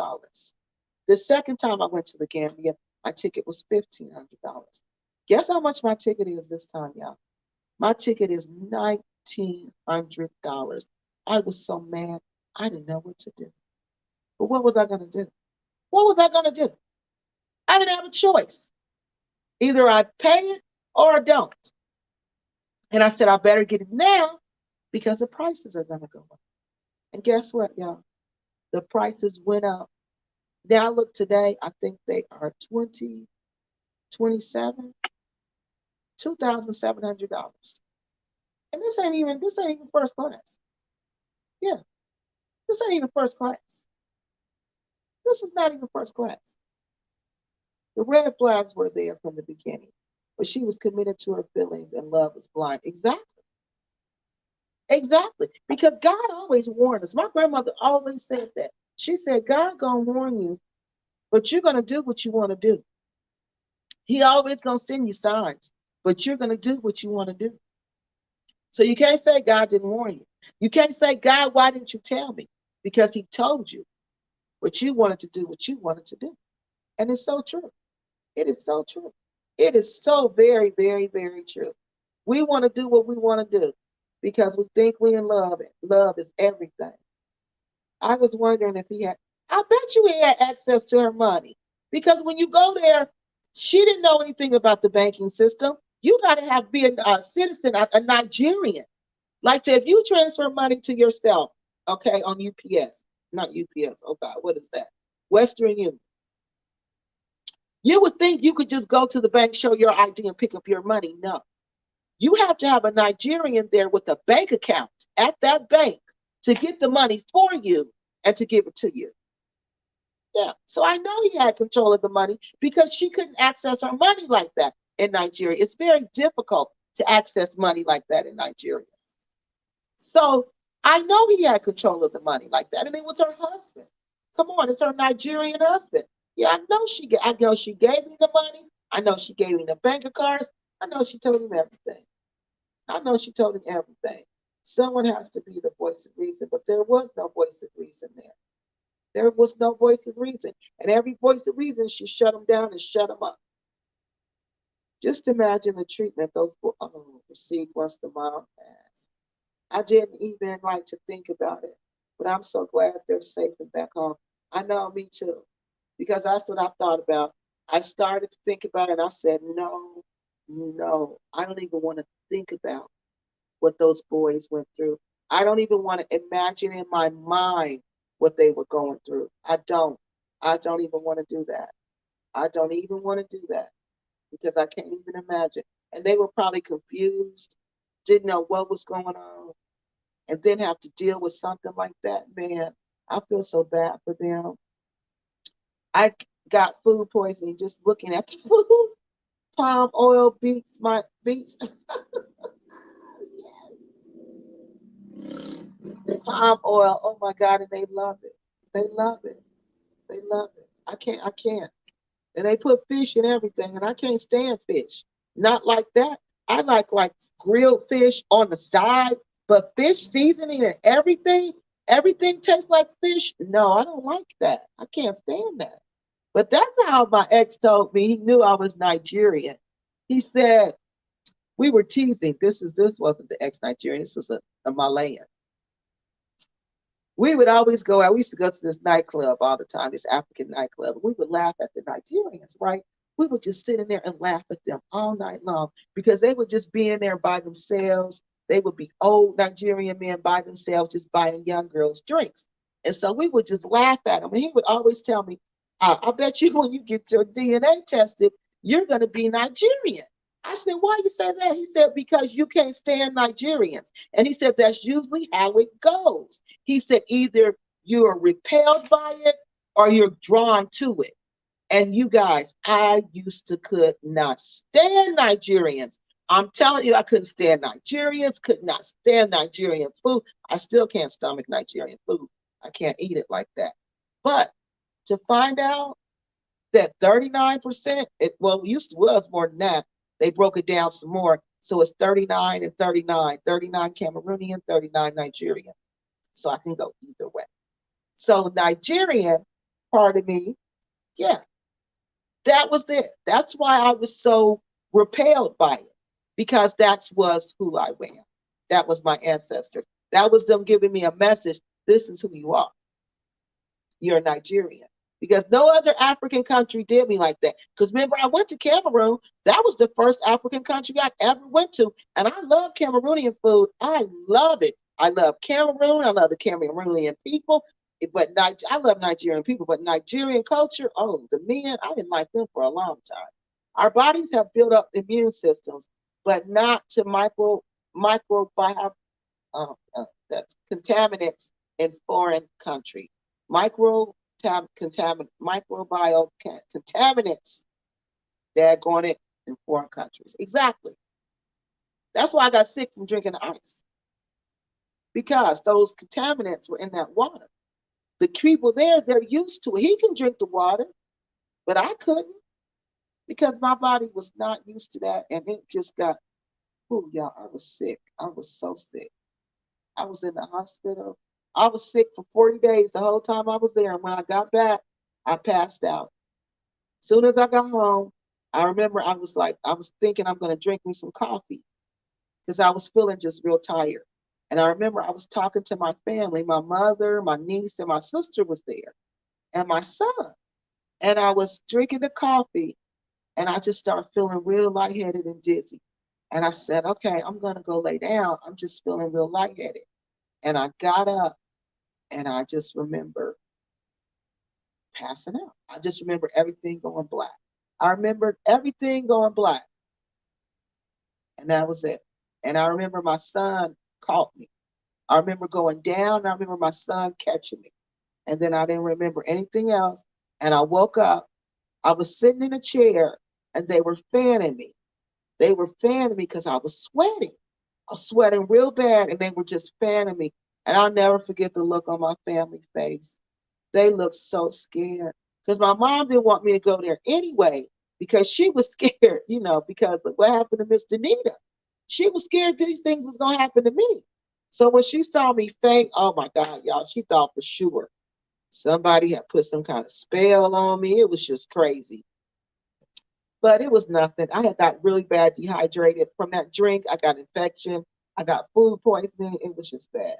The second time I went to the Gambia, my ticket was $1,500. Guess how much my ticket is this time, y'all? My ticket is $1,900. I was so mad. I didn't know what to do. But what was I going to do? What was I going to do? I didn't have a choice. Either I pay it or I don't. And I said, I better get it now because the prices are going to go up. And guess what, y'all? The prices went up. Now look today, I think they are 27, $2,700. And this ain't even first class. Yeah, this ain't even first class. This is not even first class. The red flags were there from the beginning, but she was committed to her feelings and love was blind. Exactly. Exactly. Because God always warned us. My grandmother always said that. She said, God gonna warn you, but you're gonna do what you want to do. He always gonna send you signs, but you're gonna do what you want to do. So you can't say God didn't warn you. You can't say, God, why didn't you tell me? Because he told you, but you wanted to do what you wanted to do. And it's so true. It is so true. It is so very, very, very true. We want to do what we want to do because we think we in love. Love is everything. I was wondering if he had, I bet you he had access to her money. Because when you go there, she didn't know anything about the banking system. You got to have be a citizen, a Nigerian. Like if you transfer money to yourself, okay, on UPS, not UPS, oh God, what is that? Western Union. You would think you could just go to the bank, show your ID, and pick up your money. No. You have to have a Nigerian there with a bank account at that bank to get the money for you and to give it to you. Yeah. So I know he had control of the money because she couldn't access her money like that in Nigeria. It's very difficult to access money like that in Nigeria. So I know he had control of the money like that. And it was her husband. Come on, it's her Nigerian husband. Yeah, I know she gave me the money. I know she gave me the bank cards. I know she told him everything. I know she told him everything. Someone has to be the voice of reason, but there was no voice of reason there. There was no voice of reason. And every voice of reason, she shut him down and shut him up. Just imagine the treatment those received once the mom passed. I didn't even like to think about it, but I'm so glad they're safe and back home. I know, me too, because that's what I thought about. I started to think about it and I said, no, no, I don't even want to think about what those boys went through. I don't even want to imagine in my mind what they were going through. I don't. I don't even want to do that. I don't even want to do that because I can't even imagine. And they were probably confused, didn't know what was going on, and then have to deal with something like that. Man, I feel so bad for them. I got food poisoning just looking at the food. Palm oil beats. Palm oil. Oh my God, and they love it. They love it. They love it. I can't. And they put fish in everything, and I can't stand fish. Not like that. I like grilled fish on the side, but fish seasoning and everything tastes like fish. No, I don't like that. I can't stand that. But that's how my ex told me. He knew I was Nigerian. He said we were teasing. This wasn't the ex Nigerian. This was a Malayan. We would always go out. We used to go to this nightclub all the time, this African nightclub. We would laugh at the Nigerians, right? We would just sit in there and laugh at them all night long because they would just be in there by themselves. They would be old Nigerian men by themselves, just buying young girls drinks. And so we would just laugh at him. And he would always tell me, I bet you when you get your DNA tested, you're going to be Nigerian. I said, why you say that? He said, because you can't stand Nigerians. And he said, that's usually how it goes. He said, either you're repelled by it or you're drawn to it. And you guys, I used to could not stand Nigerians. I'm telling you, I couldn't stand Nigerians, could not stand Nigerian food. I still can't stomach Nigerian food. I can't eat it like that. But to find out that 39%, well, used to was more than that. They broke it down some more. So it's 39 and 39, 39 Cameroonian, 39 Nigerian. So I can go either way. So Nigerian part of me, yeah, that was it. That's why I was so repelled by it, because that was who I am. That was my ancestors. That was them giving me a message. This is who you are. You're Nigerian. Because no other African country did me like that. Because remember, I went to Cameroon. That was the first African country I ever went to. And I love Cameroonian food. I love it. I love Cameroon. I love the Cameroonian people. But I love Nigerian people. But Nigerian culture, oh, the men, I didn't like them for a long time. Our bodies have built up immune systems, but not to microbiome that's contaminants in foreign country. Micro contaminants that going it in foreign countries. Exactly. That's why I got sick from drinking ice, because those contaminants were in that water. The people there, they're used to it. He can drink the water, but I couldn't, because my body was not used to that. And it just got, oh, y'all, I was sick. I was so sick. I was in the hospital. I was sick for 40 days the whole time I was there. And when I got back, I passed out. As soon as I got home, I remember I was thinking I'm going to drink me some coffee, because I was feeling just real tired. And I remember I was talking to my family. My mother, my niece, and my sister was there, and my son. And I was drinking the coffee, and I just started feeling real lightheaded and dizzy. And I said, okay, I'm going to go lay down. I'm just feeling real lightheaded. And I got up, and I just remember passing out. I just remember everything going black. I remembered everything going black. And that was it. And I remember my son caught me. I remember going down. I remember my son catching me. And then I didn't remember anything else. And I woke up. I was sitting in a chair, and they were fanning me. They were fanning me because I was sweating. I was sweating real bad, and they were just fanning me. And I'll never forget the look on my family face. They looked so scared, because my mom didn't want me to go there anyway, because she was scared, because of what happened to Miss Denita. She was scared these things was going to happen to me. So when she saw me faint, oh my God, y'all, she thought for sure somebody had put some kind of spell on me. It was just crazy. But it was nothing. I had got really bad dehydrated from that drink. I got infection. I got food poisoning. It was just bad.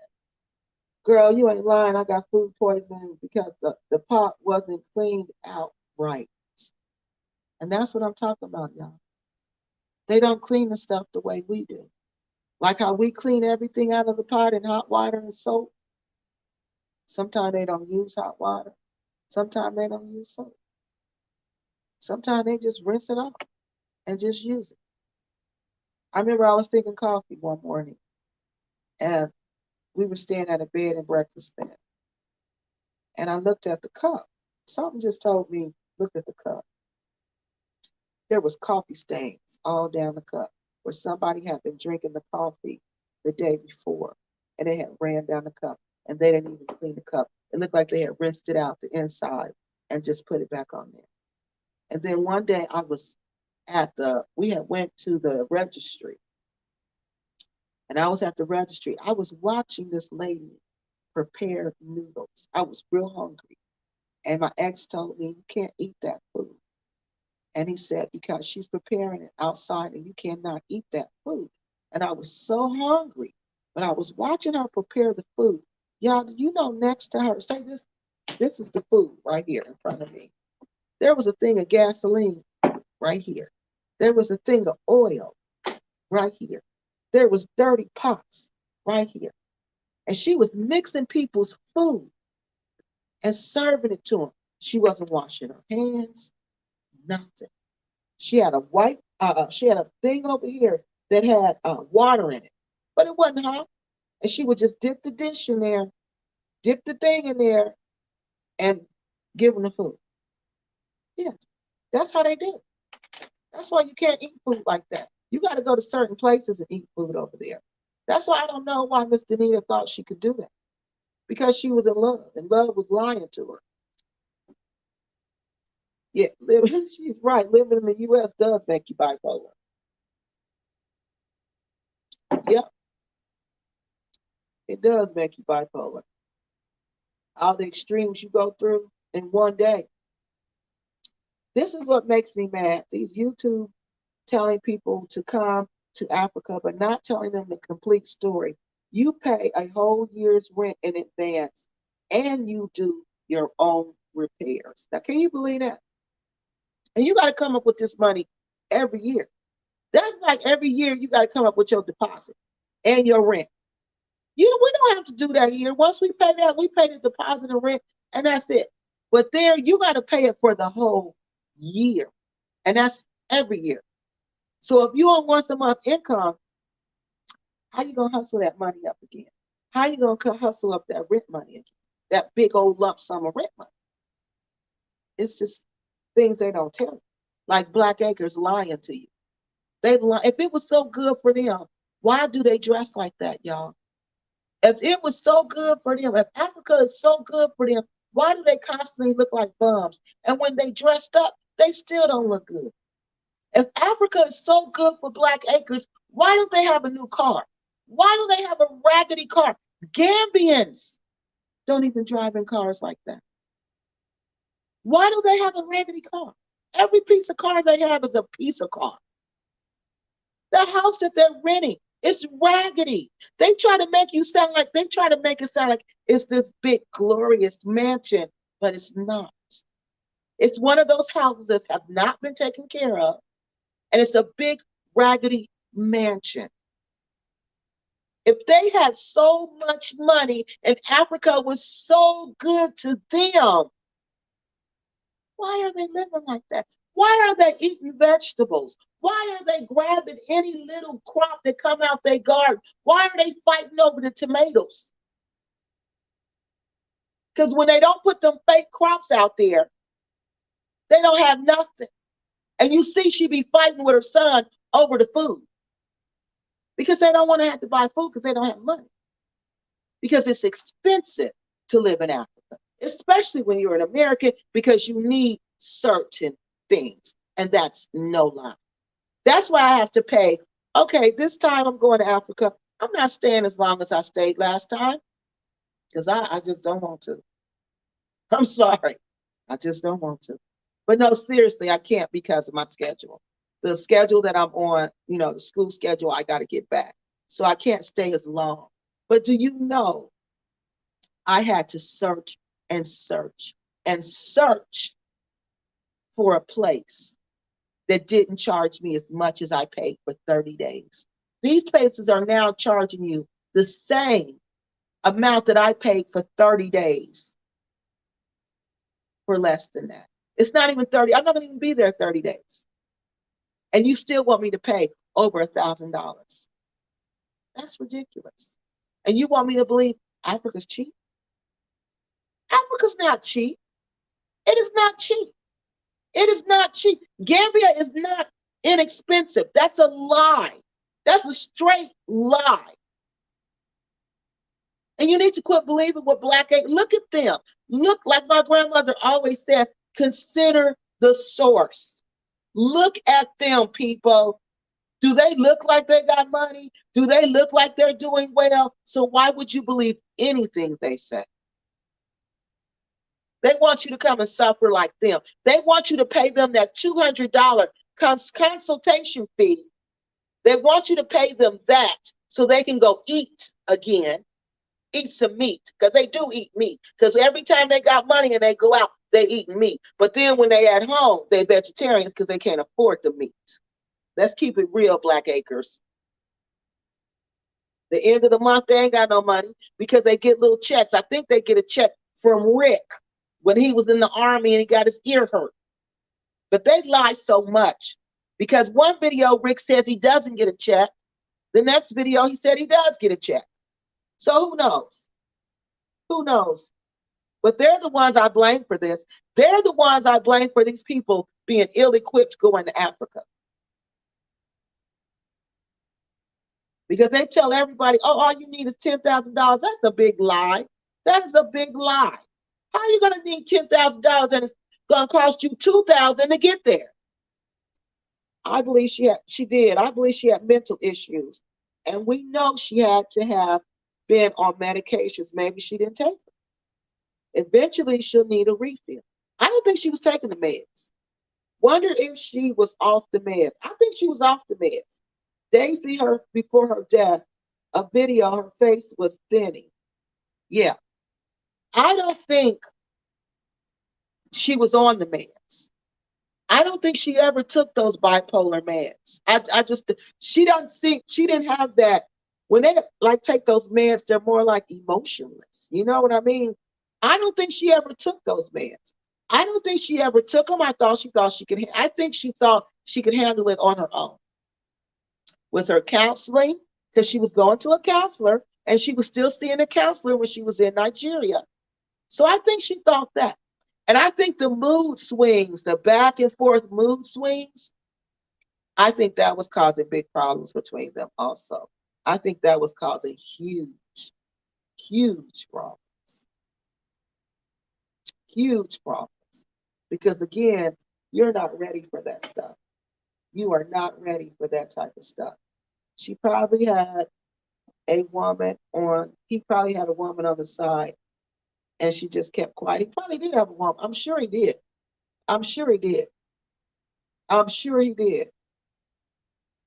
Girl, you ain't lying. I got food poisoning because the pot wasn't cleaned out right. And that's what I'm talking about, y'all. They don't clean the stuff the way we do. Like how we clean everything out of the pot in hot water and soap. Sometimes they don't use hot water. Sometimes they don't use soap. Sometimes they just rinse it off and just use it. I remember I was thinking coffee one morning, and we were staying at a bed and breakfast stand. And I looked at the cup. Something just told me, look at the cup. There was coffee stains all down the cup where somebody had been drinking the coffee the day before, and they had ran down the cup, and they didn't even clean the cup. It looked like they had rinsed it out the inside and just put it back on there. And then one day I was we had went to the registry, and I was at the registry. I was watching this lady prepare noodles. I was real hungry. And my ex told me, you can't eat that food. And he said, because she's preparing it outside and you cannot eat that food. And I was so hungry, but I was watching her prepare the food. Y'all, do you know next to her, say this is the food right here in front of me. There was a thing of gasoline right here. There was a thing of oil right here. There was dirty pots right here. And she was mixing people's food and serving it to them. She wasn't washing her hands, nothing. She had she had a thing over here that had water in it, but it wasn't hot. And she would just dip the dish in there, dip the thing in there, and give them the food. Yeah, that's how they do it. That's why you can't eat food like that. You got to go to certain places and eat food over there. That's why I don't know why Miss Denita thought she could do that. Because she was in love, and love was lying to her. Yeah, she's right. Living in the U.S. does make you bipolar. Yep, it does make you bipolar. All the extremes you go through in one day. This is what makes me mad. These YouTube telling people to come to Africa, but not telling them the complete story. You pay a whole year's rent in advance, and you do your own repairs. Now, can you believe that? And you got to come up with this money every year. That's like every year you got to come up with your deposit and your rent. We don't have to do that here. Once we pay that, we pay the deposit and rent, and that's it. But there, you got to pay it for the whole year, and that's every year. So if you on once a month income, how you gonna hustle that money up again? How you gonna hustle up that rent money again? That big old lump sum of rent money? It's just things they don't tell you. Like Black Acres lying to you. They lie. If it was so good for them, why do they dress like that, y'all? If it was so good for them, if Africa is so good for them, why do they constantly look like bums? And when they dressed up, they still don't look good. If Africa is so good for Black Acres, why don't they have a new car? Why do they have a raggedy car? Gambians don't even drive in cars like that. Why do they have a raggedy car? Every piece of car they have is a piece of car. The house that they're renting is raggedy. They try to make you sound like, they try to make it sound like it's this big, glorious mansion, but it's not. It's one of those houses that have not been taken care of, and it's a big, raggedy mansion. If they had so much money and Africa was so good to them, why are they living like that? Why are they eating vegetables? Why are they grabbing any little crop that come out their garden? Why are they fighting over the tomatoes? Because when they don't put them fake crops out there, they don't have nothing. And you see she be fighting with her son over the food. Because they don't want to have to buy food because they don't have money. Because it's expensive to live in Africa, especially when you're an American, because you need certain things. And that's no lie. That's why I have to pay. Okay, this time I'm going to Africa. I'm not staying as long as I stayed last time because I just don't want to. I'm sorry. I just don't want to. But no, seriously, I can't because of my schedule. The schedule that I'm on, the school schedule, I got to get back. So I can't stay as long. But do you know, I had to search and search and search for a place that didn't charge me as much as I paid for 30 days. These places are now charging you the same amount that I paid for 30 days for less than that. It's not even 30. I'm not going to even be there 30 days. And you still want me to pay over $1,000. That's ridiculous. And you want me to believe Africa's cheap? Africa's not cheap. It is not cheap. It is not cheap. Gambia is not inexpensive. That's a lie. That's a straight lie. And you need to quit believing what Black Acres. Look at them. Look, like my grandmother always says, consider the source. Look at them, people. Do they look like they got money? Do they look like they're doing well? So why would you believe anything they say? They want you to come and suffer like them. They want you to pay them that $200 consultation fee. They want you to pay them that so they can go eat again, eat some meat, because they do eat meat. Because every time they got money and they go out, they eat meat. But then when they at home, they vegetarians because they can't afford the meat. Let's keep it real, Black Acres. The end of the month, they ain't got no money because they get little checks. I think they get a check from Rick when he was in the army and he got his ear hurt. But they lie so much because one video, Rick says he doesn't get a check. The next video, he said he does get a check. So who knows? Who knows? But they're the ones I blame for this. They're the ones I blame for these people being ill-equipped going to Africa. Because they tell everybody, oh, all you need is $10,000. That's a big lie. That is a big lie. How are you going to need $10,000 and it's going to cost you $2,000 to get there? I believe she did. I believe she had mental issues. And we know she had to have been on medications. Maybe she didn't take them. Eventually, she'll need a refill. I don't think she was taking the meds. Wonder if she was off the meds. I think she was off the meds. Days before her death, a video, her face was thinning. Yeah. I don't think she was on the meds. I don't think she ever took those bipolar meds. She didn't have that. When they like take those meds, they're more like emotionless. You know what I mean? I don't think she ever took those meds. I don't think she ever took them. I think she thought she could handle it on her own. With her counseling, because she was going to a counselor and she was still seeing a counselor when she was in Nigeria. So I think she thought that. And I think the mood swings, the back and forth mood swings, I think that was causing big problems between them also. I think that was causing huge, huge problems, huge problems. Because again, you're not ready for that stuff. You are not ready for that type of stuff. She probably had a woman on, he probably had a woman on the side and she just kept quiet. He probably did have a woman. I'm sure he did. I'm sure he did. I'm sure he did.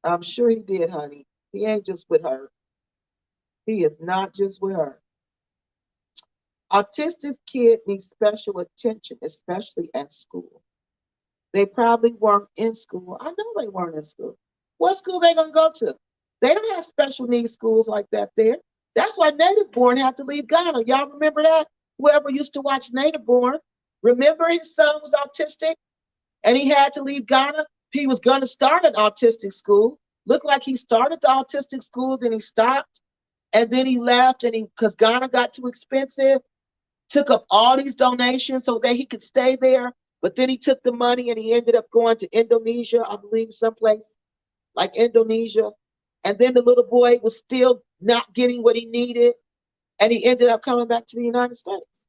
I'm sure he did, honey. He ain't just with her. He is not just with her. Autistic kid needs special attention, especially at school. They probably weren't in school. I know they weren't in school. What school they gonna go to? They don't have special needs schools like that there. That's why Native Born had to leave Ghana. Y'all remember that? Whoever used to watch Native Born, remember his son was autistic and he had to leave Ghana? He was gonna start an autistic school. Looked like he started the autistic school, then he stopped, and then he left, and he because Ghana got too expensive, took up all these donations so that he could stay there. But then he took the money and he ended up going to Indonesia, I believe, someplace like Indonesia. And then the little boy was still not getting what he needed. And he ended up coming back to the United States.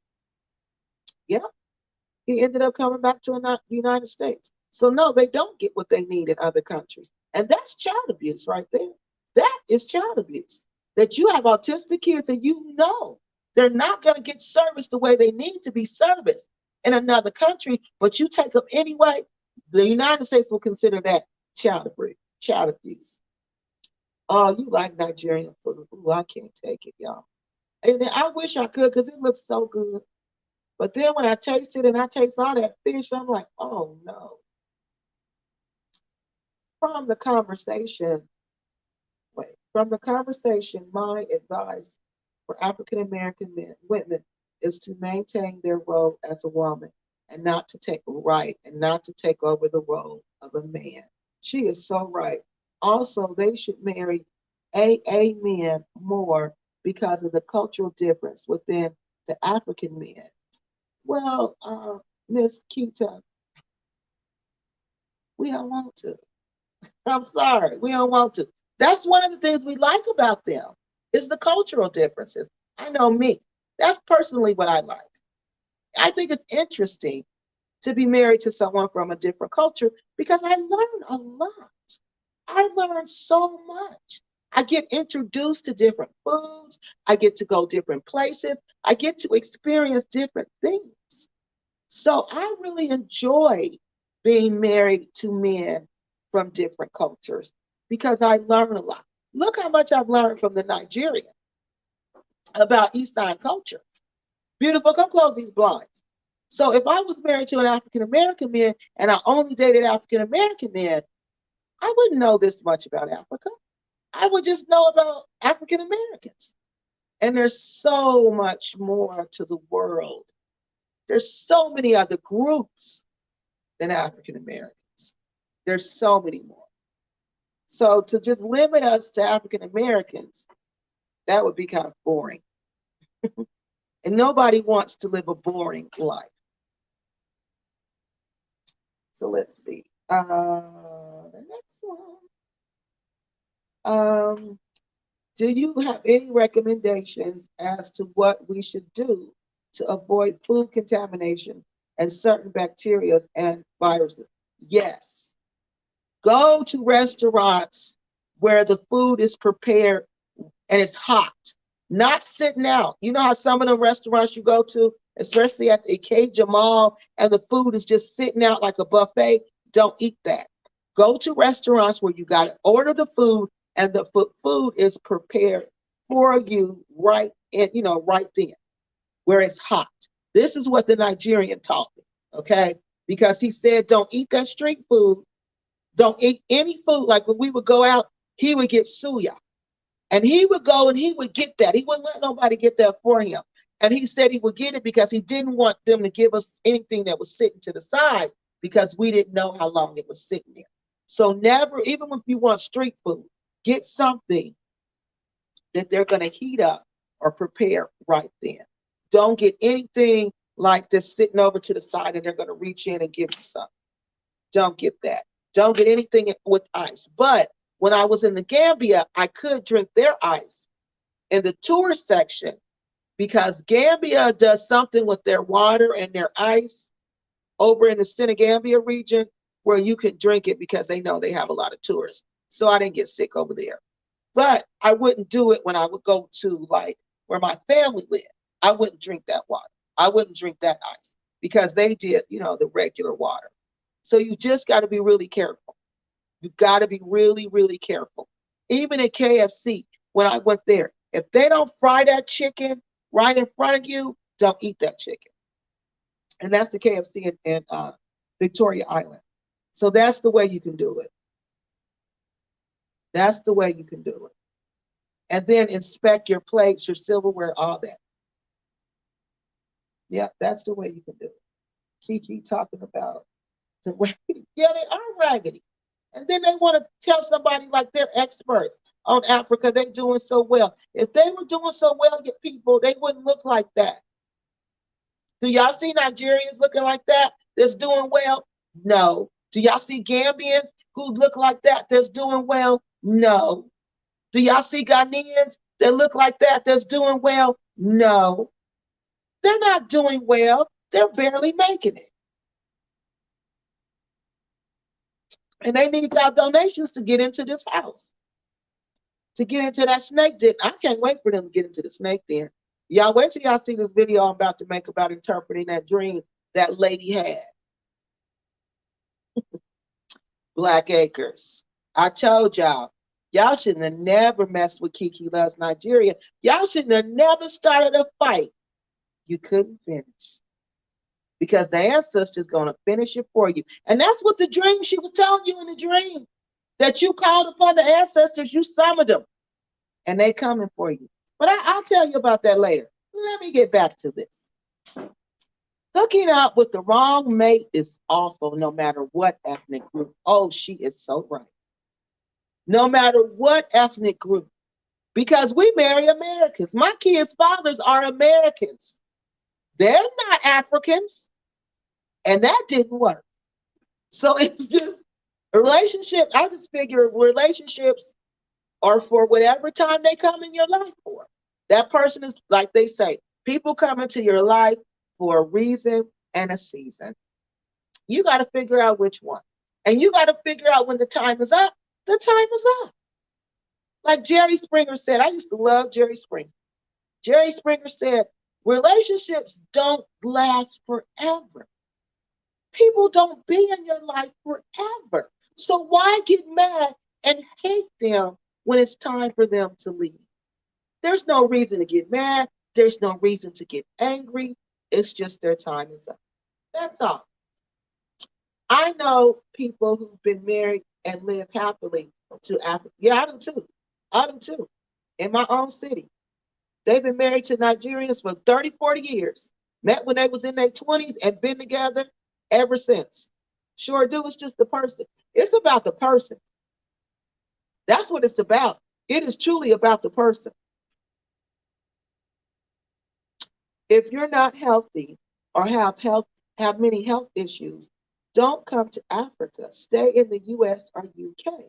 Yeah, he ended up coming back to the United States. So, no, they don't get what they need in other countries. And that's child abuse right there. That is child abuse. That you have autistic kids and you know they're not going to get serviced the way they need to be serviced in another country, but you take them anyway. The United States will consider that child abuse. Child abuse. Oh, you like Nigerian food? Ooh, I can't take it, y'all. And I wish I could because it looks so good. But then when I taste it and I taste all that fish, I'm like, oh no. From the conversation, from the conversation, my advice for African American women is to maintain their role as a woman and not to take and not to take over the role of a man. She is so right. Also, they should marry AA men more because of the cultural difference within the African men. Well, Miss Keita, we don't want to. I'm sorry, we don't want to. That's one of the things we like about them is the cultural differences. I know me. That's personally what I like. I think it's interesting to be married to someone from a different culture because I learn a lot. I learn so much. I get introduced to different foods. I get to go different places. I get to experience different things. So I really enjoy being married to men from different cultures because I learn a lot. Look how much I've learned from the Nigerian about East Side culture. Beautiful, come close these blinds. So if I was married to an African American man and I only dated African American men, I wouldn't know this much about Africa. I would just know about African Americans. And there's so much more to the world. There's so many other groups than African Americans. There's so many more. So to just limit us to African Americans, that would be kind of boring. And nobody wants to live a boring life. So let's see. The next one. Do you have any recommendations as to what we should do to avoid food contamination and certain bacteria and viruses? Yes. Go to restaurants where the food is prepared and it's hot, not sitting out. You know how some of the restaurants you go to, especially at the Ikeja Mall, and the food is just sitting out like a buffet? Don't eat that. Go to restaurants where you got to order the food and the food is prepared for you right right then, where it's hot. This is what the Nigerian taught me, okay? Because he said, don't eat that street food. Don't eat any food. Like when we would go out, he would get suya. And he would go and he would get that. He wouldn't let nobody get that for him. And he said he would get it because he didn't want them to give us anything that was sitting to the side because we didn't know how long it was sitting there. So never, even if you want street food, get something that they're going to heat up or prepare right then. Don't get anything like they're sitting over to the side and they're going to reach in and give you something. Don't get that. Don't get anything with ice. But when I was in the Gambia, I could drink their ice in the tourist section because Gambia does something with their water and their ice over in the Senegambia region where you can drink it because they know they have a lot of tourists. So I didn't get sick over there. But I wouldn't do it when I would go to like where my family lived. I wouldn't drink that water. I wouldn't drink that ice because they did, the regular water. So you just got to be really careful. You got to be really, really careful. Even at KFC, when I went there, if they don't fry that chicken right in front of you, don't eat that chicken. And that's the KFC in Victoria Island. So that's the way you can do it. That's the way you can do it. And then inspect your plates, your silverware, all that. Yeah, that's the way you can do it. Kiki talking about the raggedy. Yeah, they are raggedy. And then they want to tell somebody like they're experts on Africa. They're doing so well. If they were doing so well, people, they wouldn't look like that. Do y'all see Nigerians looking like that that's doing well? No. Do y'all see Gambians who look like that that's doing well? No. Do y'all see Ghanaians that look like that that's doing well? No. They're not doing well. They're barely making it. And they need y'all donations to get into this house, to get into that snake den. I can't wait for them to get into the snake den. Y'all wait till y'all see this video I'm about to make about interpreting that dream that lady had. Black Acres. I told y'all, y'all shouldn't have never messed with Kiki Loves Nigeria. Y'all shouldn't have never started a fight you couldn't finish. Because the ancestor's going to finish it for you. And that's what the dream, she was telling you in the dream. That you called upon the ancestors, you summoned them. And they coming for you. But I'll tell you about that later. Let me get back to this. Hooking up with the wrong mate is awful no matter what ethnic group. Oh, she is so right. No matter what ethnic group. Because we marry Americans. My kids' fathers are Americans. They're not Africans. And that didn't work. So it's just relationships. I just figure relationships are for whatever time they come in your life for. That person is, like they say, people come into your life for a reason and a season. You got to figure out which one. And you got to figure out when the time is up, the time is up. Like Jerry Springer said, I used to love Jerry Springer. Jerry Springer said, relationships don't last forever. People don't be in your life forever. So why get mad and hate them when it's time for them to leave? There's no reason to get mad. There's no reason to get angry. It's just their time is up. That's all. I know people who've been married and live happily to Africa. Yeah, I do too. I do too. In my own city. They've been married to Nigerians for 30, 40 years. Met when they was in their 20s and been together ever since. Sure do. It's just the person. It's about the person. That's what it's about. It is truly about the person. If you're not healthy or have many health issues, don't come to Africa. Stay in the US or UK.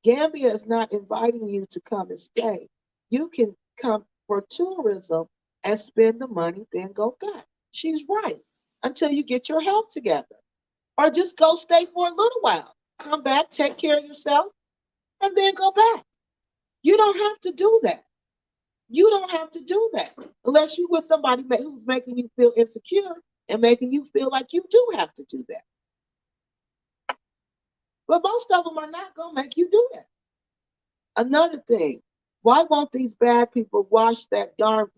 Gambia is not inviting you to come and stay. You can come for tourism and spend the money, then go back. She's right. Until you get your health together. Or just go stay for a little while. Come back, take care of yourself, and then go back. You don't have to do that. You don't have to do that unless you're with somebody who's making you feel insecure and making you feel like you do have to do that. But most of them are not going to make you do that. Another thing, why won't these bad people wash that darn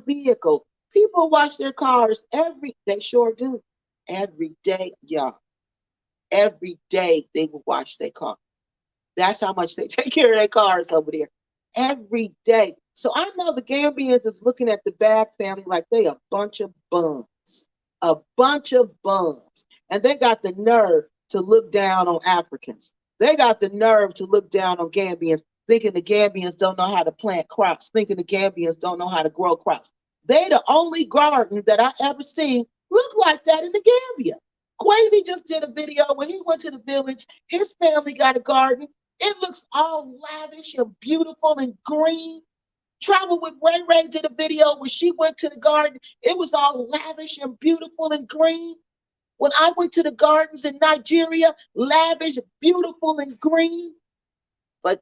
vehicle? People wash their cars they sure do. Every day, y'all. Every day they will wash their car. That's how much they take care of their cars over there. Every day. So I know the Gambians is looking at the Bag family like they a bunch of bums. A bunch of bums. And they got the nerve to look down on Africans. They got the nerve to look down on Gambians, thinking the Gambians don't know how to plant crops, thinking the Gambians don't know how to grow crops. They the only garden that I ever seen look like that in the Gambia. Quasi just did a video when he went to the village. His family got a garden. It looks all lavish and beautiful and green. Travel with Ray Ray did a video when she went to the garden. It was all lavish and beautiful and green. When I went to the gardens in Nigeria, lavish, beautiful, and green. But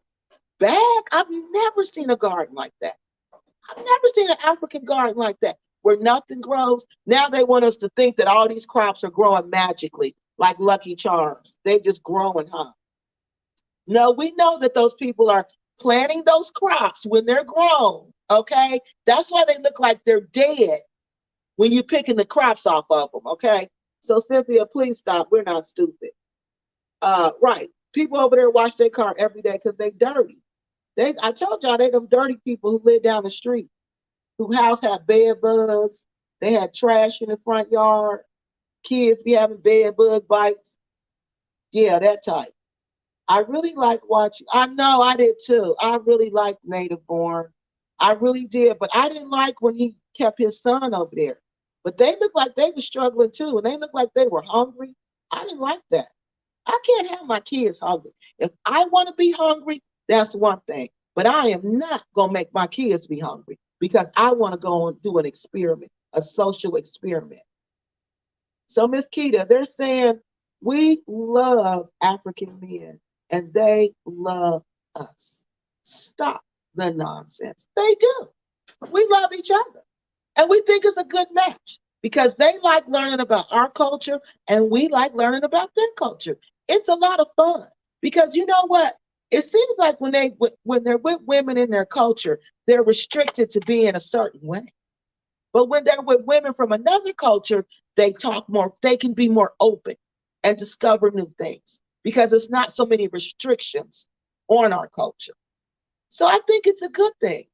back, I've never seen a garden like that. I've never seen an African garden like that where nothing grows. Now they want us to think that all these crops are growing magically, like Lucky Charms. They just growing, huh? No, we know that those people are planting those crops when they're grown. Okay, that's why they look like they're dead when you're picking the crops off of them. Okay, so Cynthia, please stop. We're not stupid. Right. People over there wash their car every day because they dirty. I told y'all they them dirty people who live down the street, who house have bed bugs. They have trash in the front yard. Kids be having bed bug bites. Yeah, that type. I really like watching. I know I did too. I really liked Native Born. I really did, but I didn't like when he kept his son over there. But they looked like they were struggling too, and they looked like they were hungry. I didn't like that. I can't have my kids hungry. If I want to be hungry, that's one thing. But I am not going to make my kids be hungry because I want to go and do an experiment, a social experiment. So, Miss Keita, they're saying we love African men and they love us. Stop the nonsense. They do. We love each other. And we think it's a good match because they like learning about our culture and we like learning about their culture. It's a lot of fun because you know what? It seems like when they're with women in their culture, they're restricted to be in a certain way. But when they're with women from another culture, they talk more, they can be more open and discover new things because it's not so many restrictions on our culture. So I think it's a good thing.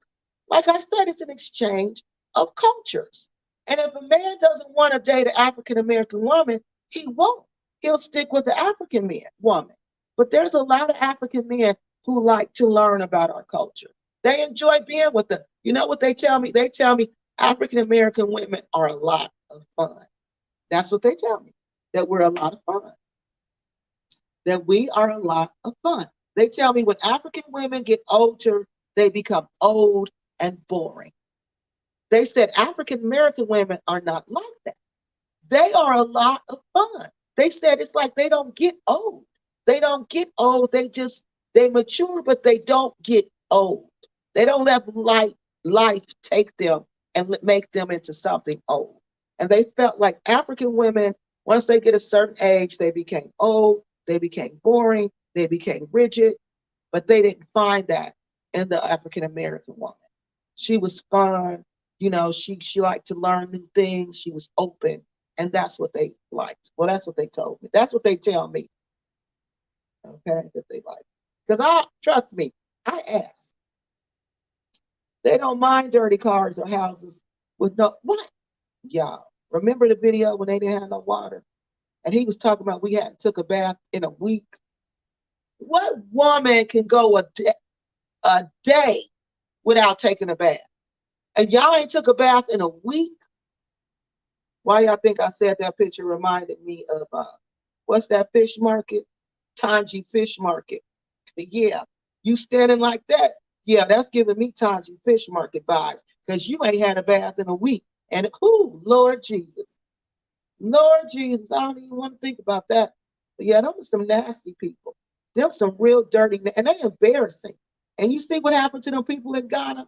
Like I said, it's an exchange of cultures. And if a man doesn't want to date an African American woman, he won't. He'll stick with the African man, woman. But there's a lot of African men who like to learn about our culture. They enjoy being with the, you know what they tell me? They tell me African American women are a lot of fun. That's what they tell me, that we're a lot of fun, that we are a lot of fun. They tell me when African women get older, they become old and boring. They said African American women are not like that. They are a lot of fun. They said it's like they don't get old. They don't get old. They mature, but they don't get old. They don't let life take them and make them into something old. And they felt like African women, once they get a certain age, they became old, they became boring, they became rigid, but they didn't find that in the African American woman. She was fun, she liked to learn new things, she was open, and that's what they liked. Well, that's what they told me. That's what they tell me, okay, that they like. Because trust me, I asked. They don't mind dirty cars or houses with no what? Y'all, remember the video when they didn't have no water? And he was talking about we hadn't took a bath in a week. What woman can go a day without taking a bath? And y'all ain't took a bath in a week? Why y'all think I said that picture reminded me of what's that fish market? Tangi Fish Market. Yeah, you standing like that. Yeah, that's giving me Tangi Fish Market vibes because you ain't had a bath in a week. And Lord Jesus. Lord Jesus, I don't even want to think about that. But yeah, those are some nasty people. Them some real dirty, and they embarrassing. And you see what happened to them people in Ghana?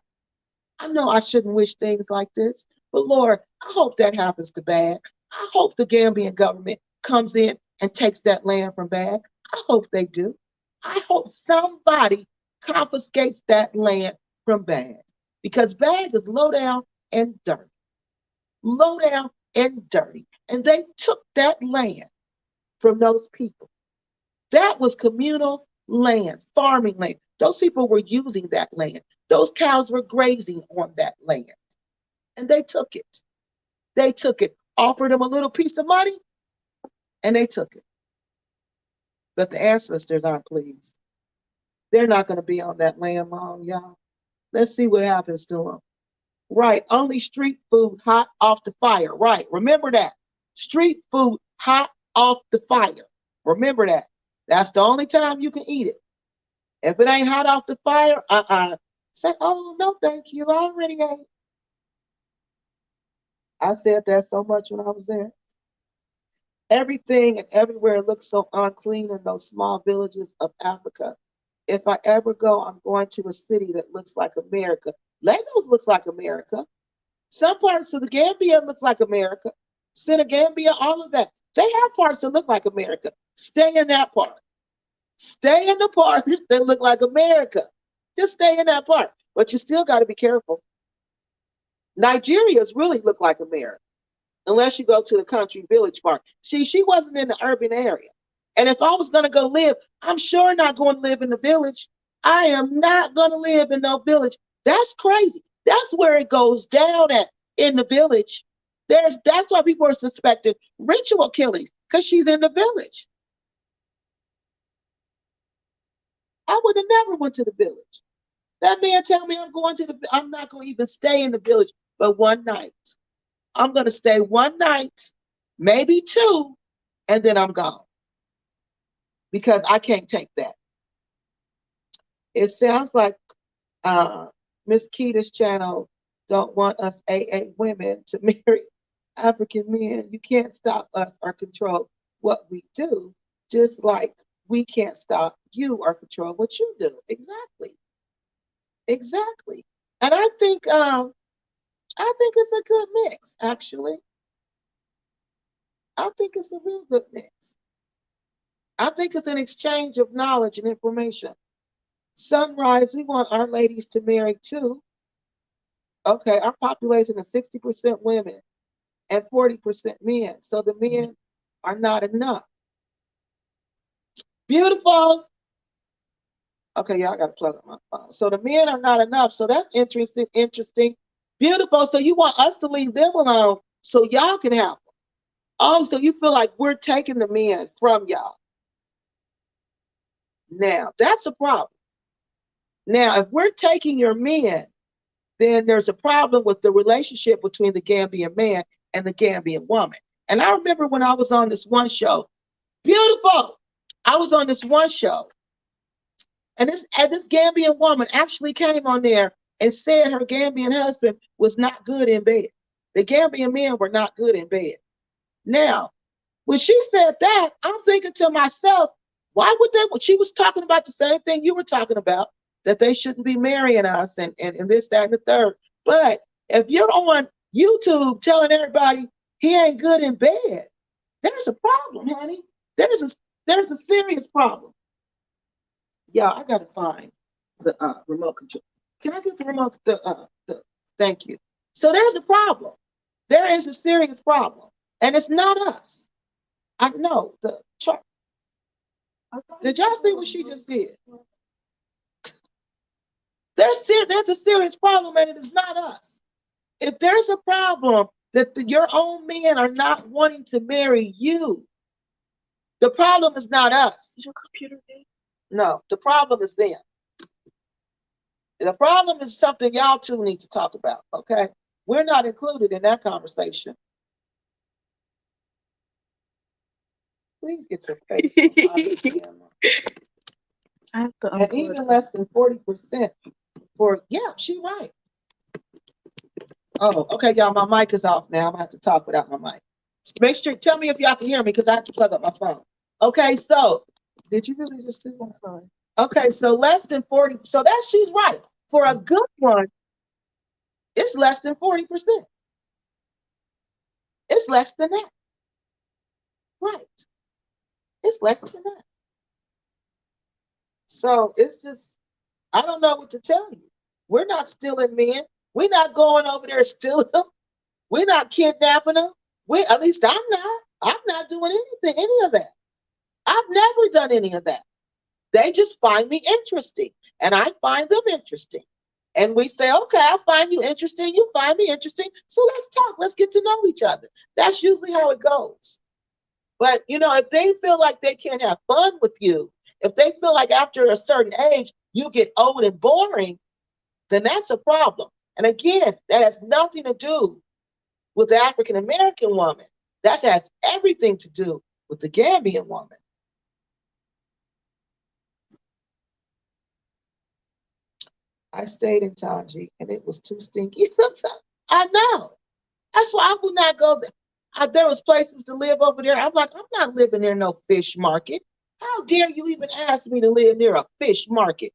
I know I shouldn't wish things like this, but Lord, I hope that happens to Bag. I hope the Gambian government comes in and takes that land from Bag. I hope they do. I hope somebody confiscates that land from Bag because Bag is low down and dirty. Low down and dirty. And they took that land from those people. That was communal land, farming land. Those people were using that land. Those cows were grazing on that land. And they took it. They took it, offered them a little piece of money, and they took it. But the ancestors aren't pleased. They're not going to be on that land long, y'all. Let's see what happens to them. Right. Only street food hot off the fire. Right. Remember that. Street food hot off the fire. Remember that. That's the only time you can eat it. If it ain't hot off the fire, say, oh, no, thank you. I already ate. I said that so much when I was there. Everything and everywhere looks so unclean in those small villages of Africa. If I ever go, I'm going to a city that looks like America. Lagos looks like America. Some parts of the Gambia looks like America. Senegambia, all of that. They have parts that look like America. Stay in that part. Stay in the part that look like America. Just stay in that part. But you still got to be careful. Nigeria's really look like America, unless you go to the country village part. See, she wasn't in the urban area. And if I was going to go live, I'm sure not going to live in the village. I am not going to live in no village. That's crazy. That's where it goes down at in the village. That's why people are suspecting ritual killings, because she's in the village. I would have never went to the village. That man tell me I'm not going to even stay in the village but one night. I'm going to stay one night, maybe two, and then I'm gone. Because I can't take that. It sounds like Miss Keita's channel don't want us AA women to marry African men. You can't stop us or control what we do, just like we can't stop you or control what you do. Exactly. Exactly. And I think it's a good mix, actually. I think it's a real good mix. I think it's an exchange of knowledge and information. Sunrise, we want our ladies to marry too. Okay, our population is 60% women and 40% men. So the men are not enough. Beautiful. Okay, y'all got to plug up my phone. So the men are not enough. So that's interesting. Beautiful. So you want us to leave them alone so y'all can have them. Oh, so you feel like we're taking the men from y'all. Now, that's a problem. Now, if we're taking your men, then there's a problem with the relationship between the Gambian man and the Gambian woman. And I remember when I was on this one show, beautiful. I was on this one show, and this Gambian woman actually came on there and said her Gambian husband was not good in bed. The Gambian men were not good in bed. Now, when she said that, I'm thinking to myself, why would they? She was talking about the same thing you were talking about, that they shouldn't be marrying us and this, that, and the third. But if you're on YouTube telling everybody he ain't good in bed, there's a problem, honey. There's a serious problem. Yeah, I gotta find the remote control. Can I get the remote? Thank you. So there's a problem. There is a serious problem, and it's not us. I know the chart. Did y'all see what she just did? There's a serious problem, and it is not us. If there's a problem that your own men are not wanting to marry you, the problem is not us. Is your computer dead? No, the problem is them. The problem is something y'all two need to talk about, okay? We're not included in that conversation. Please get your face out of the camera. I have to and even less than 40% for, yeah, she right. Oh, okay, y'all, my mic is off now. I'm gonna have to talk without my mic. Make sure, tell me if y'all can hear me, because I have to plug up my phone. Okay, so, did you really just do that? Sorry. Okay, so less than 40, so she's right. For a good one, it's less than 40%. It's less than that. Right. It's less than that. So it's just, I don't know what to tell you. We're not stealing men. We're not going over there stealing them. We're not kidnapping them. At least I'm not. I'm not doing any of that. I've never done any of that. They just find me interesting, and I find them interesting. And we say, okay, I find you interesting. You find me interesting. So let's talk. Let's get to know each other. That's usually how it goes. But, if they feel like they can't have fun with you, if they feel like after a certain age, you get old and boring, then that's a problem. And again, that has nothing to do with the African American woman. That has everything to do with the Gambian woman. I stayed in Tangi and it was too stinky sometimes. I know. That's why I would not go there. There was places to live over there. I'm like, I'm not living near no fish market. How dare you even ask me to live near a fish market?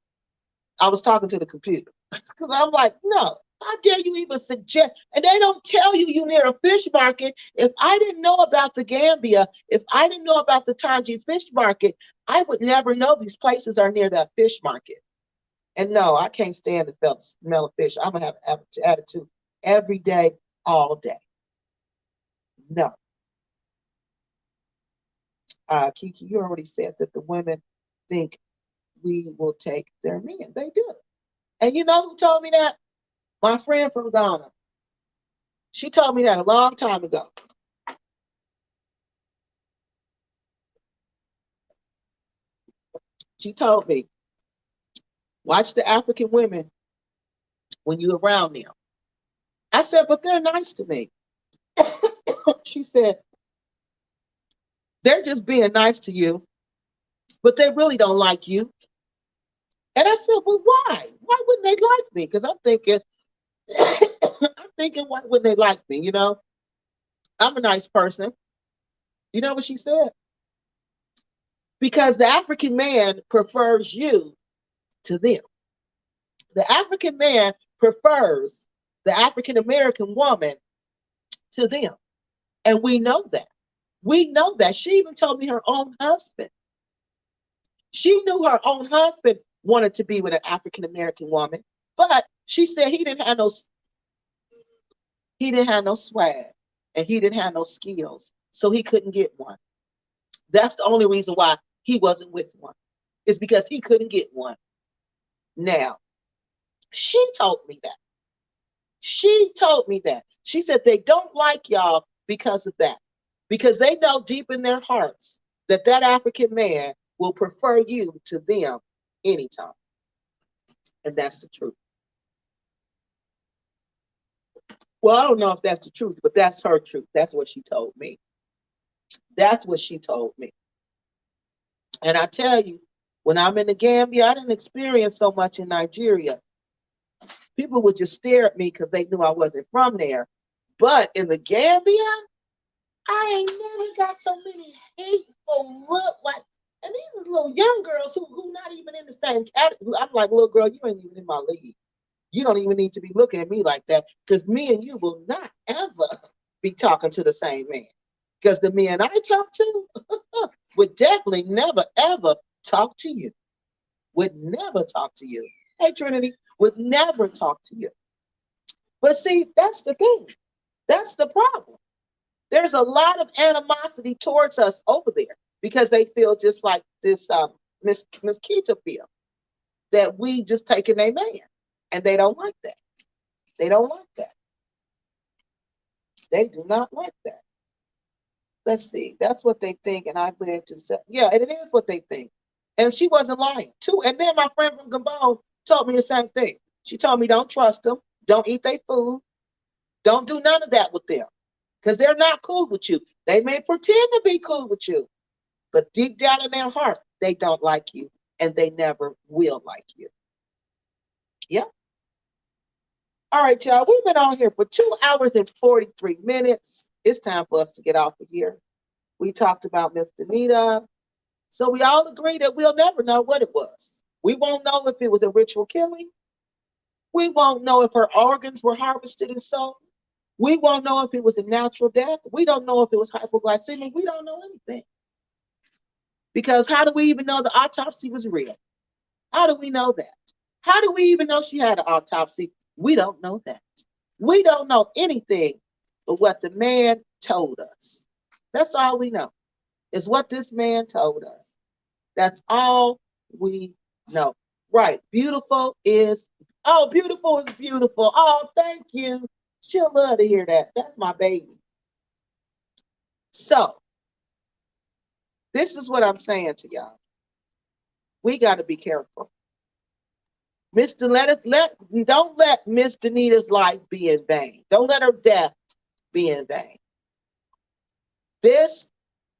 I was talking to the computer because I'm like, no, how dare you even suggest? And they don't tell you you near a fish market. If I didn't know about the Gambia, if I didn't know about the Tangi fish market, I would never know these places are near that fish market. And no, I can't stand the smell of fish. I'm gonna have attitude every day, all day. No. Kiki, you already said that the women think we will take their men. They do. And you know who told me that? My friend from Ghana. She told me that a long time ago. She told me, watch the African women when you're around them. I said, but they're nice to me. She said, they're just being nice to you, but they really don't like you. And I said, well, why? Why wouldn't they like me? Because I'm thinking, I'm thinking, why wouldn't they like me? You know, I'm a nice person. You know what she said? Because the African man prefers you to them. The African man prefers the African American woman to them. And we know that. We know that. She even told me her own husband. She knew her own husband wanted to be with an African American woman, but she said he didn't have no swag and he didn't have no skills, so he couldn't get one. That's the only reason why he wasn't with one. Is because he couldn't get one. Now, she told me that. She told me that. She said they don't like y'all because of that. Because they know deep in their hearts that that African man will prefer you to them anytime. And that's the truth. Well, I don't know if that's the truth, but that's her truth. That's what she told me. That's what she told me. And I tell you, when I'm in the Gambia, I didn't experience so much in Nigeria. People would just stare at me because they knew I wasn't from there. But in the Gambia, I ain't never got so many hateful look like, and these are little young girls who not even in the same category. I'm like, little girl, you ain't even in my league. You don't even need to be looking at me like that because me and you will not ever be talking to the same man. Because the men I talk to would definitely never ever talk to you. Would never talk to you. Hey Trinity, would never talk to you. But see, that's the thing. That's the problem. There's a lot of animosity towards us over there because they feel just like this Miss Kita feel that we just taking their man, and they don't like that. They don't like that. They do not like that. Let's see. That's what they think, and I'm glad to say, yeah, and it is what they think. And she wasn't lying too. And then my friend from Gabon told me the same thing. She told me don't trust them, don't eat their food, don't do none of that with them because they're not cool with you. They may pretend to be cool with you, but deep down in their heart, they don't like you and they never will like you. Yeah. All right, y'all. We've been on here for 2 hours and 43 minutes. It's time for us to get off of here. We talked about Miss Denita. So we all agree that we'll never know what it was. We won't know if it was a ritual killing. We won't know if her organs were harvested and sold. We won't know if it was a natural death. We don't know if it was hypoglycemia. We don't know anything. Because how do we even know the autopsy was real? How do we know that? How do we even know she had an autopsy? We don't know that. We don't know anything but what the man told us. That's all we know, is what this man told us. That's all we know. Right. Beautiful is, oh, beautiful is beautiful. Oh, thank you. She'll love to hear that. That's my baby. So, this is what I'm saying to y'all. We got to be careful. Don't let Miss Denita's life be in vain. Don't let her death be in vain. This,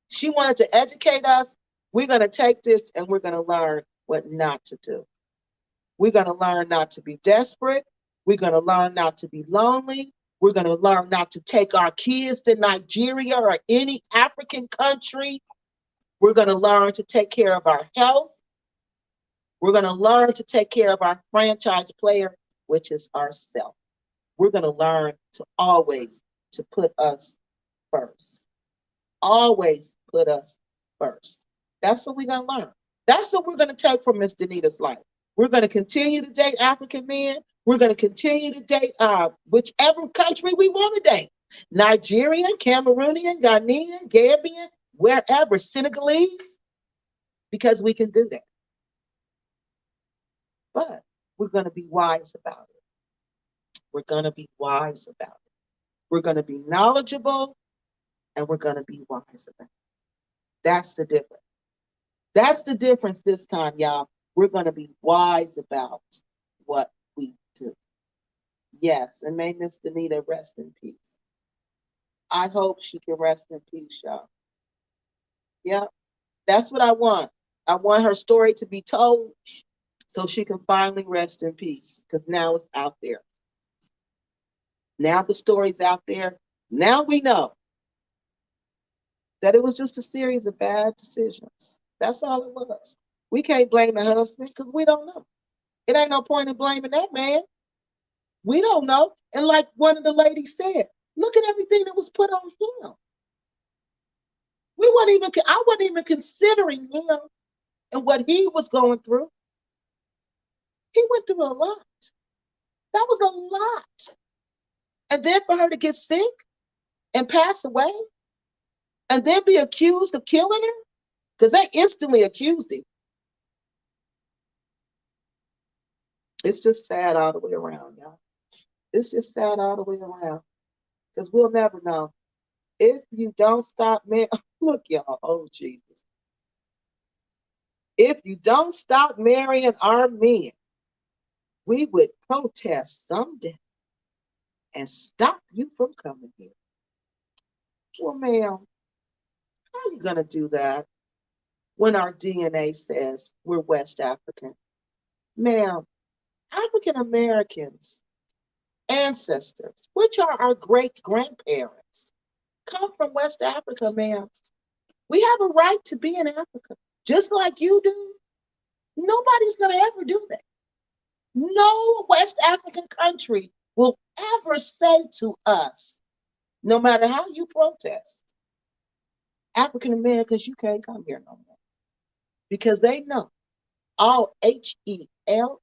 she wanted to educate us. We're going to take this and we're going to learn what not to do. We're going to learn not to be desperate. We're going to learn not to be lonely. We're going to learn not to take our kids to Nigeria or any African country. We're going to learn to take care of our health. We're going to learn to take care of our franchise player, which is ourselves. We're going to learn to always to put us first. Always put us first. That's what we're going to learn. That's what we're going to take from Miss Denita's life. We're going to continue to date African men. We're going to continue to date whichever country we want to date. Nigerian, Cameroonian, Ghanaian, Gambian, wherever, Senegalese, because we can do that. But we're going to be wise about it. We're going to be wise about it. We're going to be knowledgeable, and we're going to be wise about it. That's the difference. That's the difference this time, y'all. We're going to be wise about what we do. Yes, and may Miss Denita rest in peace. I hope she can rest in peace, y'all. Yeah, that's what I want. I want her story to be told so she can finally rest in peace, because now it's out there. Now the story's out there. Now we know that it was just a series of bad decisions. That's all it was. We can't blame the husband because we don't know. It ain't no point in blaming that man. We don't know. And like one of the ladies said, look at everything that was put on him. I wasn't even considering him and what he was going through. He went through a lot. That was a lot. And then for her to get sick and pass away and then be accused of killing her, because they instantly accused him. It's just sad all the way around, y'all. It's just sad all the way around, because we'll never know. If you don't stop, man, look, y'all, oh, Jesus. If you don't stop marrying our men, we would protest someday and stop you from coming here. Well, ma'am, how are you going to do that when our DNA says we're West African? Ma'am, African Americans, ancestors, which are our great grandparents, come from West Africa, ma'am. We have a right to be in Africa, just like you do. Nobody's going to ever do that. No West African country will ever say to us, no matter how you protest, African Americans, you can't come here no more. Because they know all HELL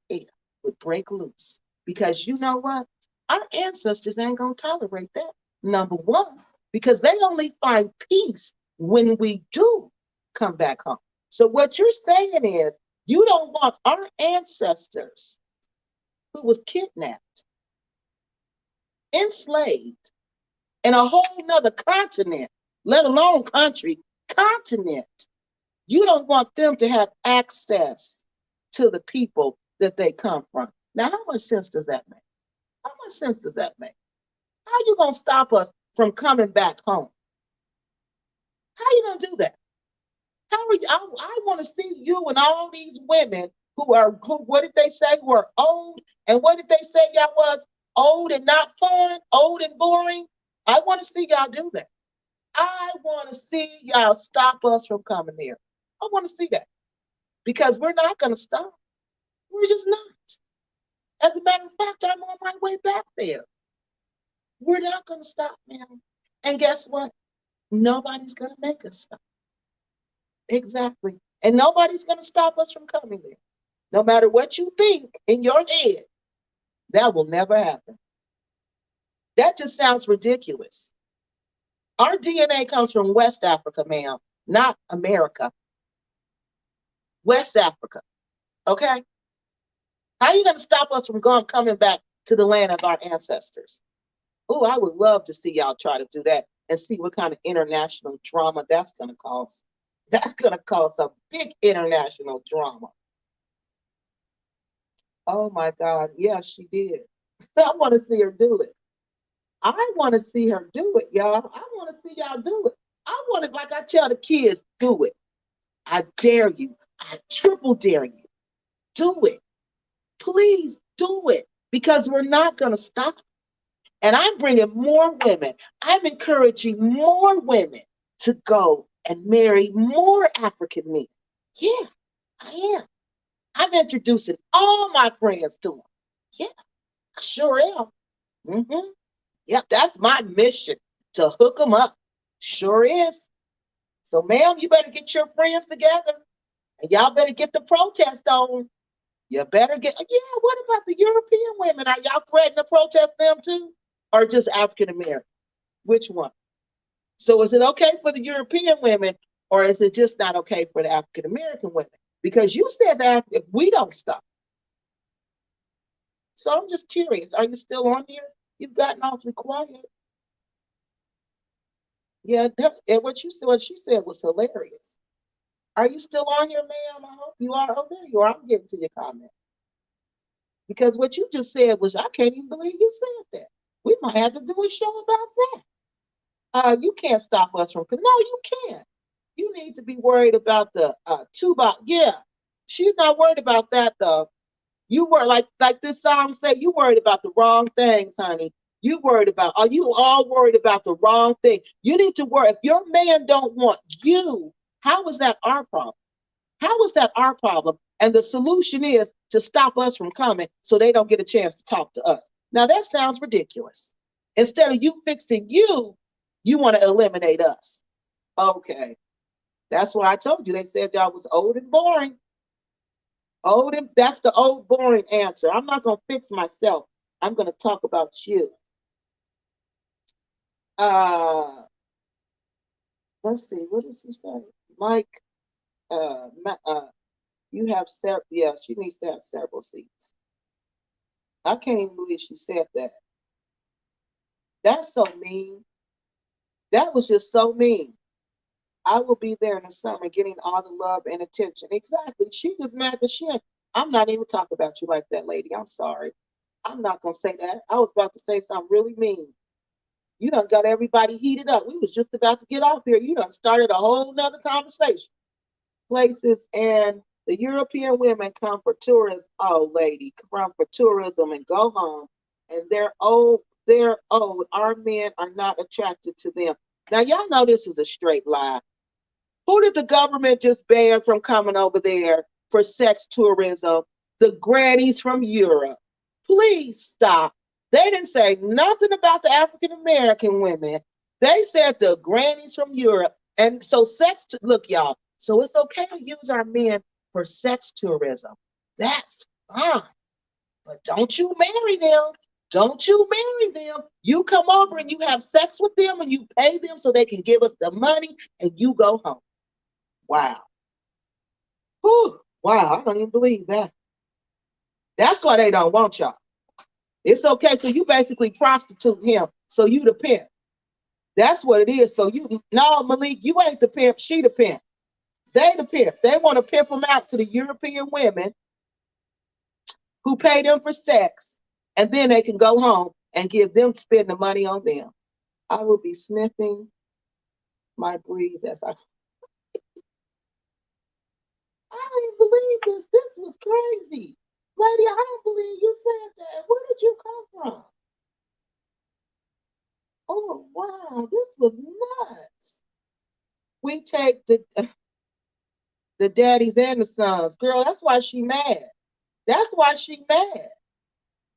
would break loose. Because you know what? Our ancestors ain't going to tolerate that. Number one, because they only find peace when we do come back home. So what you're saying is, you don't want our ancestors who was kidnapped, enslaved, in a whole nother continent, let alone country, continent. You don't want them to have access to the people that they come from. Now, how much sense does that make? How much sense does that make? How are you going to stop us from coming back home? How are you going to do that? How are you? I want to see you and all these women who, what did they say, who are old? And what did they say y'all was? Old and not fun, old and boring. I want to see y'all do that. I want to see y'all stop us from coming here. I want to see that, because we're not going to stop. We're just not. As a matter of fact, I'm on my way back there. We're not going to stop, man. And guess what? Nobody's going to make us stop. Exactly. And nobody's going to stop us from coming there. No matter what you think in your head, that will never happen. That just sounds ridiculous. Our DNA comes from West Africa, ma'am, not America. West Africa. Okay? How are you going to stop us from coming back to the land of our ancestors? Oh, I would love to see y'all try to do that and see what kind of international drama that's going to cause. That's going to cause some big international drama. Oh my God. Yeah, she did. I want to see her do it. I want to see her do it, y'all. I want to see y'all do it. I want to, like I tell the kids, do it. I dare you. I triple dare you. Do it. Please do it because we're not going to stop. And I'm bringing more women. I'm encouraging more women to go and marry more African men. Yeah, I am. I'm introducing all my friends to them. Yeah, I sure am. Mm-hmm. Yep, that's my mission to hook them up. Sure is. So, ma'am, you better get your friends together and y'all better get the protest on. You better get, yeah, what about the European women? Are y'all threatening to protest them too? Or just African American? Which one? So is it okay for the European women or is it just not okay for the African American women? Because you said that if we don't stop. So I'm just curious, are you still on here? You've gotten awfully quiet. Yeah, and what she said was hilarious. Are you still on here, ma'am? I hope you are. Oh, there you are. I'm getting to your comment. Because what you just said was, I can't even believe you said that. We might have to do a show about that. You can't stop us from. No, you can't. You need to be worried about the tuba. Yeah, she's not worried about that though. You were like this song say. You worried about the wrong things, honey. You worried about. Are you all worried about the wrong thing? You need to worry. If your man don't want you, how is that our problem? How is that our problem? And the solution is to stop us from coming so they don't get a chance to talk to us. Now that sounds ridiculous. Instead of you fixing you, you want to eliminate us. Okay. That's why I told you they said y'all was old and boring. Old and that's the old boring answer. I'm not gonna fix myself. I'm gonna talk about you. Uh let's see, what does she say? Mike, you have several, yeah, she needs to have several seats. I can't even believe she said that. That's so mean. That was just so mean. I will be there in the summer getting all the love and attention. Exactly. She just mad because she ain't. I'm not even talking about you like that, lady. I'm sorry. I'm not gonna say that. I was about to say something really mean. You done got everybody heated up. We was just about to get off here. You done started a whole nother conversation. Places and the European women come for tourism. Oh, lady, come for tourism and go home. And they're old. They're old. Our men are not attracted to them. Now, y'all know this is a straight lie. Who did the government just ban from coming over there for sex tourism? The grannies from Europe. Please stop. They didn't say nothing about the African American women. They said the grannies from Europe. And so look, y'all. So it's okay to use our men for sex tourism. That's fine. But don't you marry them. Don't you marry them. You come over and you have sex with them and you pay them so they can give us the money and you go home. Wow. Whew. Wow. I don't even believe that. That's why they don't want y'all. It's okay. So you basically prostitute him. So you the pimp. That's what it is. So you, no, Malik, you ain't the pimp. She the pimp. They the pimp. They want to pimp them out to the European women who pay them for sex. And then they can go home and give them, spend the money on them. I will be sniffing my breeze as I don't even believe this. This was crazy. Lady, I don't believe you said that. Where did you come from? Oh, wow. This was nuts. We take the daddies and the sons. Girl, that's why she mad. That's why she mad.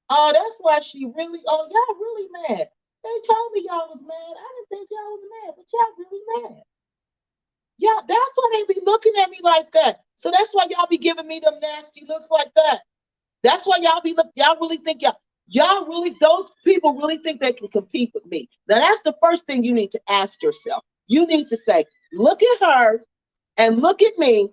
Oh, that's why she really, oh, y'all really mad. They told me y'all was mad. I didn't think y'all was mad, but y'all really mad. Yeah, that's why they be looking at me like that. So that's why y'all be giving me them nasty looks like that. That's why y'all really think y'all really, those people really think they can compete with me. Now that's the first thing you need to ask yourself. You need to say, look at her and look at me,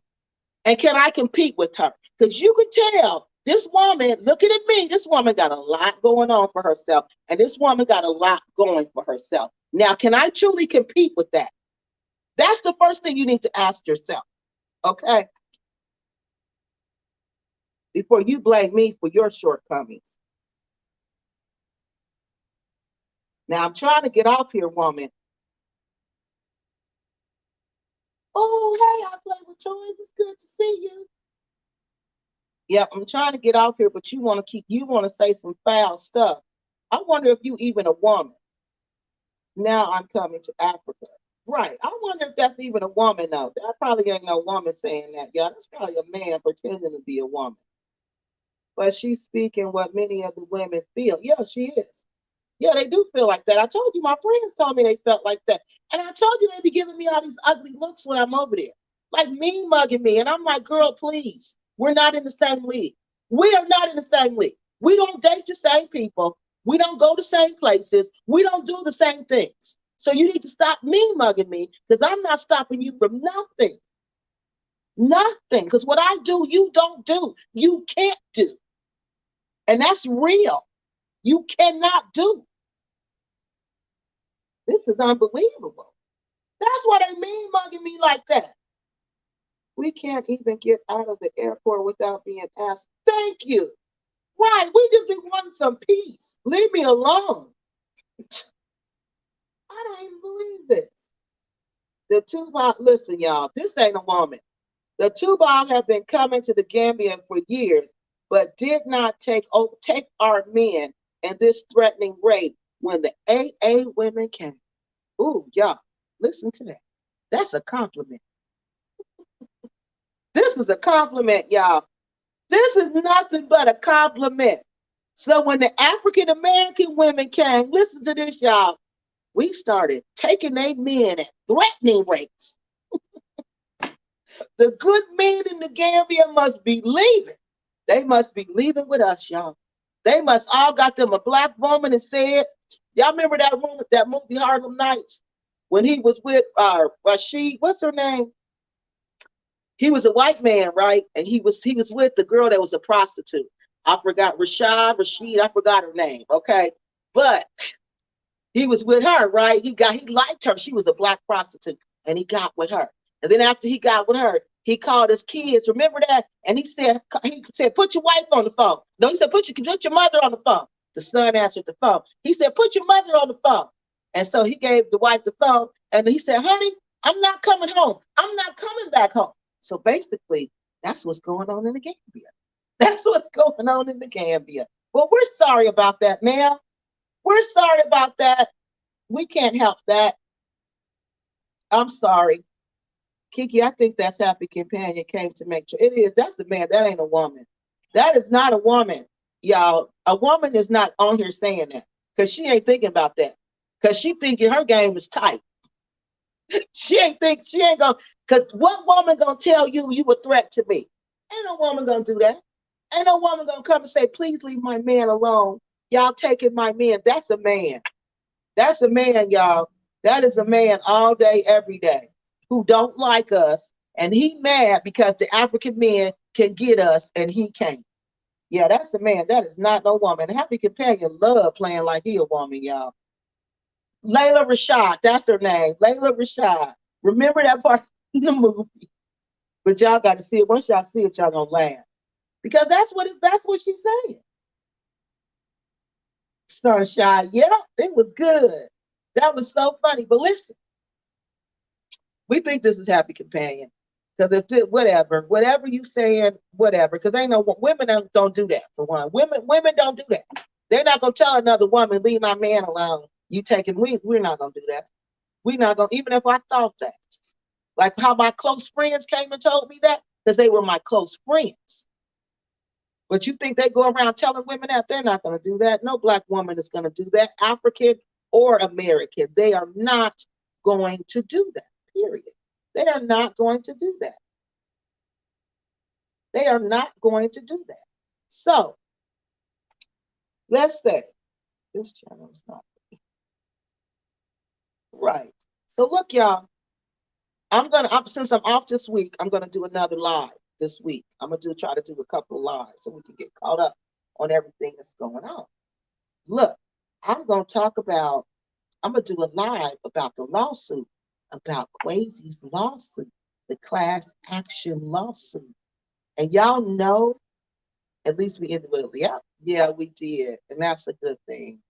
and can I compete with her? Because you can tell this woman, looking at me, this woman got a lot going on for herself, and this woman got a lot going for herself. Now, can I truly compete with that? That's the first thing you need to ask yourself. Okay. before you blame me for your shortcomings. Now I'm trying to get off here, woman. Oh, hey, I play with toys. It's good to see you. Yep, I'm trying to get off here, but you want to say some foul stuff. I wonder if you even a woman. Now I'm coming to Africa. Right. I wonder if that's even a woman though. That probably ain't no woman saying that, y'all. That's probably a man pretending to be a woman. But she's speaking what many of the women feel. Yeah, she is. Yeah, they do feel like that. I told you, my friends told me they felt like that. And I told you they be giving me all these ugly looks when I'm over there. Like mean mugging me. And I'm like, girl, please. We're not in the same league. We are not in the same league. We don't date the same people. We don't go to the same places. We don't do the same things. So you need to stop mean mugging me because I'm not stopping you from nothing. Nothing. Because what I do, you don't do. You can't do. And that's real. You cannot do. This is unbelievable. That's why they mean mugging me like that. We can't even get out of the airport without being asked, thank you. Right, we just be wanting some peace. Leave me alone. I don't even believe this. The Tupac, listen, y'all, this ain't a woman. The Tupac have been coming to the Gambia for years, but did not take our men in this threatening raid when the AA women came. Ooh, y'all, listen to that. That's a compliment. This is a compliment, y'all. This is nothing but a compliment. So when the African American women came, listen to this, y'all. We started taking their men at threatening rates. The good men in the Gambia must be leaving. They must be leaving with us, y'all. They must all got them a black woman and said, y'all remember that movie Harlem Nights? When he was with Rashid, what's her name? He was a white man, right? And he was with the girl that was a prostitute. I forgot Rashid, I forgot her name. Okay. But he was with her, right? He liked her. She was a black prostitute, and he got with her. And then after he got with her, he called his kids. Remember that? And he said, put your wife on the phone. No, he said, put your mother on the phone. The son answered the phone. He said, put your mother on the phone. And so he gave the wife the phone, and he said, honey, I'm not coming home. I'm not coming back home. So basically, that's what's going on in the Gambia. That's what's going on in the Gambia. Well, we're sorry about that, ma'am. We're sorry about that. We can't help that. I'm sorry. Kiki, I think that's Happy Companion came to make sure. It is. That's a man. That ain't a woman. That is not a woman, y'all. A woman is not on here saying that because she ain't thinking about that. Because she thinking her game is tight. She ain't gonna, because what woman gonna tell you a threat to me? Ain't no woman gonna do that. Ain't no woman gonna come and say, please leave my man alone. Y'all taking my man. That's a man. That's a man, y'all. That is a man all day, every day, who don't like us. And he mad because the African men can get us and he can't. Yeah, that's a man. That is not no woman. Happy Companion love playing like he a woman, y'all. Layla Rashad, that's her name. Layla Rashad. Remember that part in the movie. But y'all got to see it. Once y'all see it, y'all gonna laugh. Because that's what she's saying. Sunshine. Yeah, it was good. That was so funny. But listen, we think this is Happy Companion. Because whatever you saying, whatever. Because ain't no women don't do that for one. Women don't do that. They're not gonna tell another woman, leave my man alone. You take him. We're not gonna do that. We're not gonna, even if I thought that. Like how my close friends came and told me that, because they were my close friends. But you think they go around telling women that? They're not going to do that. No black woman is going to do that, African or American. They are not going to do that, period. They are not going to do that. They are not going to do that. So, let's say this channel is not right. So look, y'all, since I'm off this week, I'm gonna do another live this week. I'm gonna try to do a couple of lives so we can get caught up on everything that's going on. Look, I'm gonna do a live about the lawsuit, about Quasi's lawsuit, the class action lawsuit. And y'all know At least we ended with a yeah, yeah, we did. And that's a good thing.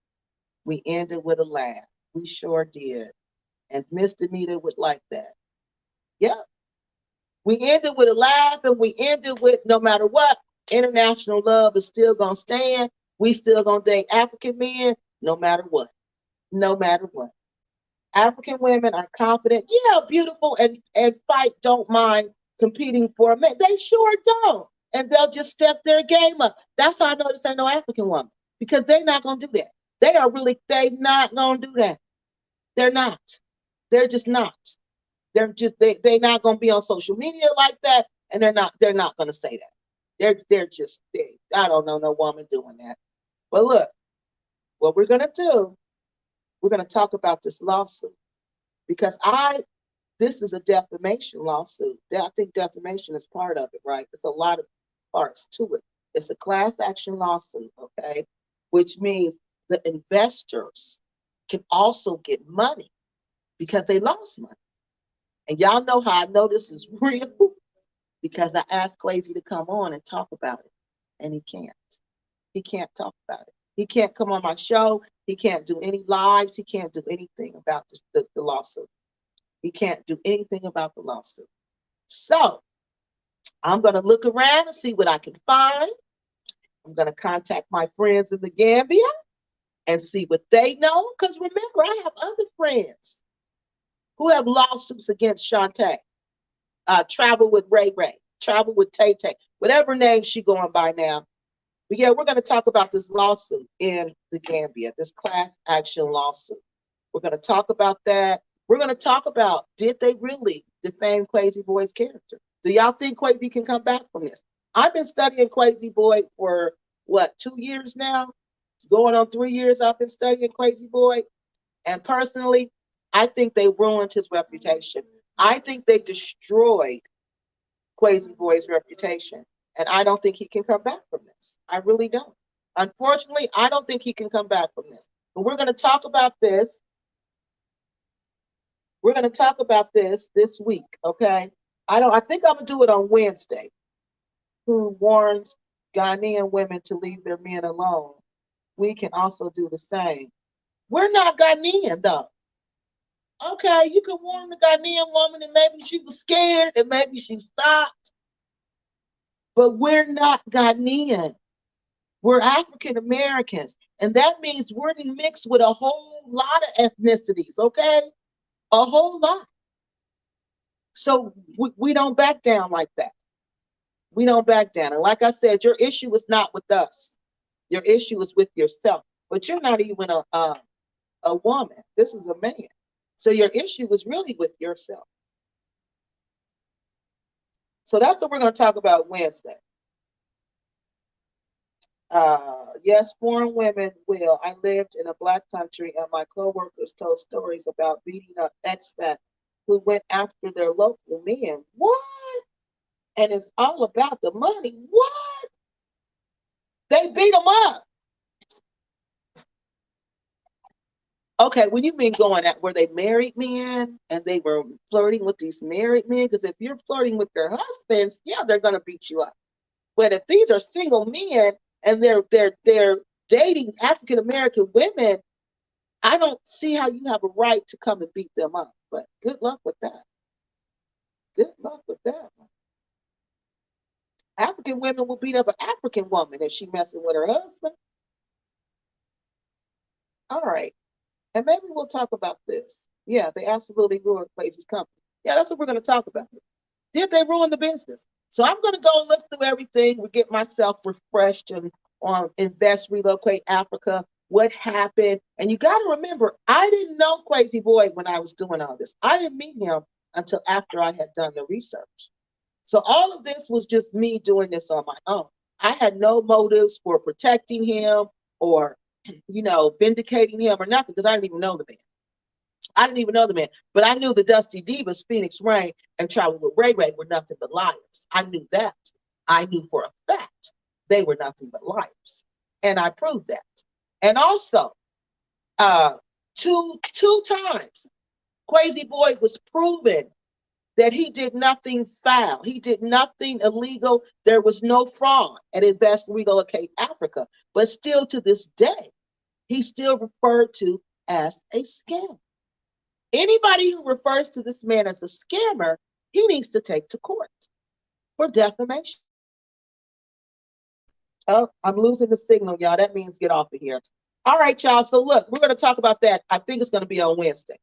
We ended with a laugh. We sure did. And Miss Denita would like that. Yeah. We ended with a laugh and we ended with no matter what, international love is still gonna stand. We still gonna date African men, no matter what. No matter what. African women are confident, yeah, beautiful, and fight, don't mind competing for a man. They sure don't. And they'll just step their game up. That's how I know this ain't no African woman. Because they're not gonna do that. They not gonna do that. They're not. They're just not. They're not gonna be on social media like that, and they're not gonna say that. I don't know no woman doing that. But look, what we're gonna do, we're gonna talk about this lawsuit because this is a defamation lawsuit. I think defamation is part of it, right? It's a lot of parts to it. It's a class action lawsuit, okay? Which means the investors can also get money because they lost money. And y'all know how I know this is real because I asked Quasi to come on and talk about it. And he can't. He can't talk about it. He can't come on my show. He can't do any lives. He can't do anything about the lawsuit. He can't do anything about the lawsuit. So I'm going to look around and see what I can find. I'm going to contact my friends in the Gambia and see what they know. Because remember, I have other friends who have lawsuits against Shantae. Travel with Ray Ray, travel with Tay Tay, whatever name she going by now. But yeah, we're going to talk about this lawsuit in the Gambia, this class action lawsuit. We're going to talk about that. We're going to talk about, did they really defame Quasi Boy's character? Do y'all think Quasi can come back from this? I've been studying Quasi Boy for, 2 years now? Going on 3 years, I've been studying Quasi Boy. And personally, I think they ruined his reputation. I think they destroyed Quasi Boy's reputation. And I don't think he can come back from this. I really don't. Unfortunately, I don't think he can come back from this. But we're going to talk about this. We're going to talk about this week, okay? I think I'm going to do it on Wednesday. Who warns Ghanaian women to leave their men alone. We can also do the same. We're not Ghanaian, though. Okay, you can warn the Ghanaian woman and maybe she was scared and maybe she stopped. But we're not Ghanaian. We're African Americans. And that means we're mixed with a whole lot of ethnicities, okay? A whole lot. So we don't back down like that. We don't back down. And like I said, your issue is not with us. Your issue is with yourself. But you're not even a woman. This is a man. So your issue is really with yourself. So that's what we're going to talk about Wednesday. Yes, foreign women will. I lived in a Black country and my coworkers told stories about beating up expats who went after their local men. What? And it's all about the money. What? They beat them up. Okay, when you mean going at, were they married men and they were flirting with these married men? Because if you're flirting with their husbands, yeah, they're going to beat you up. But if these are single men and they're dating African American women, I don't see how you have a right to come and beat them up. But good luck with that. Good luck with that. African women will beat up an African woman if she messing with her husband. All right. And maybe we'll talk about this. Yeah, they absolutely ruined Quasi's company. Yeah, that's what we're going to talk about. Did they ruin the business? So I'm going to go and look through everything, get myself refreshed and on Invest, Relocate Africa, what happened. And you got to remember, I didn't know Quasi Boy when I was doing all this. I didn't meet him until after I had done the research. So all of this was just me doing this on my own. I had no motives for protecting him or, vindicating him or nothing because I didn't even know the man. I didn't even know the man, but I knew the Dusty Divas, Phoenix Rain, and Travel with Ray Ray were nothing but liars. I knew that. I knew for a fact they were nothing but liars, and I proved that. And also, two times, Quasi Boy was proven that he did nothing foul. He did nothing illegal. There was no fraud at Invest Relocate Africa. But still to this day, he's still referred to as a scammer. Anybody who refers to this man as a scammer, he needs to take to court for defamation. Oh, I'm losing the signal, y'all. That means get off of here. All right, y'all. So look, we're going to talk about that. I think it's going to be on Wednesday.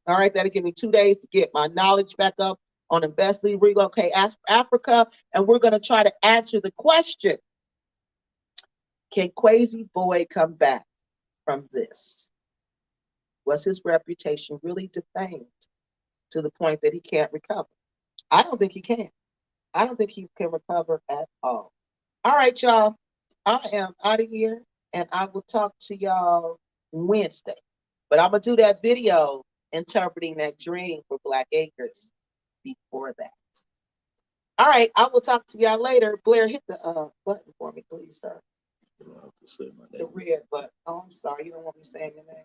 All right, that'll give me 2 days to get my knowledge back up on Invest, Relocate Africa, and we're going to try to answer the question: can Quasi Boy come back from this? Was his reputation really defamed to the point that he can't recover? I don't think he can. I don't think he can recover at all. All right, y'all. I am out of here, and I will talk to y'all Wednesday. But I'm going to do that video interpreting that dream for Black Acres before that. All right, I will talk to y'all later. Blair, hit the button for me, please, sir. The red button. Oh, I'm sorry. You don't want me saying your name.